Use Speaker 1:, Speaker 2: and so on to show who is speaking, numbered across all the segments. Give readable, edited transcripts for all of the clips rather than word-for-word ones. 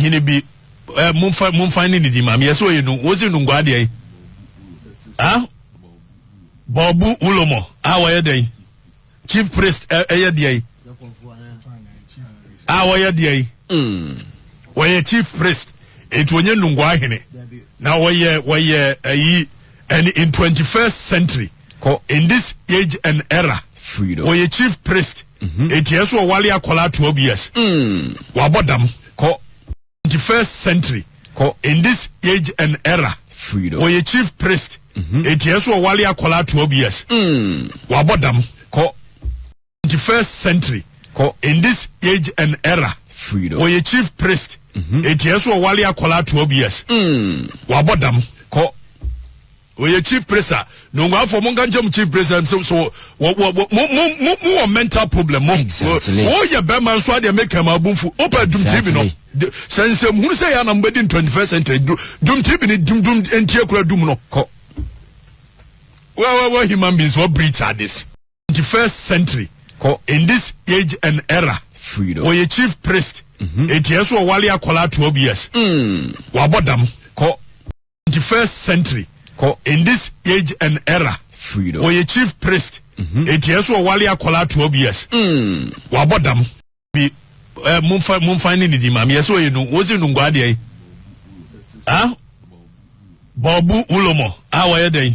Speaker 1: ohini bi mumfa ni di mam yeso ye no wosi no ngwa de Bobu Ulomo awaye dey chief priest eye dey awaye dey Waye chief priest etwonye nungwa hene na waye and in 21st century in this age and era waye chief priest etieso wale akola 12 years wabodam 21st century in this age and era waye chief priest etieso wale akola 12 years wabodam 21st century in this age and era waye chief priest etieso wale akola 12 years wabodam Oye chief priest no ngwa for monga njem chief priest so mo mental problem mo ye be man so ade make am abunfu opa dum tv no sense hunu say ya na mbedi 21st century dum tv ni dum entie kura dum no well human beings what breeds are this 21st century in this age and era oye chief priest etieso wale akola 12 years wabodam 21st century in this age and era oye chief priest etieso wale akola 12 years wabodam bi mumfa ni di mam yeso ye no wosi no ngwa de Bobu Ulomo awaye dey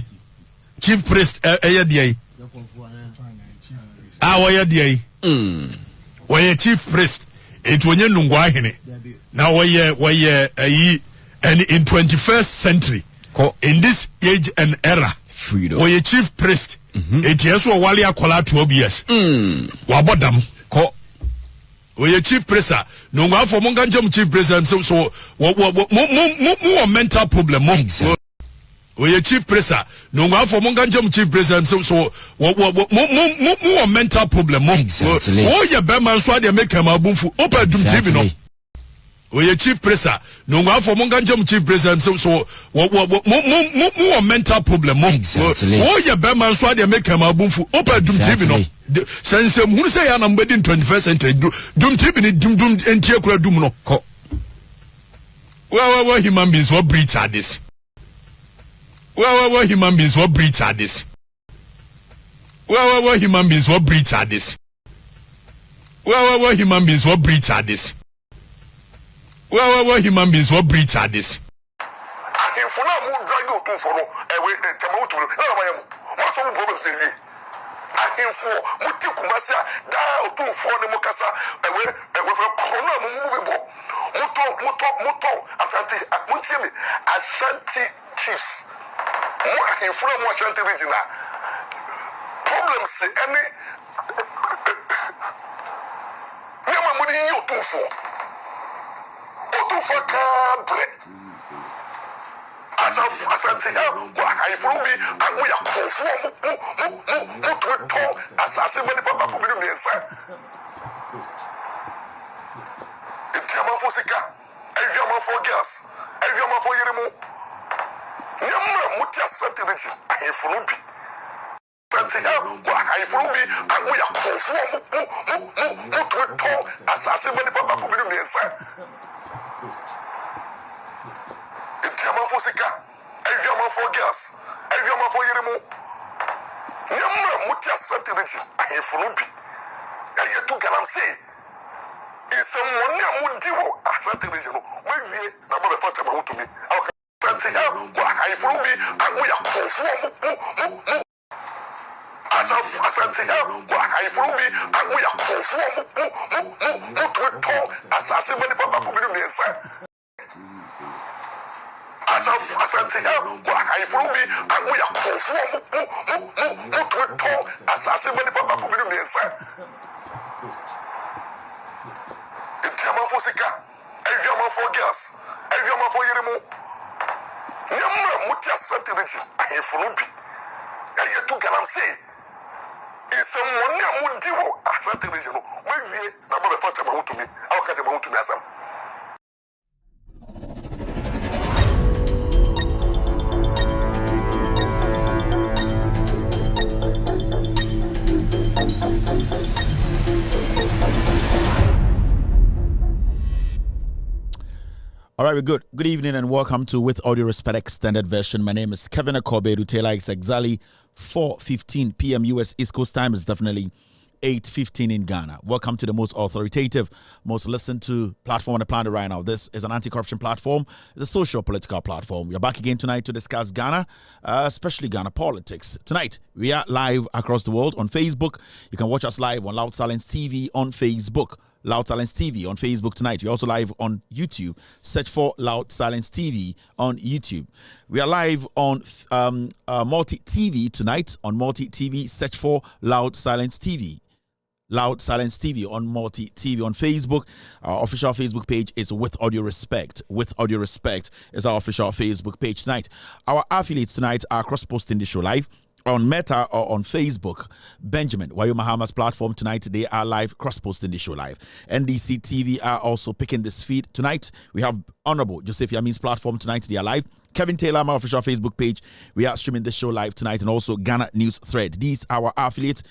Speaker 1: chief priest eye dey awaye dey waye chief priest etwonye nungwa hene na waye and in 21st century in this age and era oye chief priest etieso wale akola 12 years wabodam oye chief priest no ngwa for monga njem chief priest so mo mental problem mo oye chief priest no ngwa for monga njem chief priest so mo mental problem mo oye be man so ade make am abunfu opa dum tv no oye chief priest no ngwa for monga njem chief priest so mo mental problem mo oye be man so ade make am abunfu opa dum tv no sense hunu say ya na mbedi 21st century dum tv ni dum entie kura dum no well human beings what breeds are this well human beings what breeds are this well human beings what breeds are this well human beings what breeds are this well human beings what breeds are this
Speaker 2: ahemfona mu drag otumfo no ewe temawotu na mayam mo so mo problem sewi ahemfo muti kumasa da otumfo ne mukasa ewe fe korona mu bebo muto asante muntimi ashanti chiefs mo ahemfo mo ashanti regional problems any yama mudi otumfo bre asante I from be we are conform to asase many papa ko bi mensa etiama for sika eviama for gas eviama for yeremu nyamma muti asante reji I from be asante I from be we are conform to asase many papa ko bi mensa etiama for sika eviama for gas eviama for yeremu nyamma muti asante reji I from be eyetu galamse someone amudi wo asante reji no mawie na mo be fa tema ho to me asante I from be we are conform asante I from be we are conform to asase many papa ko bi mensa asante I from be we are conform to asase many papa ko bi mensa etiama for sika eviama for gas eviama for yeremu nyamma muti asante reji I from be eyetu galamse someone amudi wo asante reji no mawie na mo be fa tema ho to me awaka tema ho to me asam
Speaker 3: All right, we're good. Good evening and welcome to With Audio Respect Extended Version. My name is Kevin Akobe Dutela. It's exactly 4:15 p.m. U.S. East Coast time. It's definitely 8:15 in Ghana. Welcome to the most authoritative, most listened to platform on the planet right now. This is an anti-corruption platform. It's a social political platform. We are back again tonight to discuss Ghana, especially Ghana politics. Tonight, we are live across the world on Facebook. You can watch us live on Loud Silence TV on Facebook. Loud Silence TV on Facebook tonight. We're also live on YouTube. Search for Loud Silence TV on YouTube. We are live on Multi TV tonight. On Multi TV, search for Loud Silence TV. Loud Silence TV on Multi TV on Facebook. Our official Facebook page is With Audio Respect. With Audio Respect is our official Facebook page tonight. Our affiliates tonight are cross-posting the show live on Meta or on Facebook. Benjamin Wayo Mahama's platform tonight, they are live cross-posting the show live. NCce TV are also picking this feed tonight. We have Honorable Joseph Yamin's platform tonight, they are live. Kevin Taylor, my official Facebook page, we are streaming the show live tonight, and also Ghana News Thread. These are our affiliates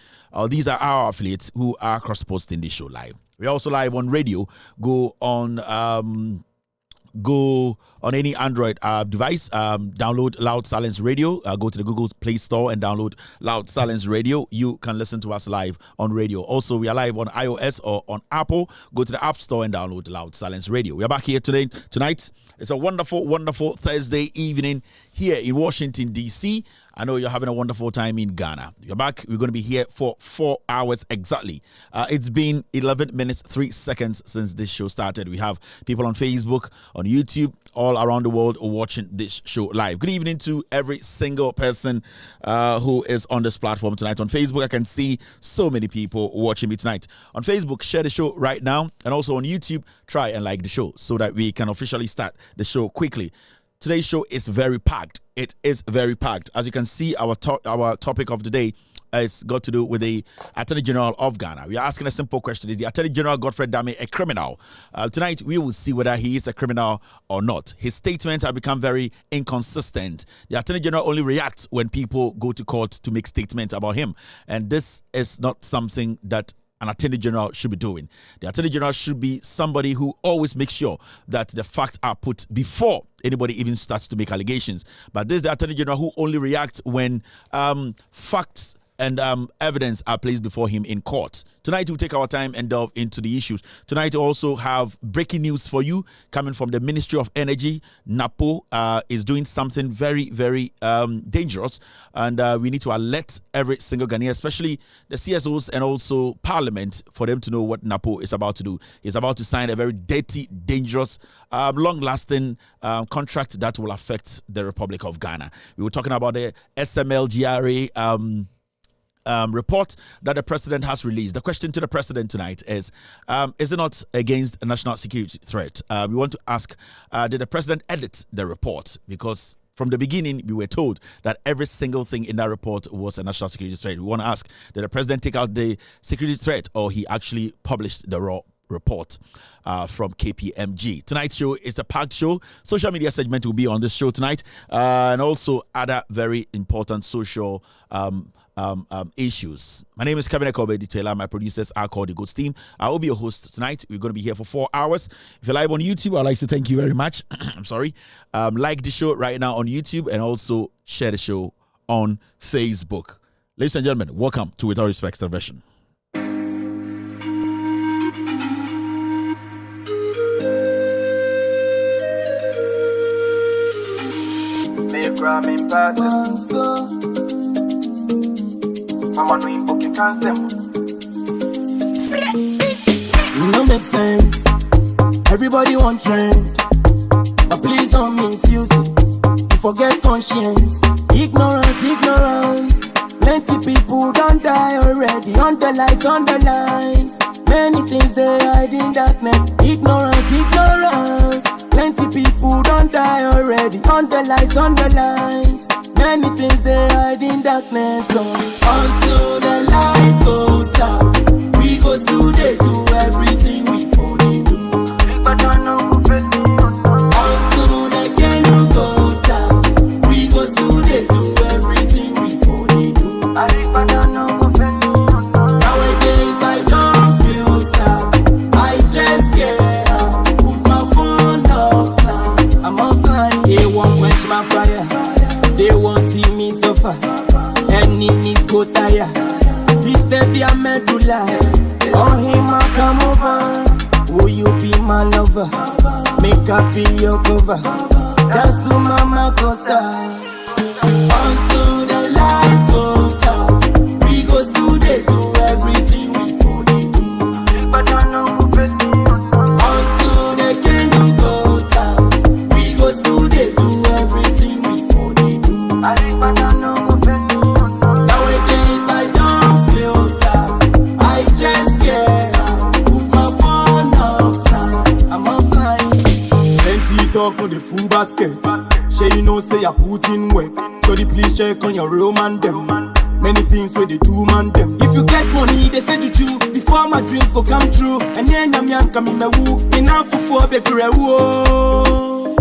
Speaker 3: who are cross-posting the show live. We're also live on radio. Go on any Android device, download Loud Silence Radio, go to the Google Play Store and download Loud Silence Radio. You can listen to us live on radio. Also, we are live on iOS or on Apple. Go to the App Store and download Loud Silence Radio. We are back here tonight. It's a wonderful, wonderful Thursday evening here in Washington, D.C. I know you're having a wonderful time in Ghana. You're back. We're going to be here for 4 hours exactly. It's been 11 minutes, 3 seconds since this show started. We have people on Facebook, on YouTube, all around the world watching this show live. Good evening to every single person who is on this platform tonight. On Facebook, I can see so many people watching me tonight. On Facebook, share the show right now. And also on YouTube, try and like the show so that we can officially start the show quickly. Today's show is very packed. It is very packed. As you can see, our topic of the day has got to do with the Attorney General of Ghana. We are asking a simple question. Is the Attorney General Godfred a criminal? Tonight, we will see whether he is a criminal or not. His statements have become very inconsistent. The Attorney General only reacts when people go to court to make statements about him. And this is not something that an Attorney General should be doing. The Attorney General should be somebody who always makes sure that the facts are put before anybody even starts to make allegations. But this is the Attorney General who only reacts when facts and evidence are placed before him in court. Tonight, we'll take our time and delve into the issues. Tonight, we also have breaking news for you coming from the Ministry of Energy. Napo is doing something very, very dangerous. And we need to alert every single Ghanaian, especially the CSOs and also Parliament, for them to know what Napo is about to do. He's about to sign a very dirty, dangerous, long-lasting contract that will affect the Republic of Ghana. We were talking about the SMLGRA report that the president has released. The question to the president tonight is it not against a national security threat? We want to ask, did the president edit the report? Because from the beginning, we were told that every single thing in that report was a national security threat. We want to ask, did the president take out the security threat, or he actually published the raw report from KPMG? Tonight's show is a packed show. Social media segment will be on this show tonight, and also other very important social issues. My name is Kevin Akobe Taylor. My producers are called the Good Team. I will be your host tonight. We're going to be here for 4 hours. If you're live on YouTube, I'd like to thank you very much. I'm sorry. Like the show right now on YouTube, and also share the show on Facebook. Ladies and gentlemen, welcome to With All Respect Version.
Speaker 4: No make sense. Everybody want trend, but please don't misuse it. You forget conscience. Ignorance. Plenty people don't die already. On the lights, on the lines. Many things they hide in darkness. Ignorance. Plenty people don't die already. On the lights, on the lines. Many things they hide in darkness. So until the light goes out, we go still they do everything we fully do. Until the candle goes out, we go still they do everything we fully do. Nowadays I don't feel sad, I just get up, put my phone offline. lover. Make up be your cover. Dance to Mama Cosa. Until the lights goes out, we go studio do everything we for they do. Until the candle goes out, we go studio do everything we for they do. Nowadays I don't feel sad, I just get out, put my phone offline, I'm offline. Plenty talk on the full basket. Say you know say I put in work. So the please check on your real man them. Many things where they do man them. If you get money, they say to you before my dreams go come true. And then I'm young coming my woo. Enough for 4 baby woo.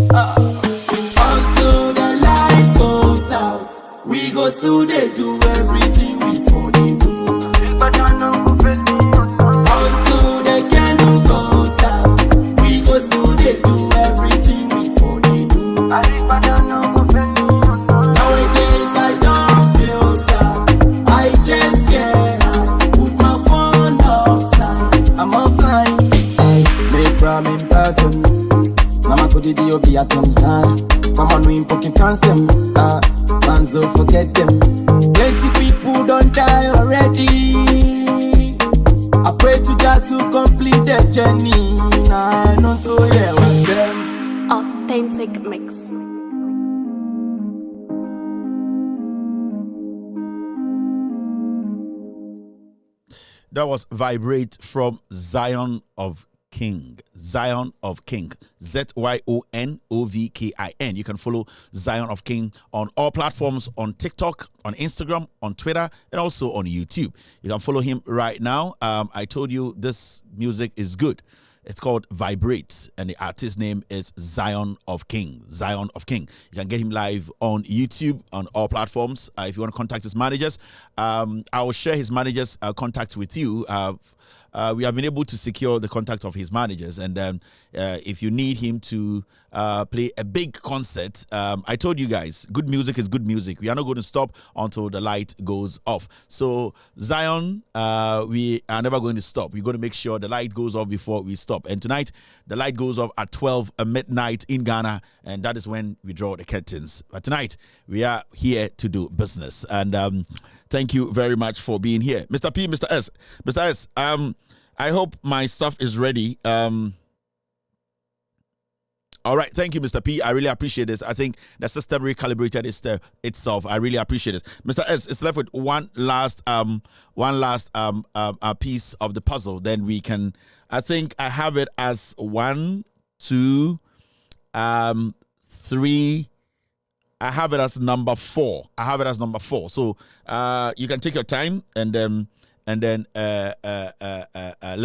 Speaker 4: Until the light goes out, we go studio do everything we for they do. Until the candle goes out, we go studio do everything we for they do. Nowadays I don't feel sad, I just get out, put my phone offline, I'm offline. I make problem in person, Mama could do be at them time. Come on, we pocket cancer, man's don't forget them. Plenty people don't die already. I pray to God to complete their journey. Nah, I know so yeah, what's them?
Speaker 5: Authentic mix.
Speaker 3: That was Vibrate from Zion of King. Zion of King. ZYONOVKIN. You can follow Zion of King on all platforms, on TikTok, on Instagram, on Twitter, and also on YouTube. You can follow him right now. I told you this music is good. It's called Vibrate, and the artist name is Zion of King. Zion of King. You can get him live on YouTube, on all platforms. If you want to contact his managers, I will share his managers' contacts with you. We have been able to secure the contact of his managers, and if you need him to play a big concert, I told you guys, good music is good music. We are not going to stop until the light goes off. So Zion, we are never going to stop. We're going to make sure the light goes off before we stop. And tonight, the light goes off at 12 midnight in Ghana, and that is when we draw the curtains. But tonight, we are here to do business, and thank you very much for being here. Mr. P, Mr. S. Mr. S, I hope my stuff is ready. All right, thank you, Mr. P. I really appreciate this. I think the system recalibrated itself. I really appreciate it. Mr. S, it's left with one last piece of the puzzle. Then we can, I think I have it as 1, 2, 3. I have it as number 4. So you can take your time and then let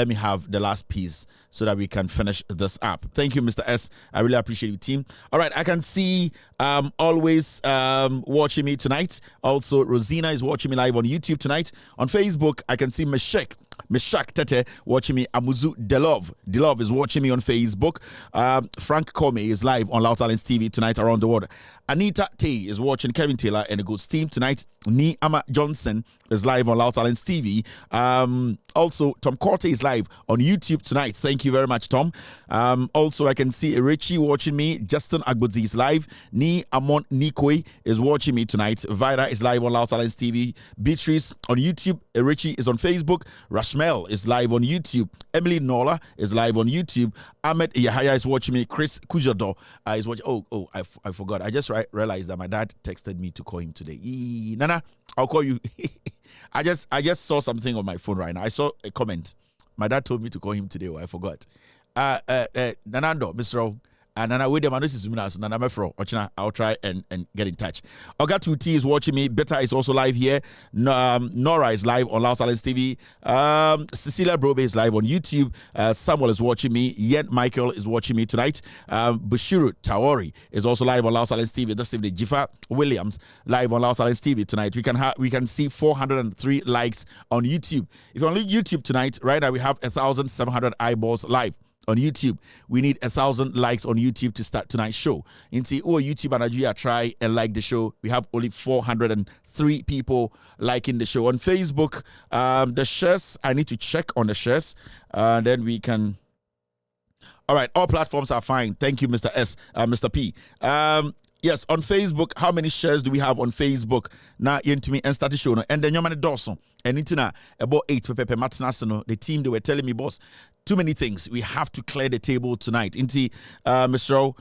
Speaker 3: me have the last piece so that we can finish this up. Thank you, Mr. S. I really appreciate you, team. All right, I can see always watching me tonight. Also, Rosina is watching me live on YouTube tonight. On Facebook, I can see Meshak Tete watching me. Amuzu Delove is watching me on Facebook. Frank Comey is live on Loud Talents TV tonight around the world. Anita Tay is watching Kevin Taylor and the Goods team tonight. Ni Ama Johnson is live on Loud Talents TV. Also, Tom Corte is live on YouTube tonight. Thank you very much, Tom. Also, I can see Richie watching me. Justin Agbodzi is live. Ni Amon Nikoi is watching me tonight. Vida is live on Loud Talents TV. Beatrice on YouTube. Richie is on Facebook. Rashmel is live on YouTube. Emily Nola is live on YouTube. Ahmed Yahaya is watching me. Chris Kujodo is watching. I forgot. I just realized that my dad texted me to call him today. Nana, I'll call you. I just saw something on my phone right now. I saw a comment. My dad told me to call him today. I forgot. Nanando, Mr. And Nana with them, I know this is Nana Mefro. I'll try and get in touch. Oga 2T is watching me. Beta is also live here. Nora is live on Loud Silence TV. Cecilia Brobe is live on YouTube. Samuel is watching me. Yen Michael is watching me tonight. Bushiru Tawori is also live on Loud Silence TV. This evening, Jifa Williams live on Loud Silence TV tonight. We can see 403 likes on YouTube. If you're on YouTube tonight, right now we have 1,700 eyeballs live on YouTube. We need 1,000 likes on YouTube to start tonight's show. Into YouTube and Nigeria, try and like the show. We have only 403 people liking the show. On Facebook, the shares, I need to check on the shares. Then we can All right, all platforms are fine. Thank you, Mr. S, Mr. P. Yes, on Facebook, how many shares do we have on Facebook? Now, to me and start the show. And then you're man Dawson. And it's about 8 Pepe Matsnasano. The team, they were telling me, boss, too many things. We have to clear the table tonight. Inti, Mr.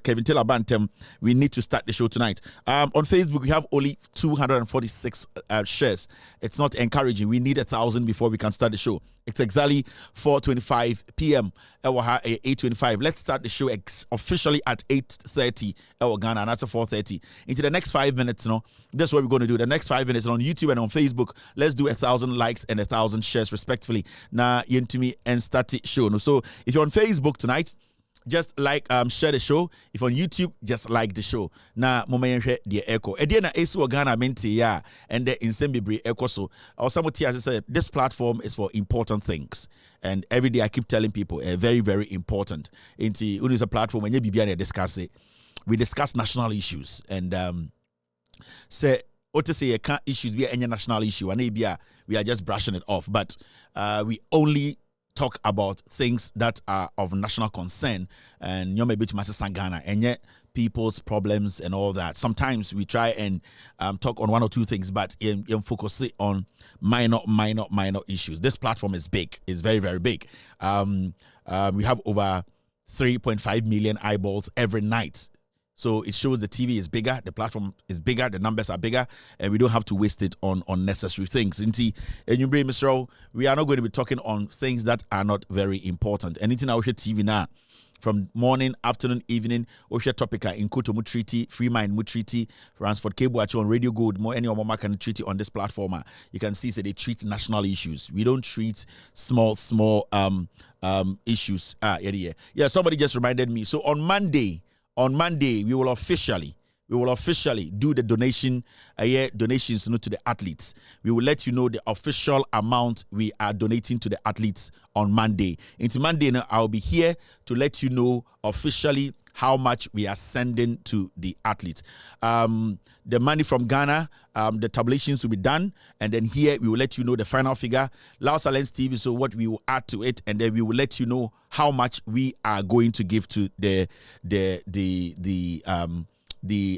Speaker 3: Kevin Taylor Bantem. We need to start the show tonight. On Facebook, we have only 246 shares. It's not encouraging. We need 1,000 before we can start the show. It's exactly 4:25 p.m. 8:25. Let's start the show officially at 8:30 Ghana, and that's at 4:30. Into the next 5 minutes, that's what we're going to do. The next 5 minutes on YouTube and on Facebook, let's do 1,000 likes and 1,000 shares respectively. Now, to me and start the show. So if you're on Facebook tonight, just like share the show. If on YouTube, just like the show. Na mama yenhwe the echo. Ediana esu Ghana menti ya and the insembibri echo so. Or somebody as I said, this platform is for important things. And every day I keep telling people, very, very important. Inti uni is a platform when you be discuss it. We discuss national issues and say what to say can't issues be any national issue and we are just brushing it off. But we only talk about things that are of national concern and you're maybe to Sangana and yet people's problems and all that. Sometimes we try and talk on one or two things, but in focus on minor issues. This platform is big. It's very, very big. We have over 3.5 million eyeballs every night. So it shows the TV is bigger, the platform is bigger, the numbers are bigger, and we don't have to waste it on unnecessary things. We are not going to be talking on things that are not very important. Anything I TV now, from morning, afternoon, evening, Osha Topica in Kotomu Treaty, Free Mind Mu Treaty, Ransford Cable on Radio Gold, more any more can treaty on this platform. You can see they treat national issues. We don't treat small issues. Yeah, somebody just reminded me. So on Monday, we will officially do the donations to the athletes. We will let you know the official amount we are donating to the athletes on Monday. Into Monday, I'll be here to let you know officially how much we are sending to the athletes. The money from Ghana, the tabulations will be done, and then here we will let you know the final figure. Loud Silence TV, so what we will add to it, and then we will let you know how much we are going to give to the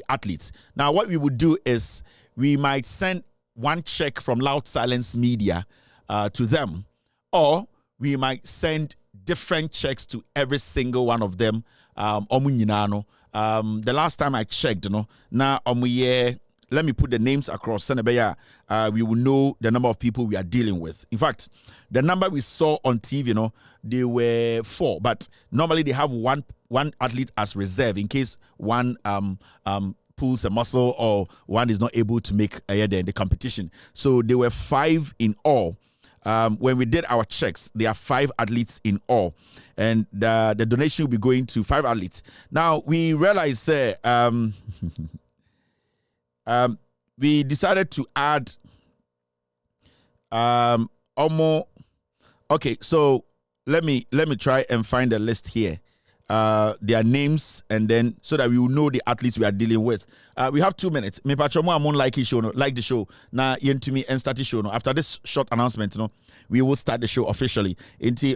Speaker 3: athletes. Now, what we would do is we might send one check from Loud Silence Media to them, or we might send different checks to every single one of them. The last time I checked, now let me put the names across Senebeya. We will know the number of people we are dealing with. In fact, the number we saw on TV, they were 4, but normally they have one athlete as reserve in case one pulls a muscle or one is not able to make the competition. So there were 5 in all. When we did our checks, there are 5 athletes in all, and the donation will be going to 5 athletes. Now we realized we decided to add okay, so let me try and find a list here. Their names, and then so that we will know the athletes we are dealing with. We have 2 minutes. Me patromo amon like the show. Now to me and start the show. After this short announcement, we will start the show officially.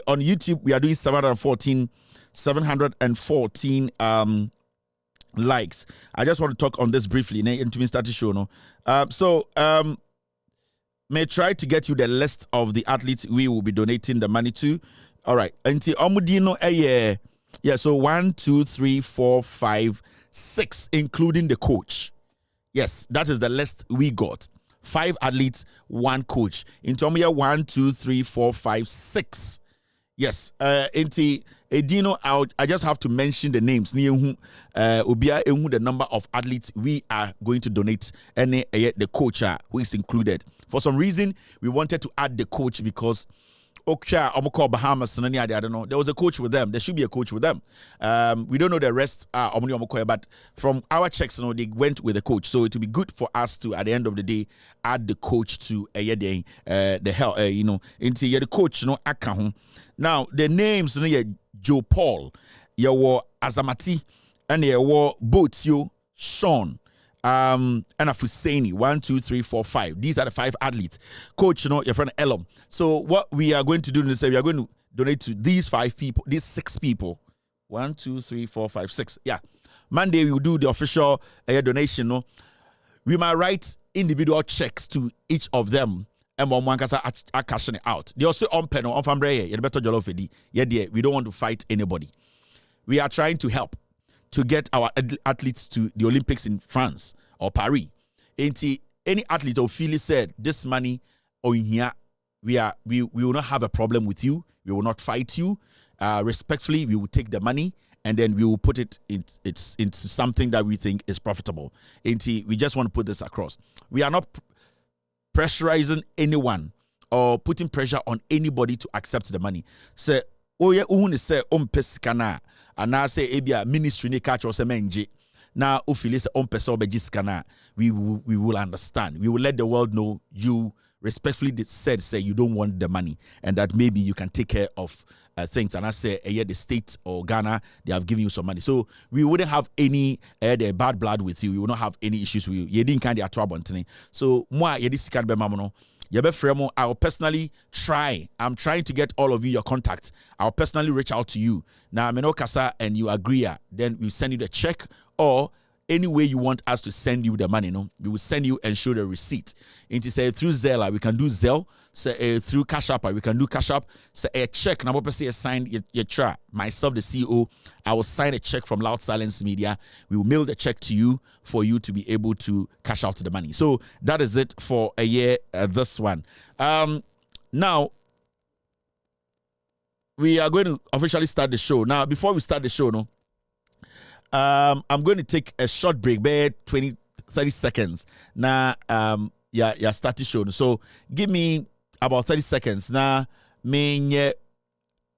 Speaker 3: On YouTube, we are doing 714 likes. I just want to talk on this briefly. To me start the show. May try to get you the list of the athletes we will be donating the money to. All right. Omudino yeah, so 1, 2, 3, 4, 5, 6, including the coach. Yes, that is the list we got. 5 athletes, 1 coach. In Tomia, 1, 2, 3, 4, 5, 6. Yes, Edino, I just have to mention the names. The number of athletes we are going to donate, and the coach who is included. For some reason, we wanted to add the coach because Bahamas, I don't know. There was a coach with them. There should be a coach with them. We don't know the rest, but from our checks, they went with the coach. So it would be good for us to, at the end of the day, add the coach to the into the coach, Now the names, Joe Paul, Azamati, and Botio, Sean. And Afuseni, 1, 2, 3, 4, 5. These are the 5 athletes. Coach, your friend Elom. So what we are going to do is we are going to donate to these 5 people, these 6 people. 1, 2, 3, 4, 5, 6. Yeah. Monday we will do the official donation. No, we might write individual checks to each of them. And one can cashing it out. They also on pen on fambre. You better jollof fedi. Yeah, we don't want to fight anybody. We are trying to help to get our athletes to the Olympics in France or Paris. Any athlete or Philly said this money or in here, we will not have a problem with you. We will not fight you. Respectfully, we will take the money and then we will put it into something that we think is profitable. We just want to put this across. We are not pressurizing anyone or putting pressure on anybody to accept the money. Say, oh yeah, say peskana, and I say ebia ministry ne catch or menji. Now ufili say peso bejiskana. We will understand. We will let the world know you respectfully said say you don't want the money and that maybe you can take care of things. And I say the state or Ghana, they have given you some money, so we wouldn't have any bad blood with you. We will not have any issues with you. You didn't kind of attract. So moi you this can be mamono. I'll personally try. I'm trying to get all of you your contacts. I'll personally reach out to you. Now, Meno Kasa and you agree, then we send you the check, or any way you want us to send you the money, no, we will send you and show the receipt. And to say through Zelle, we can do Zelle. Say through Cash App, we can do Cash App. Say a check. Now, say sign your try. Myself, the CEO, I will sign a check from Loud Silence Media. We will mail the check to you for you to be able to cash out the money. So that is it for a year. This one. Now we are going to officially start the show. Now, before we start the show, no. I'm going to take a short break, bare 20-30 seconds. Now, start the show. So give me about 30 seconds. Now,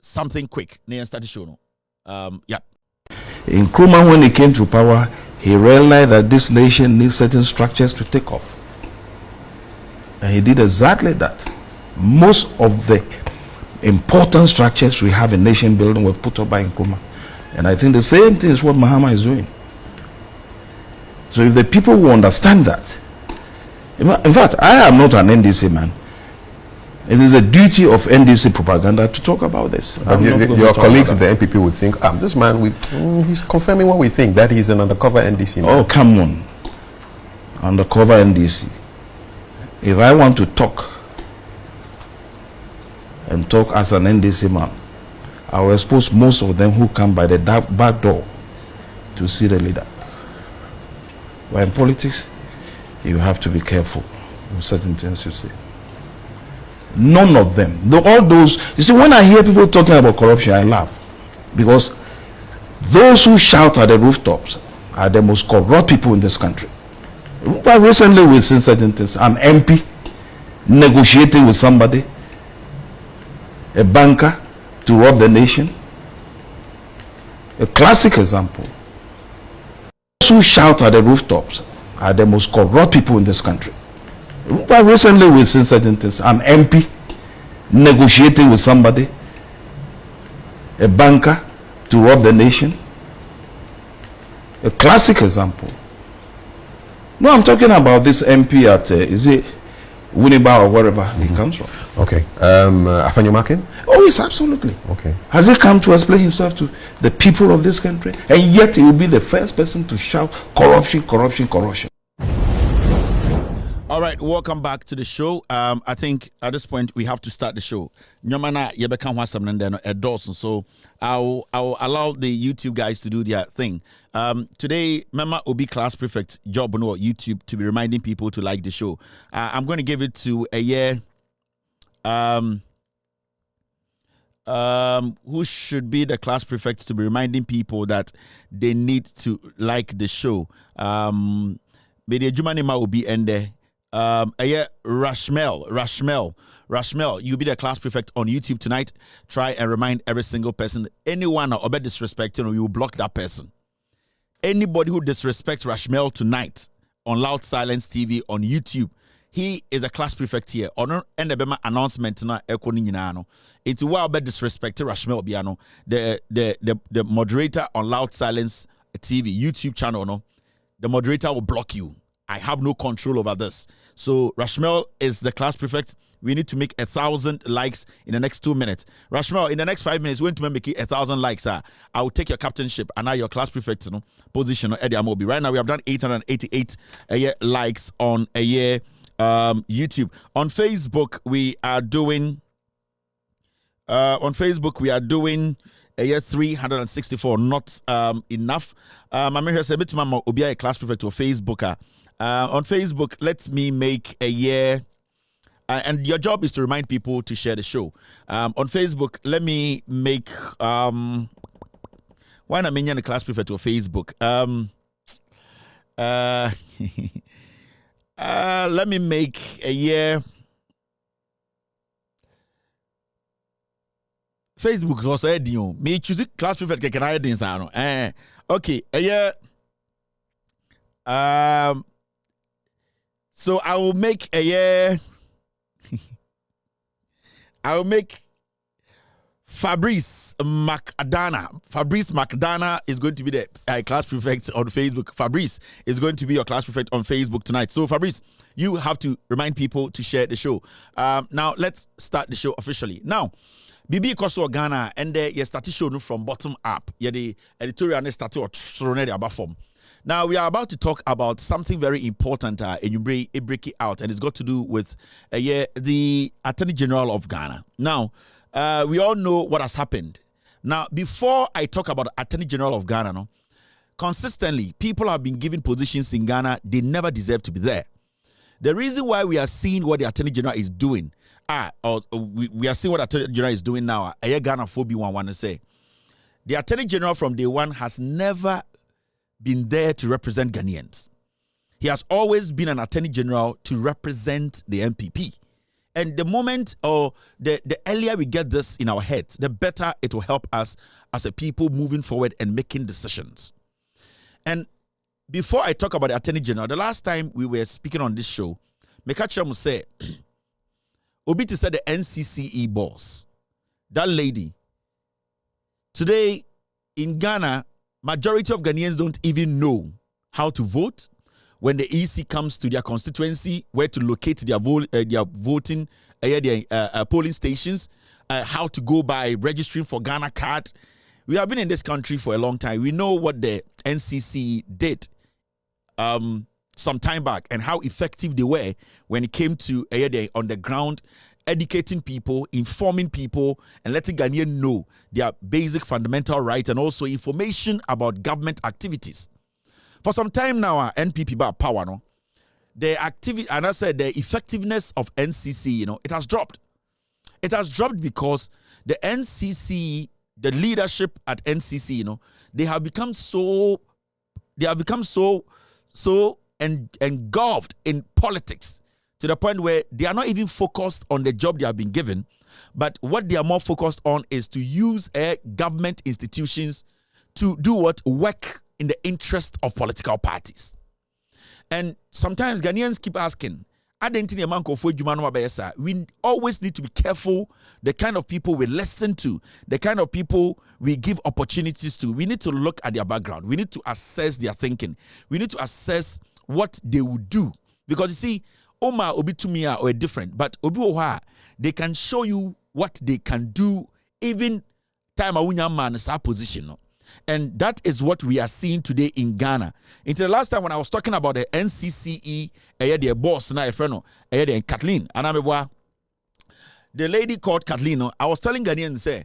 Speaker 3: something quick. Now, start the show.
Speaker 6: In Nkrumah, when he came to power, he realized that this nation needs certain structures to take off. And he did exactly that. Most of the important structures we have in nation building were put up by Nkrumah. And I think the same thing is what Mahama is doing. So if the people will understand that. In fact, I am not an NDC man. It is a duty of NDC propaganda to talk about this.
Speaker 7: But your colleagues in the NPP would think, this man, he's confirming what we think, that he's an undercover NDC man.
Speaker 6: Oh, come on. Undercover NDC. If I want to talk, and talk as an NDC man, I will expose most of them who come by the back door to see the leader. But in politics, you have to be careful with certain things you say. None of them, all those, you see, when I hear people talking about corruption, I laugh. Because those who shout at the rooftops are the most corrupt people in this country. But recently we've seen certain things. An MP negotiating with somebody, a banker, to rob the nation. A classic example. Those who shout at the rooftops are the most corrupt people in this country. But recently we've seen certain things. An MP negotiating with somebody, a banker, to rob the nation. A classic example. No, I'm talking about this MP at, is it Winneba or wherever he comes from.
Speaker 7: Okay. Afanyomake?
Speaker 6: Oh yes, absolutely.
Speaker 7: Okay.
Speaker 6: Has he come to explain himself to the people of this country? And yet he will be the first person to shout corruption, corruption, corruption.
Speaker 3: All right, welcome back to the show. I think at this point we have to start the show. Nyomana yebeka wasam nende endorse, so I'll allow the YouTube guys to do their thing. Today, Mama Obi class prefect job on YouTube to be reminding people to like the show. I'm going to give it to a year. Who should be the class prefect to be reminding people that they need to like the show? Maybe Jumanima will be ended. Rashmel, you'll be the class prefect on YouTube tonight. Try and remind every single person, anyone or be disrespecting, or you will block that person. Anybody who disrespects Rashmel tonight on Loud Silence TV on YouTube, he is a class prefect here. On and the announcement na ekoni nyina no. It's why be disrespect Rashmel biano. The moderator on Loud Silence TV YouTube channel no. The moderator will block you. I have no control over this. So Rashmel is the class prefect. We need to make 1,000 likes in the next 2 minutes. Rashmel, in the next 5 minutes, we're going to make 1,000 likes. I will take your captainship and now your class prefect position on Eddie Amobi. Right now, we have done 888 likes on YouTube. On Facebook, we are doing 364. Not enough. I'm here say Mama Obia a class prefect or Facebooker. On Facebook, let me make a year. And your job is to remind people to share the show. On Facebook, let me make why not me the class prefect or Facebook? Let me make a year. Facebook is also editing. Me choose class prefect can I edit okay, a year. So I will make a year. I will make Fabrice McDana. Fabrice McDana is going to be the class prefect on Facebook. Fabrice is going to be your class prefect on Facebook tonight. So Fabrice, you have to remind people to share the show. Now let's start the show officially. Now, Bibi Koso Ghana and you start show from bottom up. Yeah, the editorial started or above form. Now, we are about to talk about something very important and you break it out, and it's got to do with the Attorney General of Ghana. Now, we all know what has happened. Now, before I talk about the Attorney General of Ghana, consistently, people have been given positions in Ghana they never deserve to be there. The reason why we are seeing what the Attorney General is doing, we are seeing what the Attorney General is doing now, Ghana 4B1 want to say. The Attorney General from day one has never been there to represent Ghanaians. He has always been an Attorney General to represent the MPP. And the moment or the earlier we get this in our heads, the better it will help us as a people moving forward and making decisions. And before I talk about the Attorney General, the last time we were speaking on this show, Mekacha must say, Obiti said the NCce boss, that lady, today in Ghana, majority of Ghanaians don't even know how to vote when the EC comes to their constituency, where to locate their voting, polling stations, how to go by registering for Ghana card. We have been in this country for a long time. We know what the NCce did some time back and how effective they were when it came to on the ground, educating people, informing people, and letting Ghanaians know their basic fundamental rights and also information about government activities. For some time now, NPP bar power, the activity, and I said the effectiveness of NCce, it has dropped. It has dropped because the NCce, the leadership at NCce, they have become so engulfed in politics, to the point where they are not even focused on the job they have been given, but what they are more focused on is to use government institutions to do what? Work in the interest of political parties. And sometimes Ghanaians keep asking, we always need to be careful the kind of people we listen to, the kind of people we give opportunities to. We need to look at their background. We need to assess their thinking. We need to assess what they would do. Because you see, Oma Obi Tumia are different, but Obi Oha, they can show you what they can do even time a man is our position. And that is what we are seeing today in Ghana. Until the last time when I was talking about the NCce, their boss, and Kathleen, and the lady called Kathleen, I was telling Ghanaians, say,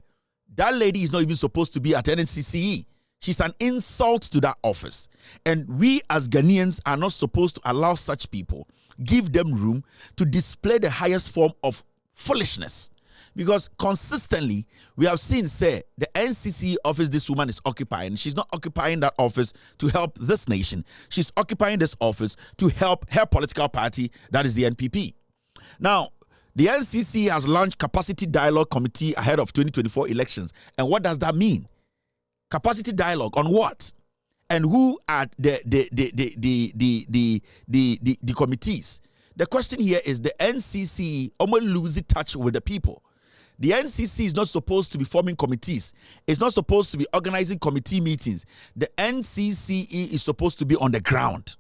Speaker 3: that lady is not even supposed to be at NCce. She's an insult to that office. And we as Ghanaians are not supposed to allow such people, give them room to display the highest form of foolishness. Because consistently, we have seen, say, the NCce office this woman is occupying. She's not occupying that office to help this nation. She's occupying this office to help her political party, that is the NPP. Now, the NCce has launched Capacity Dialogue Committee ahead of 2024 elections. And what does that mean? Capacity dialogue on what? And who are the committees? The question here is the NCce almost losing touch with the people. The NCce is not supposed to be forming committees. It's not supposed to be organizing committee meetings. The NCce is supposed to be on the ground.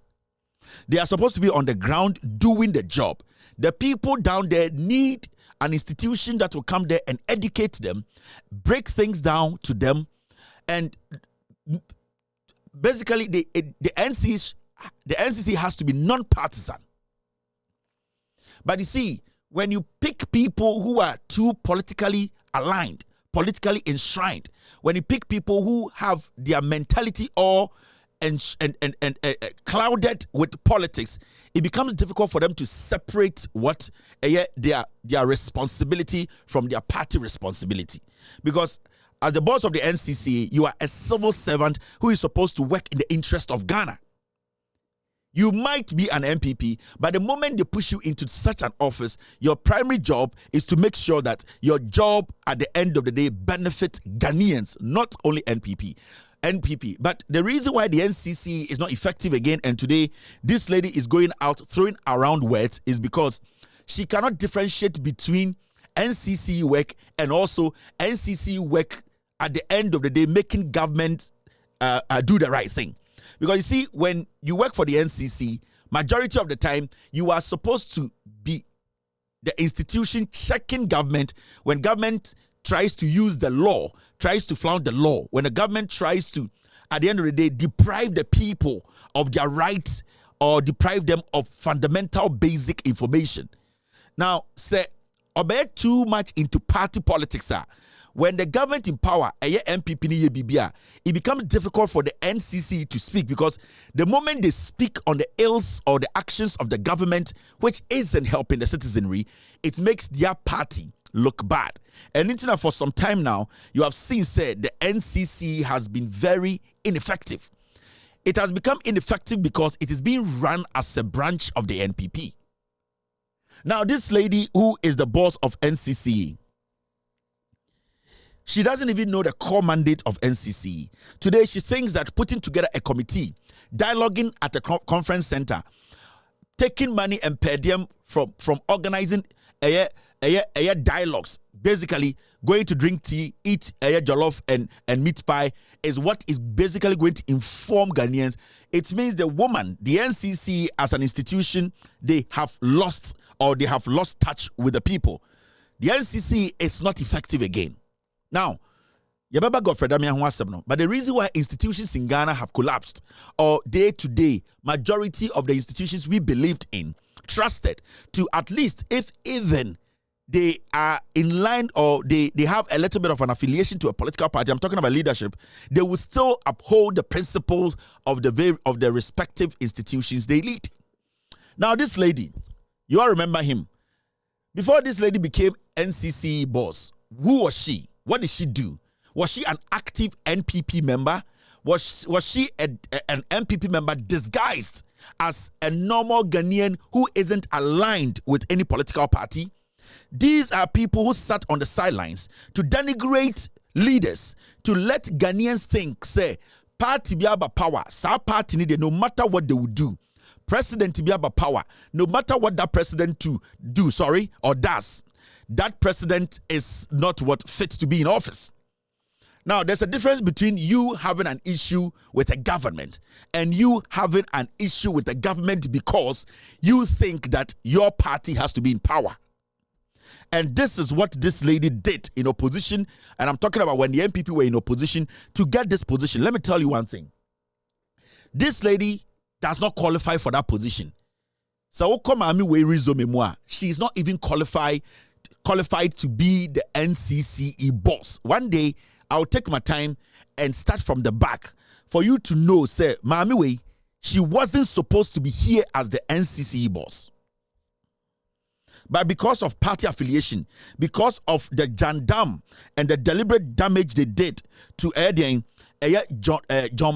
Speaker 3: They are supposed to be on the ground doing the job. The people down there need an institution that will come there and educate them, break things down to them, and basically the NCce has to be non-partisan. But you see, when you pick people who are too politically aligned, politically enshrined, when you pick people who have their mentality all clouded with politics, it becomes difficult for them to separate what their responsibility from their party responsibility. Because as the boss of the NCce, you are a civil servant who is supposed to work in the interest of Ghana. You might be an MPP, but the moment they push you into such an office, your primary job is to make sure that your job at the end of the day benefits Ghanaians, not only NPP. But the reason why the NCce is not effective again, and today this lady is going out throwing around words, is because she cannot differentiate between NCce work and also NCce work at the end of the day, making government do the right thing. Because you see, when you work for the NCce, majority of the time, you are supposed to be the institution checking government when government tries to use the law, tries to flout the law, when the government tries to, at the end of the day, deprive the people of their rights or deprive them of fundamental basic information. Now, say, obey too much into party politics, when the government in power, it becomes difficult for the NCce to speak, because the moment they speak on the ills or the actions of the government, which isn't helping the citizenry, it makes their party look bad. And for some time now, you have seen said the NCce has been very ineffective. It has become ineffective because it is being run as a branch of the NPP. Now, this lady who is the boss of NCce, she doesn't even know the core mandate of NCce. Today, she thinks that putting together a committee, dialoguing at a conference center, taking money and per diem from organizing dialogues, basically going to drink tea, eat jollof and meat pie, is what is basically going to inform Ghanaians. It means the NCce as an institution, they have lost touch with the people. The NCce is not effective again. Now, Godfred, but the reason why institutions in Ghana have collapsed, or day to day, majority of the institutions we believed in, trusted to, at least if even they are in line or they have a little bit of an affiliation to a political party, I'm talking about leadership, they will still uphold the principles of the respective institutions they lead. Now, this lady, you all remember him. Before this lady became NCce boss, who was she? What did she do? Was she an active NPP member? Was she an NPP member disguised as a normal Ghanaian who isn't aligned with any political party? These are people who sat on the sidelines to denigrate leaders, to let Ghanaians think, say, party be about power, sa party needed, no matter what they would do. President be about power, no matter what that president does, that president is not what fits to be in office. Now, there's a difference between you having an issue with a government and you having an issue with the government because you think that your party has to be in power. And this is what this lady did in opposition. And I'm talking about when the NPP were in opposition to get this position. Let me tell you one thing. This lady does not qualify for that position. So, she is not even qualified to be the NCce boss. One day, I'll take my time and start from the back for you to know, say, Mami Way, she wasn't supposed to be here as the NCce boss. But because of party affiliation, because of the jandam and the deliberate damage they did to John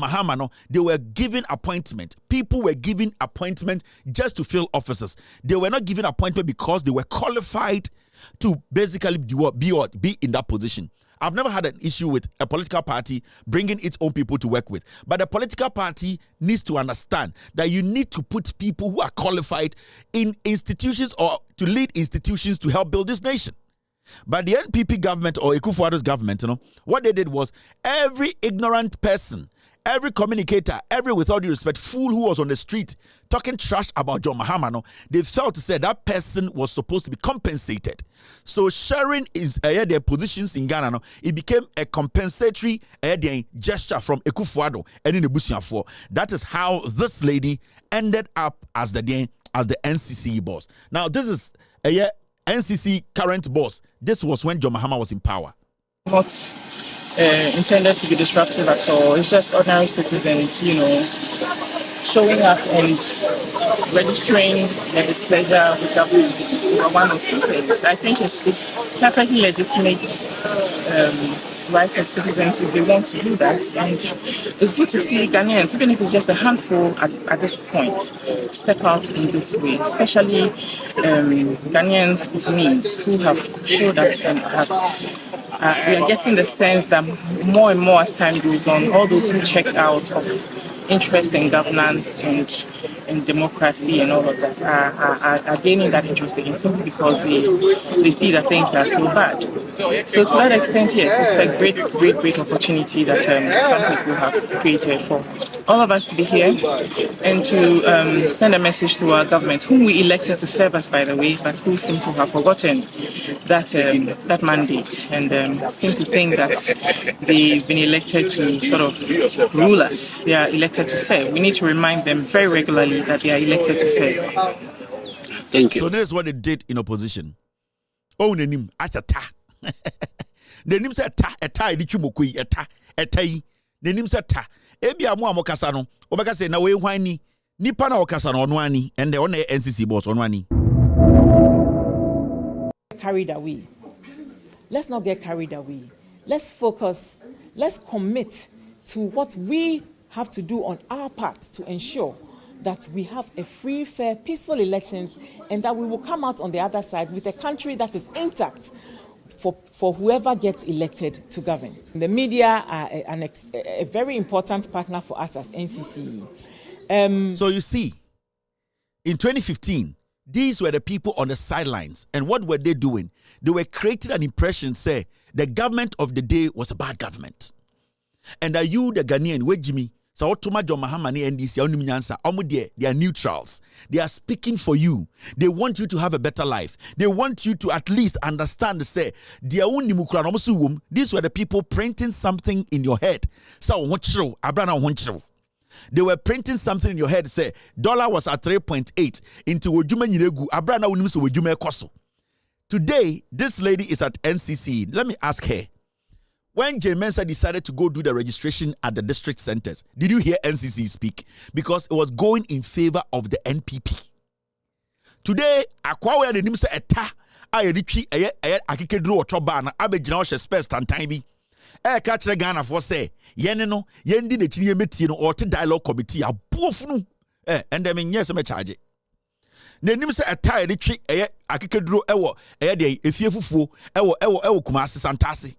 Speaker 3: Mahama, they were given appointment. People were given appointment just to fill offices. They were not given appointment because they were qualified to basically be in that position. I've never had an issue with a political party bringing its own people to work with. But the political party needs to understand that you need to put people who are qualified in institutions or to lead institutions to help build this nation. But the NPP government or Ekufuado's government, what they did was every ignorant person, every communicator, with all due respect, fool who was on the street talking trash about John Mahama, no, they felt to say that person was supposed to be compensated. So sharing their positions in Ghana, no, it became a compensatory gesture from Ekufuado and in the Busiafo. That is how this lady ended up as the NCce boss. Now, this is NCce current boss. This was when John Mahama was in power.
Speaker 8: Not intended to be disruptive at all. It's just ordinary citizens, showing up and registering their displeasure with government over one or two things. I think it's perfectly legitimate right of citizens if they want to do that. And it's good to see Ghanaians, even if it's just a handful at this point, step out in this way, especially Ghanaians with needs who have showed up and we are getting the sense that more and more as time goes on, all those who check out of interest in governance and democracy and all of that are gaining that interest again simply because they see that things are so bad. So to that extent, yes, it's a great opportunity that some people have created for all of us to be here and to send a message to our government, whom we elected to serve us, by the way, but who seem to have forgotten that mandate and seem to think that they've been elected to sort of rule us. They are elected to serve. We need to remind them very regularly that they are elected to serve.
Speaker 7: Thank you.
Speaker 3: So this is what they did in opposition. Oh, the name as a ta. The name said ta, a tie, the chumokui, a ta, a tie. The name said ta. Ebia mo amokasano. Obaka say na we whiny. Nipa na okasano onwani, and the only NCce boss onwani.
Speaker 9: Carried away. Let's not get carried away. Let's focus. Let's commit to what we have to do on our part to ensure that we have a free, fair, peaceful elections and that we will come out on the other side with a country that is intact for whoever gets elected to govern. The media are a very important partner for us as NCce.
Speaker 3: So you see, in 2015, these were the people on the sidelines. And what were they doing? They were creating an impression, say, the government of the day was a bad government. And are you, the Ghanaian, where Jimmy? So John Mahama and NCce, they are neutrals. They are speaking for you. They want you to have a better life. They want you to at least understand, say, these were the people printing something in your head. So they were printing something in your head, say, dollar was at 3.8 into Wojuma Nyiregu, Abrana Unimus Wojuma Koso. Today, this lady is at NCce. Let me ask her. When J. Mensah decided to go do the registration at the district centers, did you hear NCce speak? Because it was going in favor of the NPP. Today, akwawe the name say eta ayedichi akikedru otoba na abegyina o space tantan bi. Ka kire Ghana for say yene no yendi de chiri emetie no or dialogue committee abofunu and them nyese me charge. Na nim say eta ayedichi akikedru ewo de efie fufuo ewo Kumasi Santase.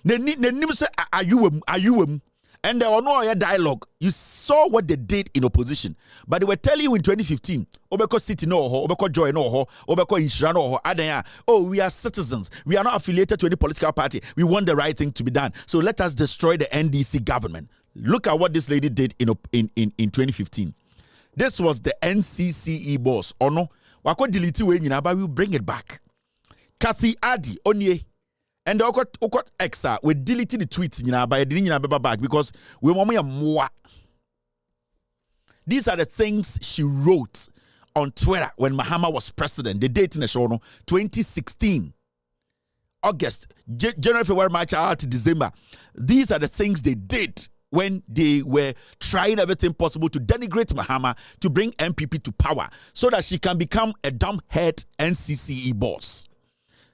Speaker 3: Nim say are you and there were no dialogue. You saw what they did in opposition, but they were telling you in 2015, Obeko City no ho, Obeko Joy no ho, Obeko Inshira no ho, Adanya. Oh, we are citizens. We are not affiliated to any political party. We want the right thing to be done. So let us destroy the NDC government. Look at what this lady did in 2015. This was the NCce boss. Or no, wako delete we nyina, but we will bring it back. Kathy Adi Onye. And the Okot Exa, we deleted the tweets, by the back because we want more. These are the things she wrote on Twitter when Mahama was president. The date in the show, 2016. August, January, February, March, out to December. These are the things they did when they were trying everything possible to denigrate Mahama, to bring MPP to power so that she can become a dumbhead NCce boss.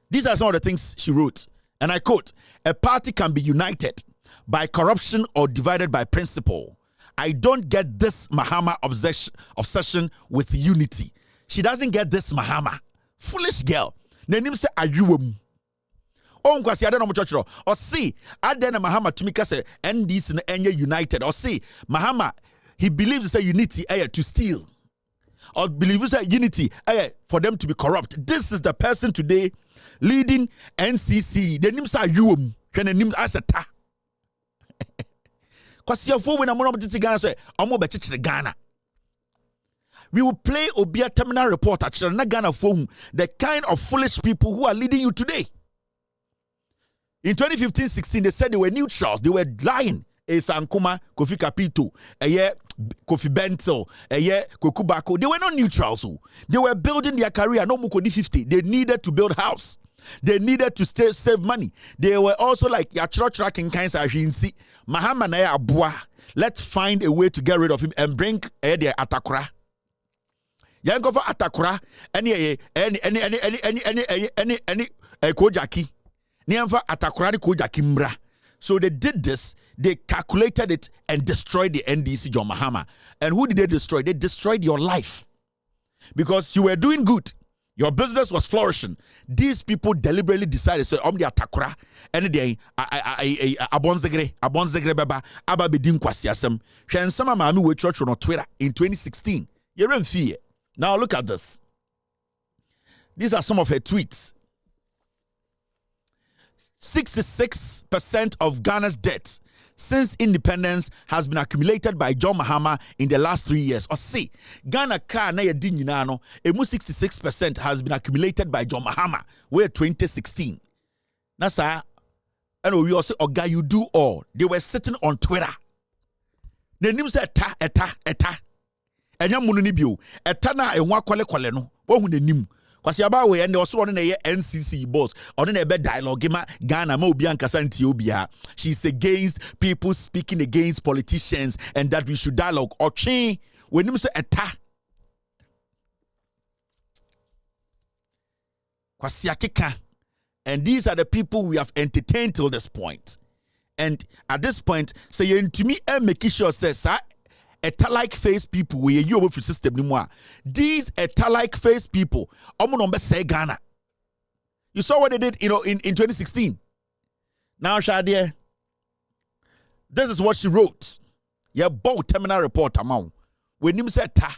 Speaker 3: These are some of the things she wrote. And I quote, a party can be united by corruption or divided by principle. I don't get this Mahama obsession with unity. She doesn't get this Mahama. Foolish girl. Nenim say ayuwem. Oh, nkwasi ade no mochochro. Or see, ade na Mahama tumika say NDC na enye united. Or see, Mahama, he believes say unity to steal. Or believes that unity for them to be corrupt. This is the person today leading NCce. The names are you. Can the names as a ta? Kwasiafo we na mo titi Ghana say omo be chichire Ghana. We will play Obia terminal report at Ghana for the kind of foolish people who are leading you today. In 2015-16, they said they were neutrals. They were lying. Esankuma, Kofi Kapito, Kofi Bento, Kokubako. They were not neutrals. They were building their career. No Mukodi 50. They needed to build house. They needed to save money. They were also like Yachro tracking kinds of Hinsi. Mahama na Abua. Let's find a way to get rid of him and bring the Atakura. Yango for Atakura. Any Kojaki. Niamfa Atakura Kojaki Mbra. So they did this, they calculated it and destroyed the NDC John Mahama. And who did they destroy? They destroyed your life. Because you were doing good. Your business was flourishing. These people deliberately decided, so the Atakura, and the Abonzegre Baba, Ababedin Kwasiasem. Shan Sama Mami we church on Twitter in 2016. You're in fear. Now look at this. These are some of her tweets. 66% of Ghana's debt since independence has been accumulated by John Mahama in the last 3 years. Or see, Ghana car na yedi nyina no, emu 66% has been accumulated by John Mahama. Where 2016. Nasa, and we also Oga, you do all. They were sitting on Twitter. The name said eta. Enya munu ni bio. Eta na enwa kwale no. Wo hu nanim. Kwasi abawe and also on a NCce boss on a bed dialogue Ghana ma obi ankasa ntie obia. She's against people speaking against politicians and that we should dialogue. Ochi when him say eta kwasi akeka. And these are the people we have entertained till this point. And at this point say to me and make sure says Eta-like face people we you over system anymore. These Eta-like face people number say Ghana. You saw what they did, in 2016. Now, Shadia, this is what she wrote. Yeah, both terminal report amount. When him said ta,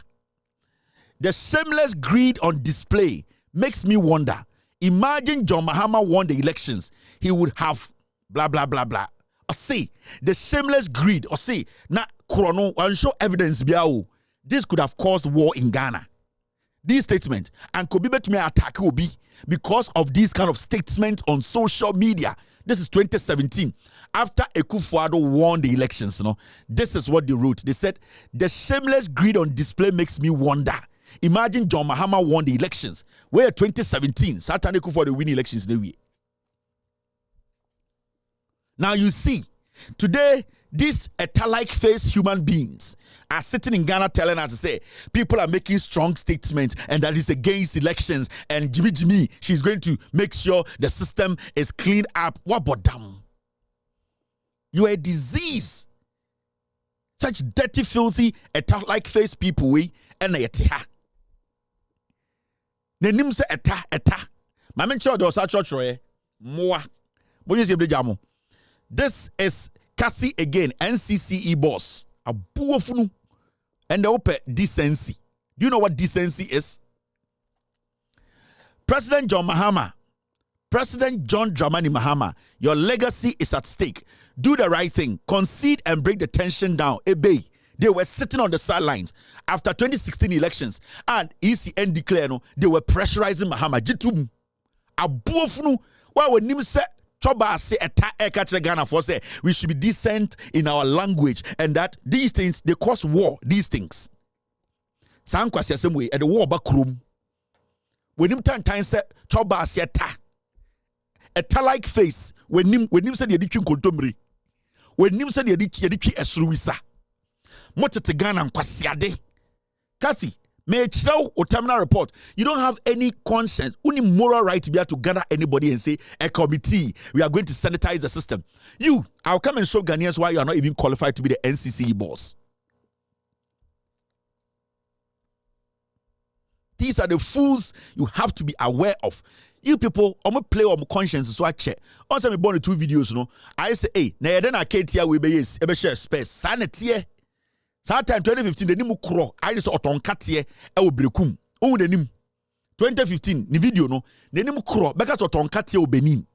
Speaker 3: the shameless greed on display makes me wonder. Imagine John Mahama won the elections, he would have blah blah blah blah. Or see the shameless greed. Or see now. Chrono and show evidence biao. This could have caused war in Ghana. This statement and could be bet me attack Obi because of these kind of statements on social media. This is 2017 after Akufo-Addo won the elections. This is what they wrote. They said the shameless greed on display makes me wonder. Imagine John Mahama won the elections. Where 2017 Satan Akufo-Addo win elections the way. Now you see today. These Eta-like face human beings are sitting in Ghana telling us to say people are making strong statements and that is against elections and Jimmy, she's going to make sure the system is cleaned up. What about them? You are a disease. Such dirty, filthy, Eta-like face people we and a yetiha. The name say Eta. My men church was a church more. What is your This is Kasi again, NCce boss, a buofunu, and the open decency. Do you know what decency is? President John Dramani Mahama, your legacy is at stake. Do the right thing, concede and break the tension down. Ebay. They were sitting on the sidelines after 2016 elections, and ECN declared they were pressurizing Mahama. Jitum, a buofunu, why when him say. Choba say Ghana for say we should be decent in our language and that these things they cause war. These things. Sankwa say same way at the war back room. When him time say Choba say Eta-like face when him say the edition kontomri. When him say the edition esruwisa. Motete Ghana nkwasiade. Kasi may show or terminal report. You don't have any conscience, only moral right to be able to gather anybody and say a committee. We are going to sanitize the system. I'll come and show Ghanaians why you are not even qualified to be the NCce boss. These are the fools you have to be aware of. You people, I'm gonna play on my conscience so I check. Also, me born 2 videos, I say, hey, na then I can't hear we be share space. Sanity. That time 2015 the nimu kro I just otonkatie e wo brekum o the nim 2015 the video no the nimu kro beka otonkatie o Benin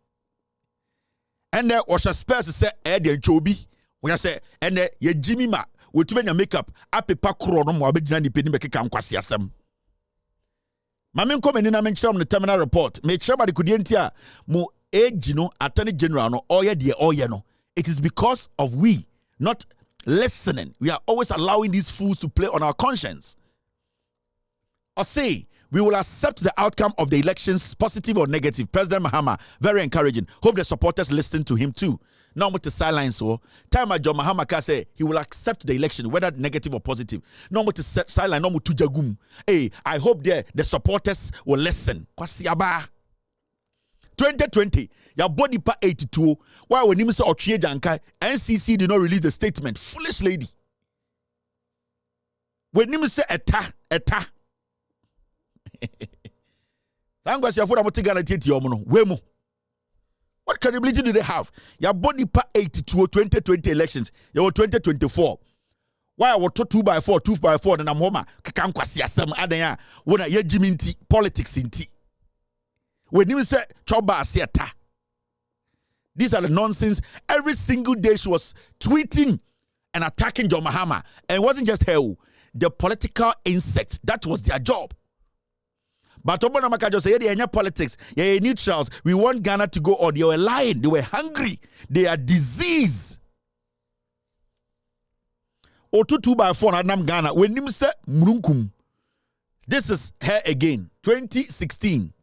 Speaker 3: and there was a space say e de chobi We say, and ye Jimmy Ma, we to your makeup, apepa kro no mo abegina ni pedi mekeka nkwase asem. Mame nko menina menkyerem no terminal report. Me kyerem ade kudientia mo age no attorney general no oye de oye no. It is because of we not listening. We are always allowing these fools to play on our conscience. Or say, we will accept the outcome of the elections, positive or negative. President Mahama, very encouraging. Hope the supporters listen to him too. Now with the silence, so time John Mahama can say he will accept the election, whether negative or positive. No with the silence, no with tujagum. Hey, I hope the supporters will listen. Kwasiaba. 2020, your body pa 82. Why when you say Ochie Jankai, NCC did not release the statement. Foolish lady. When you say eta. What credibility do they have? Your body pa 82 2020 elections. Your 2024. Why I was 2x4, and I'm home. Kakankwasi asem adanya. Wona ye jiminti politics inti. When you say choba asiata. These are the nonsense. Every single day she was tweeting and attacking John Mahama. And it wasn't just her. The political insects. That was their job. But Obama Makajo said, yeah, they are politics. Yeah, neutrals. We want Ghana to go, or they were lying. They were hungry. They are disease. Or 2x4 Adam Ghana. When you say Murunkum, this is her again. 2016.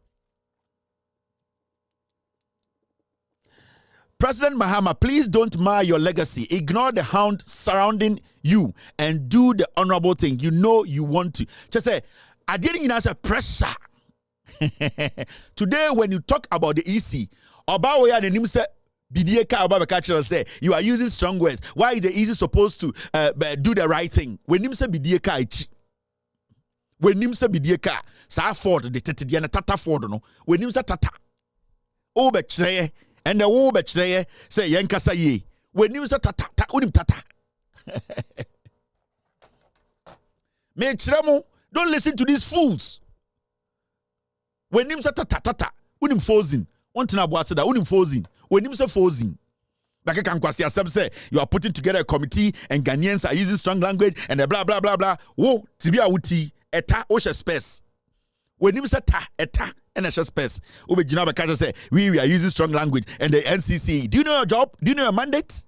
Speaker 3: President Mahama, please don't mar your legacy. Ignore the hound surrounding you and do the honorable thing. You know you want to. Just say, I didn't even answer pressure. Today, when you talk about the EC, Obaoya the Nimse Bidieka Obabakacha say you are using strong words. Why is the EC supposed to do the right thing? When Nimse Bidieka ichi. When Nimse Bidieka, Sa Ford, the Tetiana Tata Ford, no. When Nimse Tata. Obechre, and the Obechre say Yankasa ye. When Nimse Tata, Unim Tata. Me Chremo, don't listen to these fools. When him say tata, unim fozin. One thing about that, unim fozin. When him say fozin, like I can quasi say you are putting together a committee and Ghanaians are using strong language and the blah blah blah blah. Whoa, tibia uti eta osha space. When him say eta and a space, Ube Jinaba Kaja say we are using strong language and the NCce. Do you know your job? Do you know your mandate?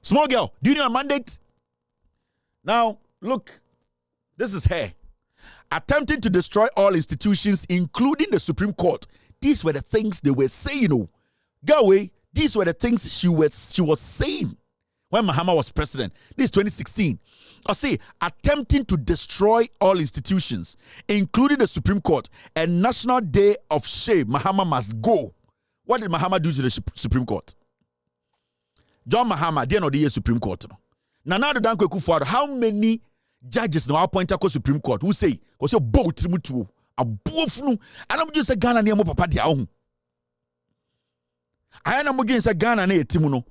Speaker 3: Small girl, do you know your mandate? Now look, this is her. Attempting to destroy all institutions, including the Supreme Court. These were the things they were saying. Oh, go away. These were the things she was saying when Mahama was president. This is 2016. I say, attempting to destroy all institutions, including the Supreme Court, and National Day of Shame. Mahama must go. What did Mahama do to the Supreme Court? John Mahama, they are not the Supreme Court. Nana Dankwe Kufuor, how many judges now appointed to Supreme Court who say, because you're both trimutu, a boofnu, and I'm just a Ghana near Papa Diao. I am against a Ghana near Timuno.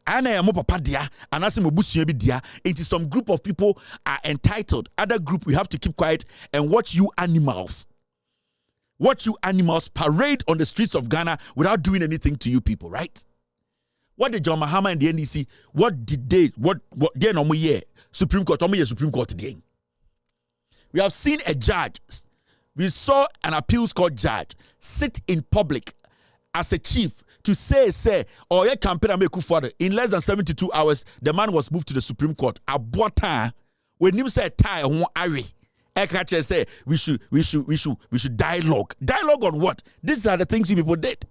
Speaker 3: I am Papa Dia, and as Mobusu Dia, into some group of people are entitled. Other group, we have to keep quiet and watch you animals. Watch you animals parade on the streets of Ghana without doing anything to you people, right? What did John Mahama and the NDC, what did they, what they no year? Supreme Court today. We have seen a judge, we saw an appeals court judge sit in public as a chief to say, or your campaign make further. In less than 72 hours, the man was moved to the Supreme Court. Abota, when you say tie on Ari, Ekache say we should dialogue. Dialogue on what? These are the things you people did.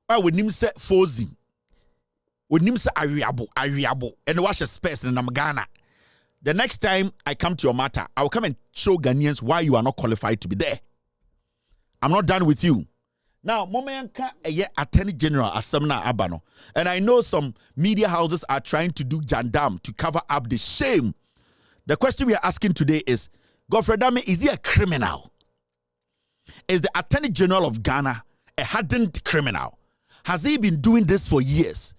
Speaker 3: Why when him say fozing? When him say ariabo, and watch a space in Ghana. The next time I come to your matter, I will come and show Ghanaians why you are not qualified to be there. I'm not done with you. Now, Momeyanka Attorney General Asamna Abano, and I know some media houses are trying to do jandam to cover up the shame. The question we are asking today is, Godfred, is he a criminal? Is the Attorney General of Ghana a hardened criminal? Has he been doing this for years?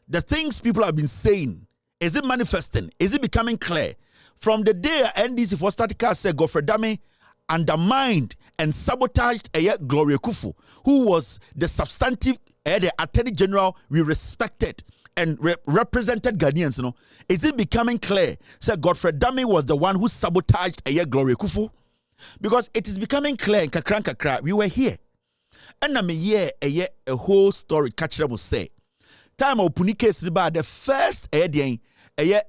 Speaker 3: The things people have been saying, is it manifesting? Is it becoming clear? From the day NDC for Statica said Godfred undermined and sabotaged Gloria Kufu, who was the substantive the Attorney General we respected and represented Ghanaians, is it becoming clear? Say Godfred Dame was the one who sabotaged Gloria Kufu? Because it is becoming clear in Kakra, we were here. And a whole story catcher will say. Time of Opuni case, the first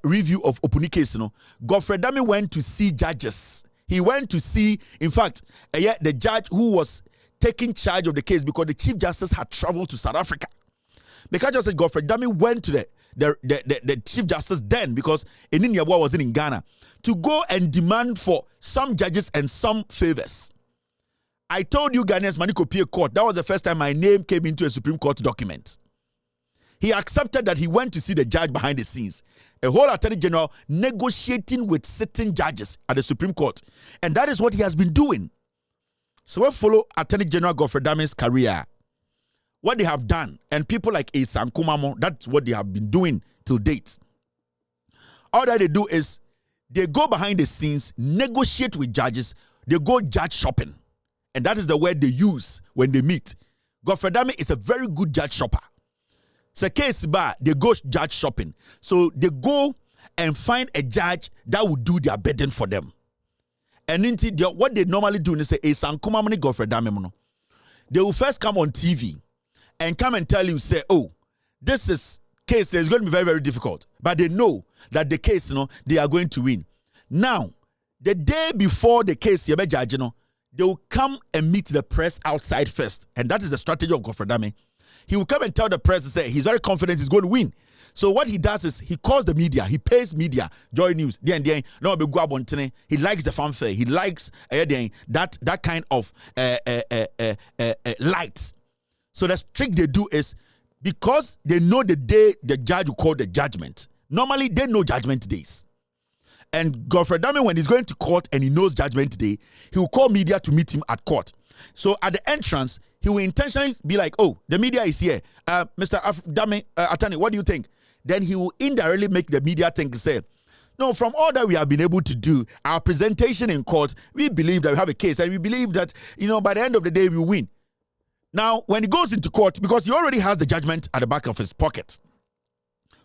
Speaker 3: review of Opuni case, Godfred Dame went to see judges. He went to see, in fact, the judge who was taking charge of the case because the Chief Justice had traveled to South Africa. Because just said Godfred Dame went to the Chief Justice then, because Eninyabwa wasn't in Ghana, to go and demand for some judges and some favors. I told you Ghanaians Manikopie Court, that was the first time my name came into a Supreme Court document. He accepted that he went to see the judge behind the scenes. A whole Attorney General negotiating with sitting judges at the Supreme Court. And that is what he has been doing. So we follow Attorney General Godfred Dame's career. What they have done, and people like Esan Kumamo, that's what they have been doing till date. All that they do is they go behind the scenes, negotiate with judges, they go judge shopping. And that is the word they use when they meet. Godfred Dame is a very good judge shopper. So case bar, they go judge shopping. So they go and find a judge that will do their bidding for them. And what they normally do is say, Esan Kumamo Godfred Dame. They will first come on TV and come and tell you, say, oh, this is case that is going to be very, very difficult. But they know that the case, they are going to win. Now, the day before the case, they will come and meet the press outside first. And that is the strategy of Godfred Dame. He will come and tell the press, say, he's very confident he's going to win. So what he does is he calls the media, he pays media, Joy News, he likes the fanfare, he likes that kind of lights. So the trick they do is, because they know the day the judge will call the judgment, normally they know judgment days. And Godfred Dame, when he's going to court and he knows judgment day, he will call media to meet him at court. So at the entrance, he will intentionally be like, oh, the media is here. Mr. Dame, attorney, what do you think? Then he will indirectly make the media think, say, no, from all that we have been able to do, our presentation in court, we believe that we have a case and we believe that, by the end of the day, we win. Now, when he goes into court, because he already has the judgment at the back of his pocket,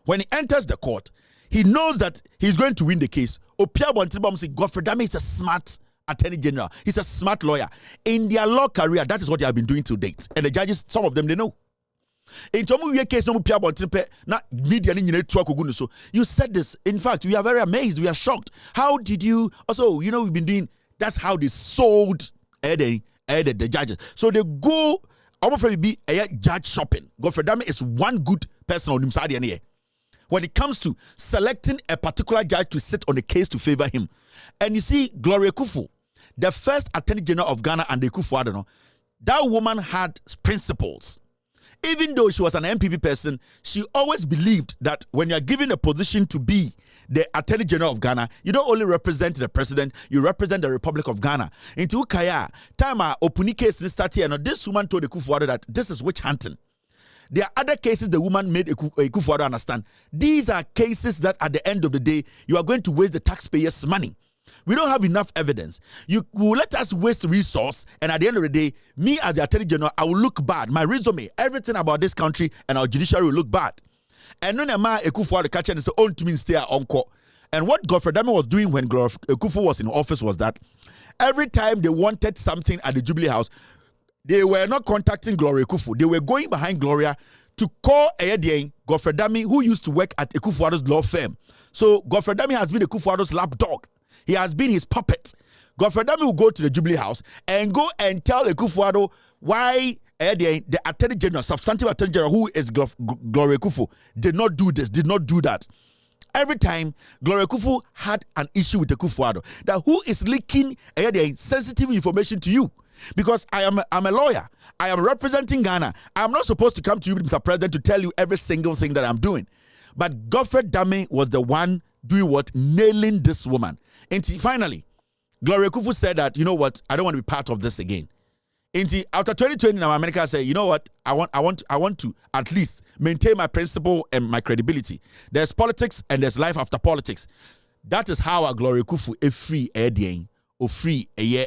Speaker 3: when he enters the court, he knows that he's going to win the case. Godfred Dame is a smart Attorney General. He's a smart lawyer. In their law career, that is what they have been doing to date. And the judges, some of them, they know. In case you said this. In fact, we are very amazed. We are shocked. How did you? Also, we've been doing. That's how they sold the judges. So they go. I'm afraid be a judge shopping. Godfred Dame is one good person on him side here. When it comes to selecting a particular judge to sit on the case to favor him. And you see, Gloria Kufu, the first Attorney General of Ghana and the Kufu, that woman had principles. Even though she was an MPP person, she always believed that when you are given a position to be the Attorney General of Ghana, you don't only represent the president, you represent the Republic of Ghana. Into Kaya, time Opuni case started, and this woman told the Kufu that this is witch hunting. There are other cases the woman made Kufu understand. These are cases that at the end of the day, you are going to waste the taxpayers' money. We don't have enough evidence. You will let us waste resource, and at the end of the day, me as the Attorney General, I will look bad. My resume, everything about this country and our judiciary will look bad. And when Kufu catch and say, "On to me stay on court." And what Godfred Dame was doing when Kufu was in office was that every time they wanted something at the Jubilee House, they were not contacting Gloria Kufu. They were going behind Gloria to call Godfred Dame, who used to work at Kufuor's law firm. So Godfred Dame has been Kufuor's lapdog. He has been his puppet. Godfred Dame will go to the Jubilee House and go and tell Kufuor why the Attorney General, substantive Attorney General, who is Gloria Kufu, did not do this, did not do that. Every time Gloria Kufu had an issue with the Kufuor, that who is leaking sensitive information to you? Because I'm a lawyer. I am representing Ghana. I'm not supposed to come to you, Mr. President, to tell you every single thing that I'm doing. But Godfred Dame was the one doing what? Nailing this woman. And finally, Gloria Kufu said that, you know what? I don't want to be part of this again. And after 2020, now America said, you know what? I want to at least maintain my principle and my credibility. There's politics and there's life after politics. That is how a Gloria Kufu is free or free a year.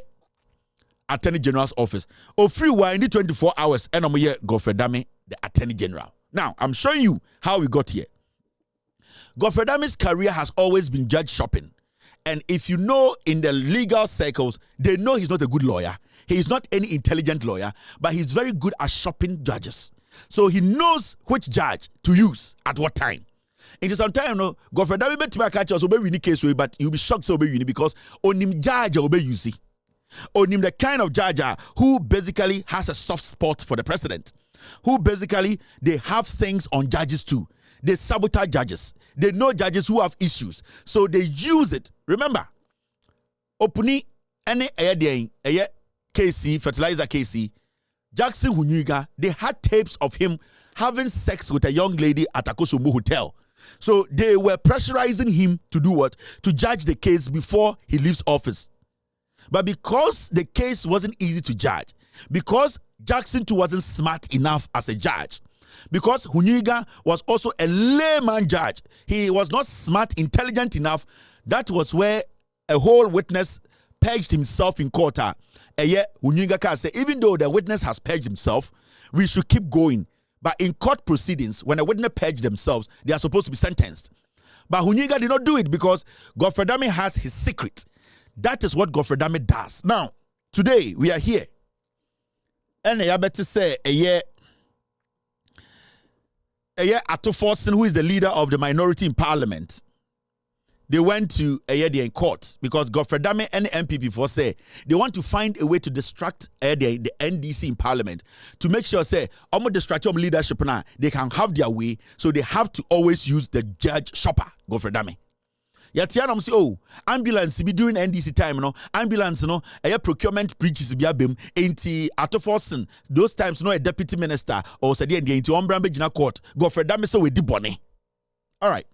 Speaker 3: Attorney General's office. Or free why in the 24 hours and I'm here Godfred Dame the Attorney General. Now, I'm showing you how we got here. Godfred Dame's career has always been judge shopping. And if you know in the legal circles, they know he's not a good lawyer. He is not any intelligent lawyer, but he's very good at shopping judges. So he knows which judge to use at what time. Into some time, no, Godfred Dame bet to catch us obey winning case way, but you'll be shocked to obey winning because on him judge obey you see. On him the kind of judge who basically has a soft spot for the president. Who basically they have things on judges too. They sabotage judges. They know judges who have issues. So they use it. Remember, Opuni, any KC, fertilizer KC, Jackson Hunyuga, they had tapes of him having sex with a young lady at Akosombo Hotel. So they were pressurizing him to do what? To judge the case before he leaves office. But because the case wasn't easy to judge, because Jackson too wasn't smart enough as a judge, because Hunyuga was also a layman judge, he was not smart, intelligent enough. That was where a whole witness purged himself in court. Hunyuga can say, even though the witness has purged himself, we should keep going. But in court proceedings, when a witness purge themselves, they are supposed to be sentenced. But Hunyuga did not do it because Godfred Dame has his secret. That is what Godfred Dame does. Now, today we are here. And I better say, Ato Forson, who is the leader of the minority in parliament, they went to in court because Godfred Dame and the MPP for say they want to find a way to distract the NDC in parliament to make sure say almost distract leadership now they can have their way, so they have to always use the judge shopper Godfred Dame. Yatianam say, oh, ambulance be during NDC time, no ambulance, no procurement breaches be abem enti Ato Forson those times no a deputy minister or said the into Ombrambe Jina court Godfred Dame so we di bone. All right,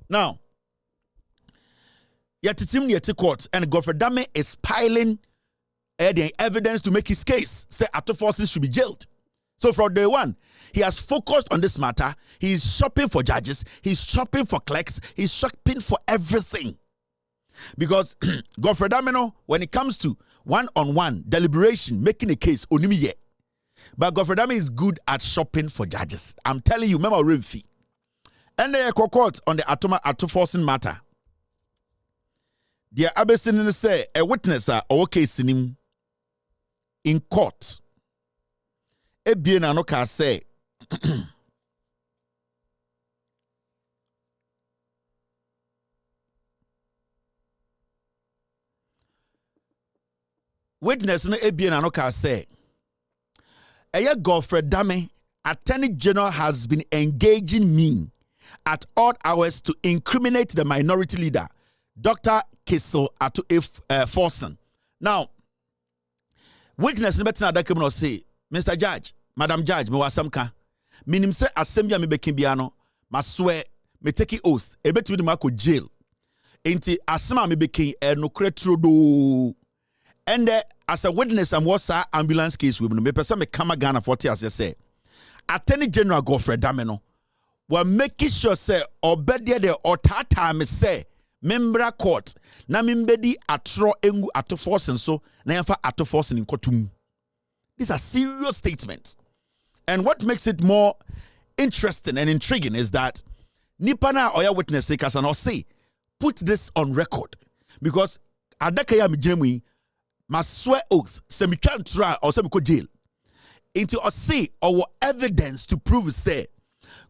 Speaker 3: now. Yet it's in the court, and Godfred Dame is piling the evidence to make his case. Say Ato Forson should be jailed. So from day one, he has focused on this matter. He's shopping for judges. He's shopping for clerks. He's shopping for everything. Because Godfred Dame, when it comes to one-on-one deliberation, making a case, onimi ye. But Godfred Dame is good at shopping for judges. I'm telling you, remember Renfi. And they court on the Ato Forson matter. The Abesin say a witness or case in court. A bien anoka say witness no a bien anoka say a Godfred Dame, Attorney General, has been engaging me at odd hours to incriminate the minority leader, Dr. Kiso Ato Forson. Now, witness better that come say, Mr. Judge, Madam Judge, me wasamka. Minim say assembly me bekin biano, ma swear, me take oath, e betu me ko jail. Enti asema me bekin no kretro do. And as a witness, I'm what's ambulance case with me person me kama Ghana 40 as I say. Attorney General Godfred Dame no, we making sure say obedi de otata me say membra court na mimbedi atro engu Ato Forson so na yamfa Ato Forson in kotum. These are serious statements. And what makes it more interesting and intriguing is that Nipana Oya witness takers and say put this on record because adakaya mijemwi must swear oath se mi can try or se mi ko jail into or say our evidence to prove say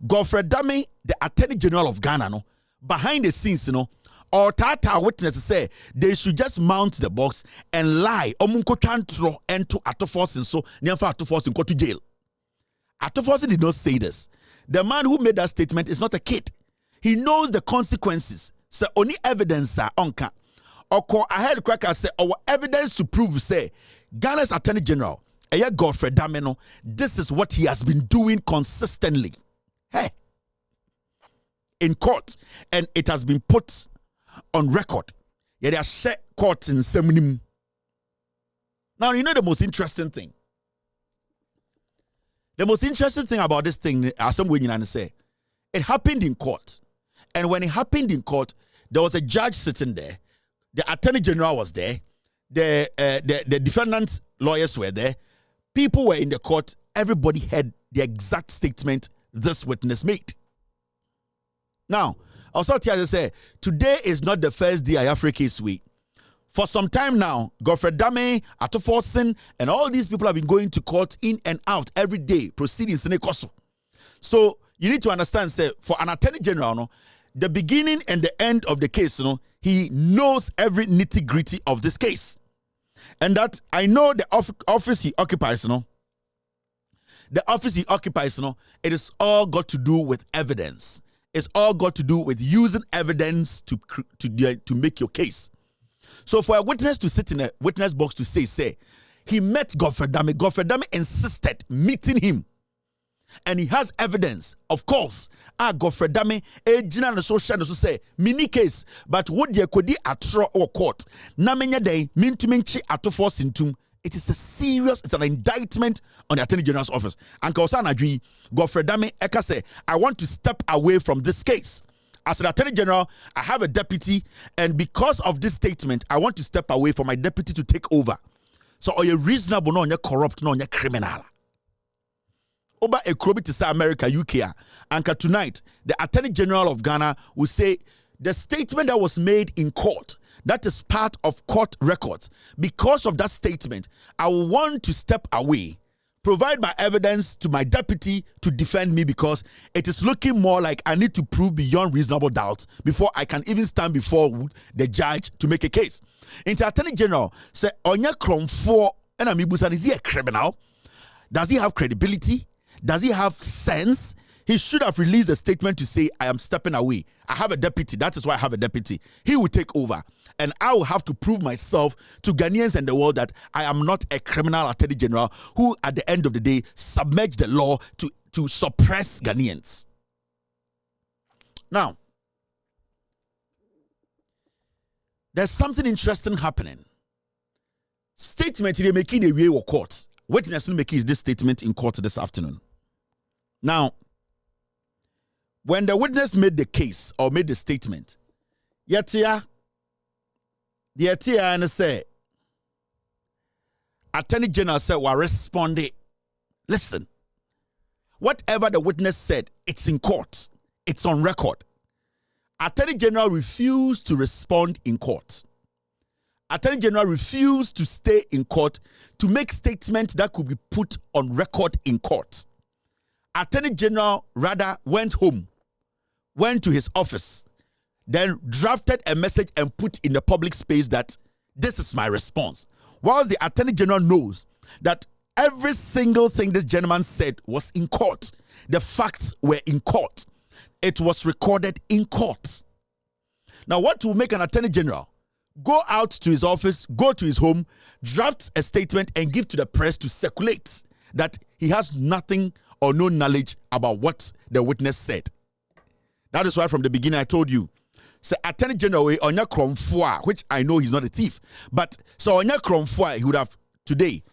Speaker 3: Godfred Dame, the Attorney General of Ghana, no behind the scenes, or Tata witnesses say they should just mount the box and lie. Omunko tantro into Ato Forson so never Ato Forson go to jail. Ato Forson did not say this. The man who made that statement is not a kid. He knows the consequences. So only evidence are onka. Or I heard cracker say our evidence to prove say Ghana's Attorney General, Godfred Dame, this is what he has been doing consistently. Hey. In court, and it has been put on record. Yeah, they are set courts in Seminim. Now, you know the most interesting thing? The most interesting thing about this thing, as some women say, it happened in court. And when it happened in court, there was a judge sitting there. The Attorney General was there. The defendant's lawyers were there. People were in the court. Everybody heard the exact statement this witness made. Now, also to say, today is not the first day I have a case week. For some time now, Godfred Dame, Atoforsen, and all these people have been going to court in and out every day, proceedings in a coso. So you need to understand, say, for an attorney general, no, the beginning and the end of the case, you know, he knows every nitty-gritty of this case. And that I know the office he occupies, you know, the office he occupies, you know, it is all got to do with evidence. It's all got to do with using evidence to make your case. So for a witness to sit in a witness box to say, he met Godfred Dame. Godfred Dame insisted meeting him. And he has evidence, of course. Godfred Dame, ejina so say, mini case, but would ye kodi atro or court. Na menya day, mintumenchi atofo sintum. It is it's an indictment on the Attorney General's office. And Kausana Adwi, Godfred Dame, eka say, I want to step away from this case. As an Attorney General, I have a deputy, and because of this statement, I want to step away for my deputy to take over. So, are you reasonable, no, you're corrupt, no, you're criminal? Oba Ekrobi to say America, UK, and tonight, the Attorney General of Ghana will say the statement that was made in court, that is part of court records. Because of that statement, I want to step away, provide my evidence to my deputy to defend me, because it is looking more like I need to prove beyond reasonable doubt before I can even stand before the judge to make a case. Into Attorney General say, Onya Kromfo, and Amibusan, is he a criminal? Does he have credibility? Does he have sense? He should have released a statement to say, I am stepping away. I have a deputy. That is why I have a deputy. He will take over. And I will have to prove myself to Ghanaians and the world that I am not a criminal attorney general who, at the end of the day, submerged the law to suppress Ghanaians. Now, there's something interesting happening. Statement they making a way of court. Witness making this statement in court this afternoon. Now, when the witness made the case or made the statement, the and say, Attorney General said, "We responded." Listen, whatever the witness said, it's in court, it's on record. Attorney General refused to respond in court. Attorney General refused to stay in court to make statements that could be put on record in court. Attorney General rather went home, went to his office, then drafted a message and put in the public space that this is my response. Whilst the Attorney General knows that every single thing this gentleman said was in court. The facts were in court. It was recorded in court. Now, what will make an Attorney General go out to his office, go to his home, draft a statement and give to the press to circulate that he has nothing or no knowledge about what the witness said? That is why from the beginning I told you, say Attorney General Onya Kromfoa, which I know he's not a thief, but so Onya Kromfoa, he would have today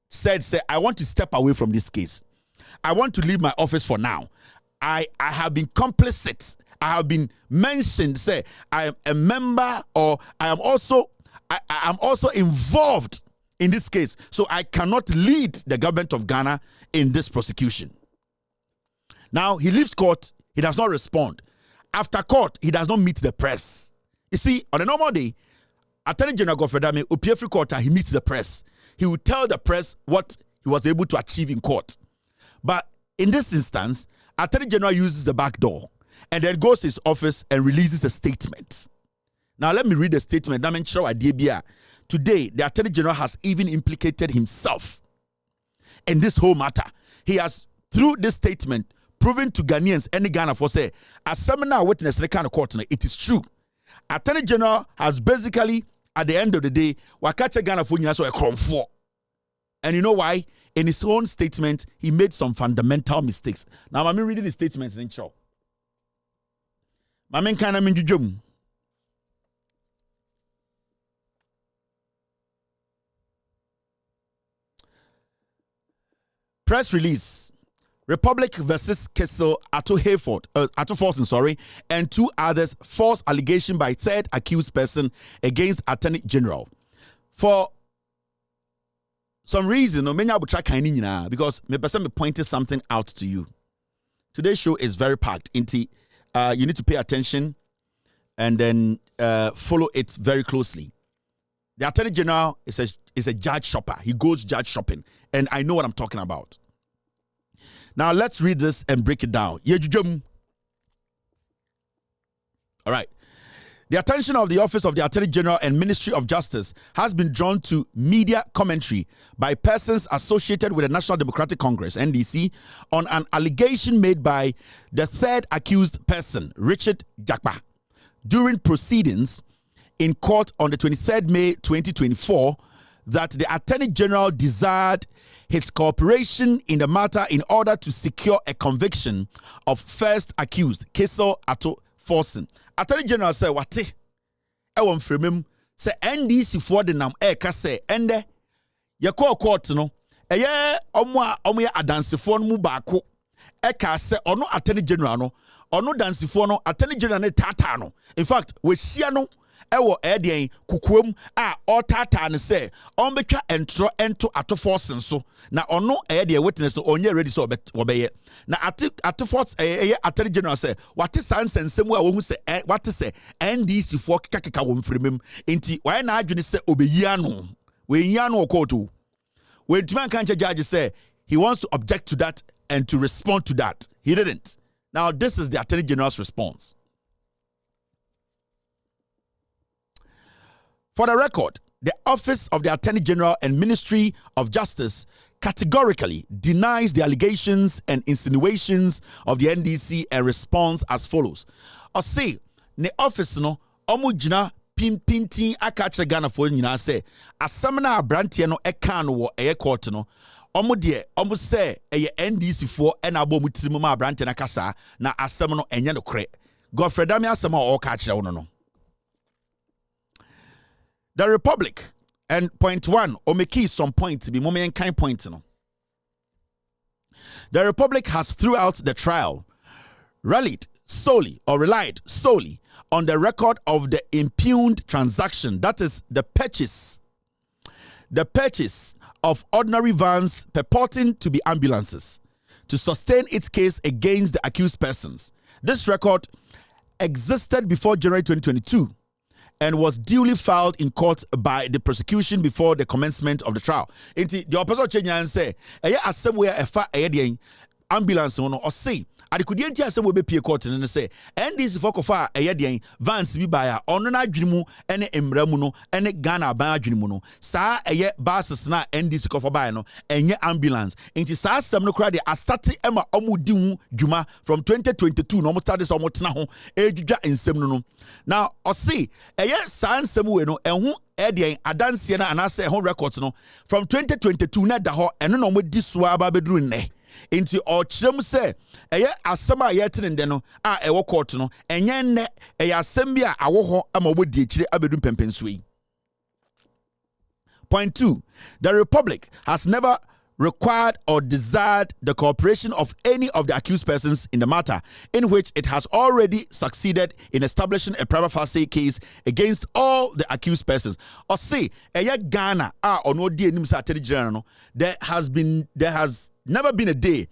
Speaker 3: said, I want to step away from this case. I want to leave my office for now. I have been complicit. I have been mentioned, say I am a member, or I am also involved in this case, so I cannot lead the government of Ghana in this prosecution. Now he leaves court, he does not respond. After court, he does not meet the press. You see, on a normal day, Attorney General Godfred Dame, Opiefri Court, he meets the press. He will tell the press what he was able to achieve in court. But in this instance, Attorney General uses the back door and then goes to his office and releases a statement. Now, let me read the statement. Today, the Attorney General has even implicated himself in this whole matter. He has, through this statement, proven to Ghanaians, any Ghana for say, as seminar witness in the kind of court, it is true. Attorney General has basically, at the end of the day, wakacha Ghana for a crumb for. And you know why? In his own statement, he made some fundamental mistakes. Now, I'm reading the statement in show. Mamen kana minjujum. Press release. Republic versus Kessel Atto Forson, and two others, false allegation by third accused person against Attorney General. For some reason, no many because me person me pointed something out to you. Today's show is very packed. You need to pay attention and then follow it very closely. The Attorney General is a judge shopper. He goes judge shopping, and I know what I'm talking about. Now let's read this and break it down. All right. The attention of the Office of the Attorney General and Ministry of Justice has been drawn to media commentary by persons associated with the National Democratic Congress, NDC, on an allegation made by the third accused person, Richard Jakpa, during proceedings in court on the 23rd May 2024, that the Attorney General desired his cooperation in the matter in order to secure a conviction of first accused, Kesel Ato Forsen. Attorney General said, "What? I want from him. Say NDC for the nam eka say ende ye call court no. Eye omo ya adansefo no mu baako eka say ono Attorney General no ono dansefo no Attorney General ne tata no. In fact, we shia no ewo edien kukuom a otata ne say on betwa entro ento Ato Forsen so na ono edien witness so onye ready so obeye na Ato Forsen Attorney General say what is sansensem a wo hu say what is say NDC for kaka wo mfremem enti why na adwene say obeyi ano we yi ano okoto we ntuma kan judge say he wants to object to that and to respond to that. He didn't. Now this is the Attorney General's response. For the record, the Office of the Attorney General and Ministry of Justice categorically denies the allegations and insinuations of the NDC and responds as follows. I say, the office no, omujina pinti akache Ghana for nyina say, asamna abrantie no eka no wo eye court no, omu say eye NDC for ena abo mutimu ma abrantie na kasa na asam no enye no kre. Godfred ami asam o ka kire wo no. The Republic, and point one, omeki some point to be moment kind point. No. The Republic has throughout the trial relied solely on the record of the impugned transaction, that is the purchase of ordinary vans purporting to be ambulances to sustain its case against the accused persons. This record existed before January 2022. And was duly filed in court by the prosecution before the commencement of the trial. Inti the opposite change and say, "Aya assemwhere efa ayedien ambulance no or say adekudi enti asem we be court no say NDC for kofa ayedien vans bi baya ono na adwenimu ene emramu no ene Ghana ban adwenimu no saa eye buses na NDC kofa baya no enye ambulance inti saa asem no kra de astarte ema omudi hu dwuma from 2022 no mutade so motena ho ejudwa ensem no now o say eye saa ensem we no enhu edien adanse na anase ho records no from 2022 na da ho eno no modi so aba bedru nne inti ochirem se eye asem a yetenende no a ewo court no enye nne eye asem bi a awo ho ama obodi akire abedum pempensui. Point 2, the Republic has never required or desired the cooperation of any of the accused persons in the matter, in which it has already succeeded in establishing a prima facie case against all the accused persons. Or say, Ghana, ono di enim sa Attorney General no, there has never been a day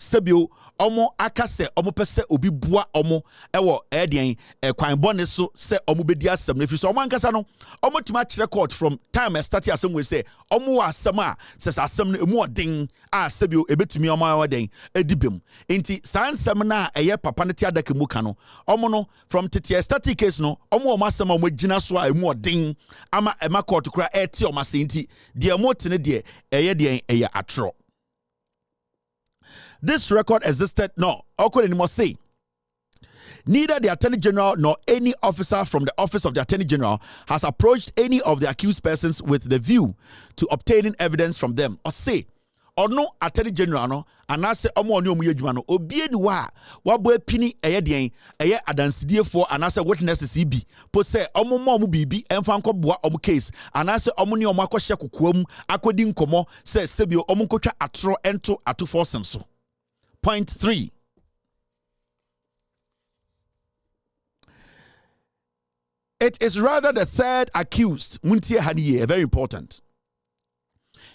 Speaker 3: sebio omo akase omo pese obi bua omo ewo edien kwan bone so se omo bedi asem na fi so omo ankasa no omo tima kire court from time start asem we say omo asem a se asem no emu odin sebio ebetumi omo awoden edibem enti sansem na eye papa ne ti adaka mu ka no omo no from tete static case no omo asem omo gina so a emu odin ama ema court kura eti omo asenti de emo tene de eye den eye atro. This record existed, say, neither the Attorney General nor any officer from the Office of the Attorney General has approached any of the accused persons with the view to obtaining evidence from them. Or say, or no Attorney General no, and I say, omo yedwuma obie di wa boy pini eyedien eye adansidie for and I say witnesses bi po say omo mo bibi emfa nkoboa omo case and I say omo ne omo akɔhye kokoam akodi nkomo say sebio omo nkotwa atro ento Ato Forsen so. Point 3. It is rather the third accused, Muntie Haniye, very important.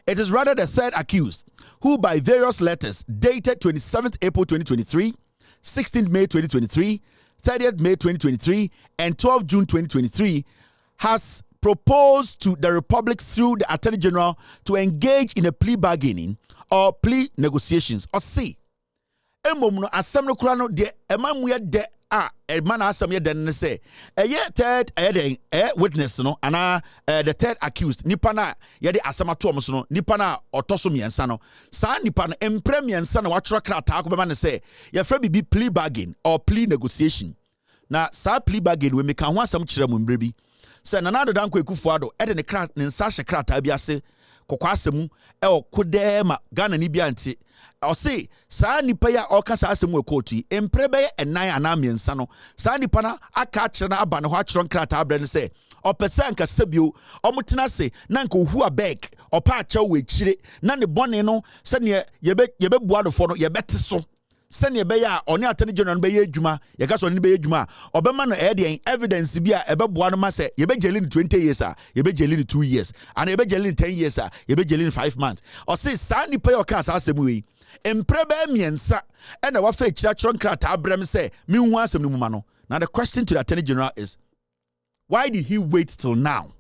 Speaker 3: It is rather the third accused who, by various letters dated 27th April 2023, 16th May 2023, 30th May 2023, and 12th June 2023, has proposed to the Republic through the Attorney General to engage in a plea bargaining or plea negotiations. Or see, Emomuno Assembly Kurano de Emamuya de man Assembly den say third witness no and the third accused nipana yede asamato omo no nipana otoso miensa no sa nipana empre miensa na watro krata ko be man say ye fra bi plea bargain or plea negotiation na sa plea bargain we make ho asam kire mu mbre bi say na nado dan ko ekufuado de ne kra ne nsa hye krata bi ase kokwa asemu kodema Ghana ni bi anti o say sa nipa ya o kasa asemu ekoti empre be enan ana miensa no sa nipa na aka kire na aba ne ho akiro krata abre ne say o pese anka sabio o mutena se na nka ohu abeg o pa acha we kire na ne bone no se ne yebe buadofo no yebete so sene be ya oni Attorney General be ye adwuma ye ka so ni be ye adwuma obema no evidence bi a ebe boa no ma se ye be jeli 20 years ye be jeli 2 years and ye be jeli 10 years ye be jeli 5 months o say sa ni pay o ka sa asem we empre be miensa e na wa fa kira chron krata abrem se mi hu asem no muma no. Now the question to the Attorney General is, why did he wait till now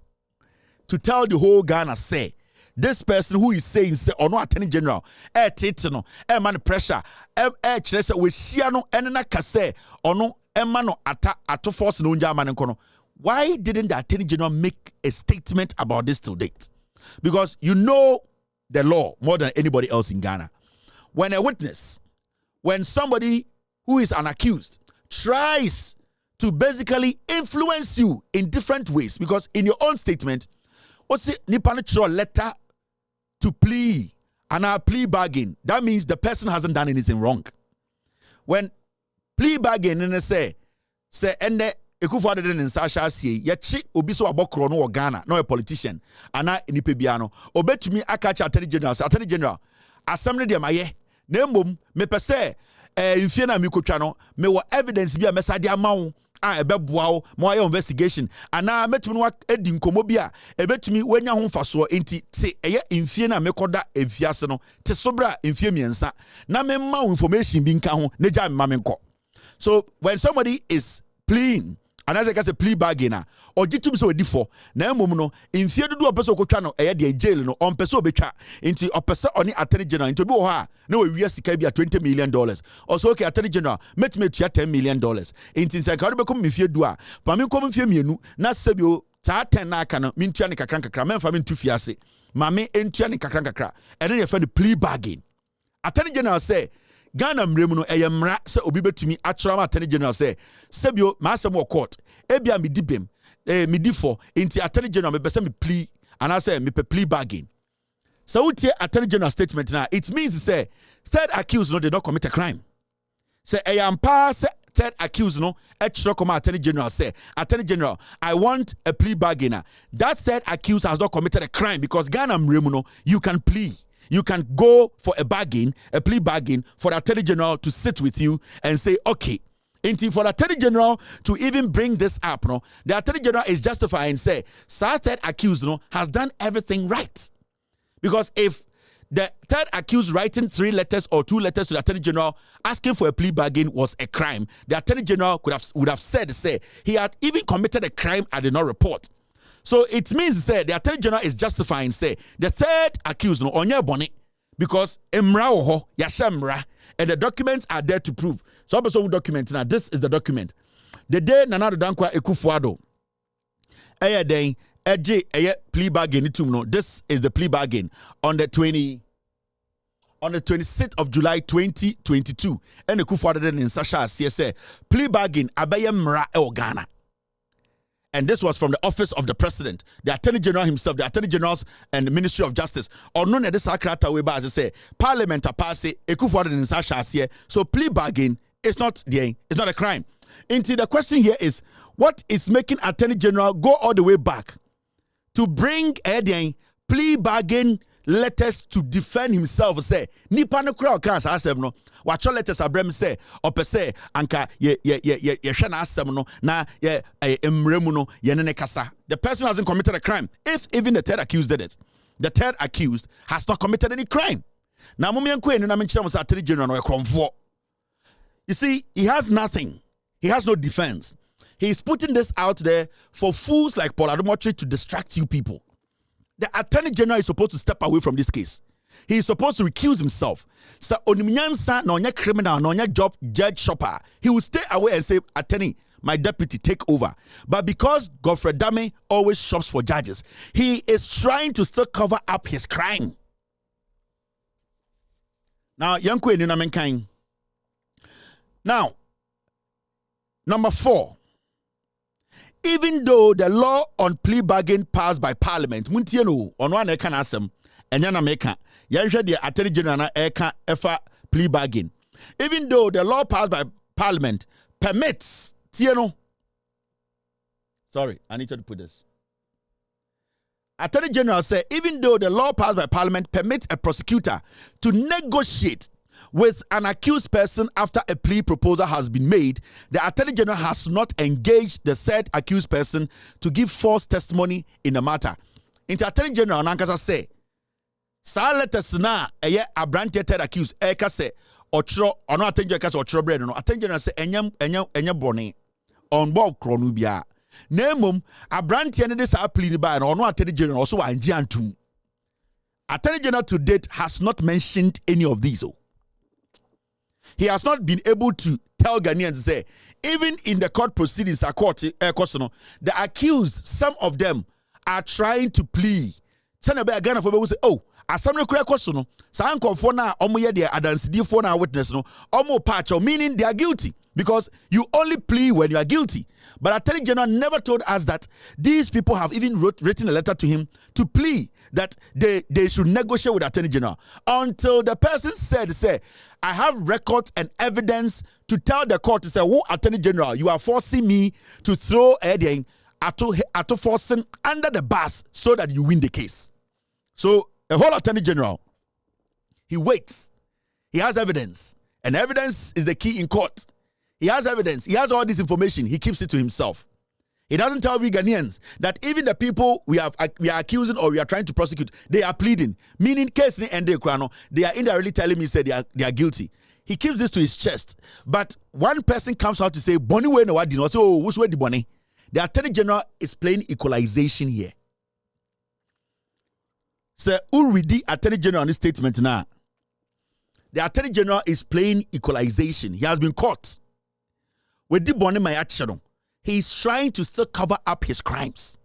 Speaker 3: to tell the whole Ghana say this person who is saying say or no Attorney General no man pressure kire say we shia no enna ka say or no emma no ato force no nja man nko no? Why didn't the Attorney General make a statement about this till date? Because you know the law more than anybody else in Ghana. When a witness, when somebody who is an accused tries to basically influence you in different ways, because in your own statement what's it nipa no letter to plea and a plea bargain, that means the person hasn't done anything wrong. When plea bargain and say ende ekufuado de nsasha asie ye chi obi so abokro no Ghana no a politician ana nipa bia no obetumi akacha Attorney General assembly de maye na emom me pese infie na mi kotwa no me wo evidence bia mesade amawo ebeboa wo mo aye investigation ana metumi no edi nkomo bia ebetumi wanya ho mfaso enti te eye infie na mekoda efiase no te sobra infie miensa na me ma information bi nka ho na ja me ma me nko. So when somebody is pleading, and as I say plea bargainer or jitum so edifo na emom no infie dudu opese okotwa no eye de jail no on pese obetwa enti opese oni Attorney General enti obi wo ha na we wi sika bia $20 million also okay Attorney General metime tua $10 million enti se ka do bekom mfie du a pa me kom mfie mienu na sabio ta 10 na aka no mintua ne kakra memfa me ntu fiase ma me entua ne kakra ene ye fa the plea bargain. Attorney General say Ghana mremu no eyemra se obi betumi atwara Attorney General say sebio ma asem wo court ebia me dibem me difo enti Attorney General me bese me plea and I say me plea bargain. So we tie Attorney General statement now, it means say third accused no did not commit a crime. Say eyampa say third accused no Attorney General say Attorney General I want a plea bargainer. That third accused has not committed a crime because Ghana mremu no you can plea. You can go for a bargain, a plea bargain, for the Attorney General to sit with you and say, okay. Until for the Attorney General to even bring this up, no, the Attorney General is justifying and say, third accused no, has done everything right. Because if the third accused writing 3 letters or 2 letters to the Attorney General asking for a plea bargain was a crime, the Attorney General would have said, say, he had even committed a crime and did not report. So it means say the Attorney General is justifying say the third accused no onye boni because emra wo ho yashemra and the documents are there to prove. So also document now this is the document. The day Nana Dankwa Ekufuado den plea bargain no, this is the plea bargain on the 26th of July 2022 and Ekufuado den in Sasha say plea bargain abaye mra e Ghana. And this was from the office of the president, the Attorney General himself, the Attorney Generals and the Ministry of Justice. Or none of this sakrata way as I say, Parliament a pass Ekufuado in Sasha. So plea bargain is not a crime. Until the question here is, what is making Attorney General go all the way back to bring a plea bargain letters to defend himself? Say nipa no kura oka asem no wacho letters abrem say opese anka ye hwe na asem no na emremu no ye ne kasa. The person hasn't committed a crime if even the third accused did it. the third accused, has not committed any crime. Now, Attorney General, you see, he has nothing. He has no defense. He's putting this out there for fools like Paul Adomotri to distract you people. The Attorney General is supposed to step away from this case. He is supposed to recuse himself. So, onimnyansa na onye criminal na onye job judge shopper. He will stay away and say, Attorney, my deputy, take over. But because Godfred Dame always shops for judges, he is trying to still cover up his crime. Now, Yanko Nunamenkain. Now, number 4. Even though the law on plea bargain passed by Parliament, Muntiano on one ekan asem, and yana meka, yansha the Attorney General eka efa plea bargain. Even though the law passed by Parliament permits Tiano. Sorry, I need to put this. Attorney General said, even though the law passed by Parliament permits a prosecutor to negotiate with an accused person after a plea proposal has been made, the Attorney General has not engaged the said accused person to give false testimony in the matter. The Attorney General Nankasa say, "Sa letters na eye abrante third accused eka say otro ono Attorney General say otro bread no Attorney General say enyem bone on board kronu bia na emom abrante ne de sa plea ni ba no ono Attorney General also anji antum." Attorney General to date has not mentioned any of these. He has not been able to tell Ghanaians, say, even in the court proceedings, the accused, some of them are trying to plea. Some of Ghana for say, oh, as some question, some confona omo ye adansi for na witness no, omo patch, meaning they are guilty because you only plea when you are guilty. But Attorney General never told us that these people have even written a letter to him to plea that they should negotiate with Attorney General until the person said, say, I have records and evidence to tell the court to say, "Who Attorney General, you are forcing me to throw Eddie at forcing under the bus so that you win the case." So a whole Attorney General, he waits. He has evidence, and evidence is the key in court. He has evidence. He has all this information. He keeps it to himself. He doesn't tell we Ghanaians that even the people we are accusing or we are trying to prosecute, they are pleading. Meaning, case ni ende krano, they are indirectly telling me say they are guilty. He keeps this to his chest. But one person comes out to say, "Boni we no wadi no." So who's where the boni? The Attorney General is playing equalization here. So who read the Attorney General on this statement now? The Attorney General is playing equalization. He has been caught with the boni my action. He's trying to still cover up his crimes.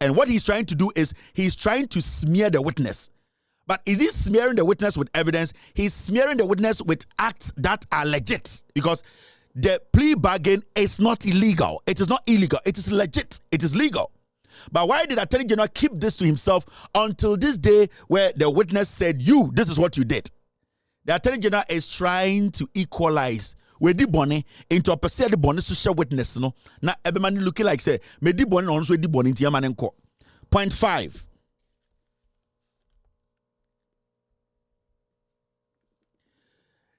Speaker 3: And what he's trying to do is he's trying to smear the witness. But is he smearing the witness with evidence? He's smearing the witness with acts that are legit. Because the plea bargain is not illegal. It is not illegal. It is legit. It is legal. But why did Attorney General keep this to himself until this day where the witness said, this is what you did? The Attorney General is trying to equalize we di bone into a person the bone to share witness no na everybody looking like say me di bone no so di bone into man enko. Point 5.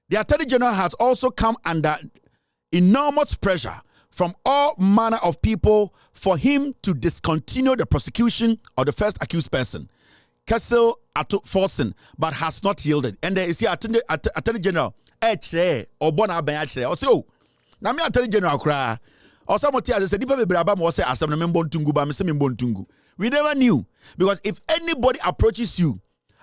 Speaker 3: The Attorney General has also come under enormous pressure from all manner of people for him to discontinue the prosecution of the first accused person, Kessel Ato Forsen, but has not yielded. And there is here Attorney General or bona ben or so. Now me Attorney General cry. Or someone said, we never knew. Because if anybody approaches you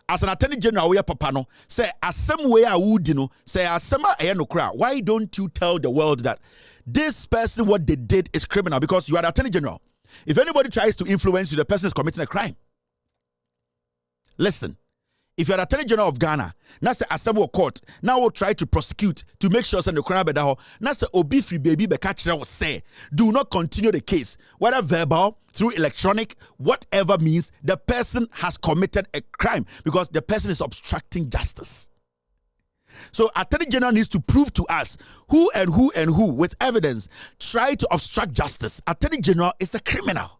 Speaker 3: as an Attorney General, we are papano, say as some way I would, say as some cry. Why don't you tell the world that this person, what they did is criminal? Because you are the Attorney General. If anybody tries to influence you, the person is committing a crime. Listen. If you're the Attorney General of Ghana, now say Assembly Court, now we'll try to prosecute to make sure the crime bedaho. Now say obi free baby be catch say do not continue the case, whether verbal, through electronic, whatever means, the person has committed a crime because the person is obstructing justice. So Attorney General needs to prove to us who with evidence try to obstruct justice. Attorney General is a criminal.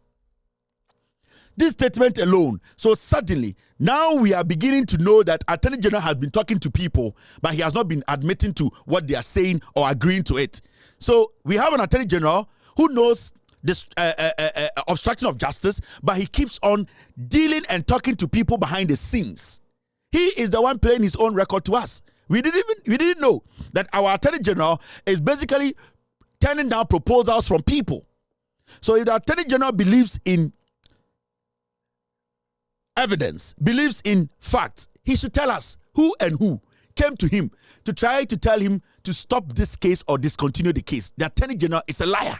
Speaker 3: This statement alone. So suddenly, now we are beginning to know that Attorney General has been talking to people, but he has not been admitting to what they are saying or agreeing to it. So we have an Attorney General who knows this obstruction of justice, but he keeps on dealing and talking to people behind the scenes. He is the one playing his own record to us. We didn't know that our Attorney General is basically turning down proposals from people. So if the Attorney General believes in evidence, believes in facts, he should tell us who and who came to him to try to tell him to stop this case or discontinue the case. The Attorney General is a liar.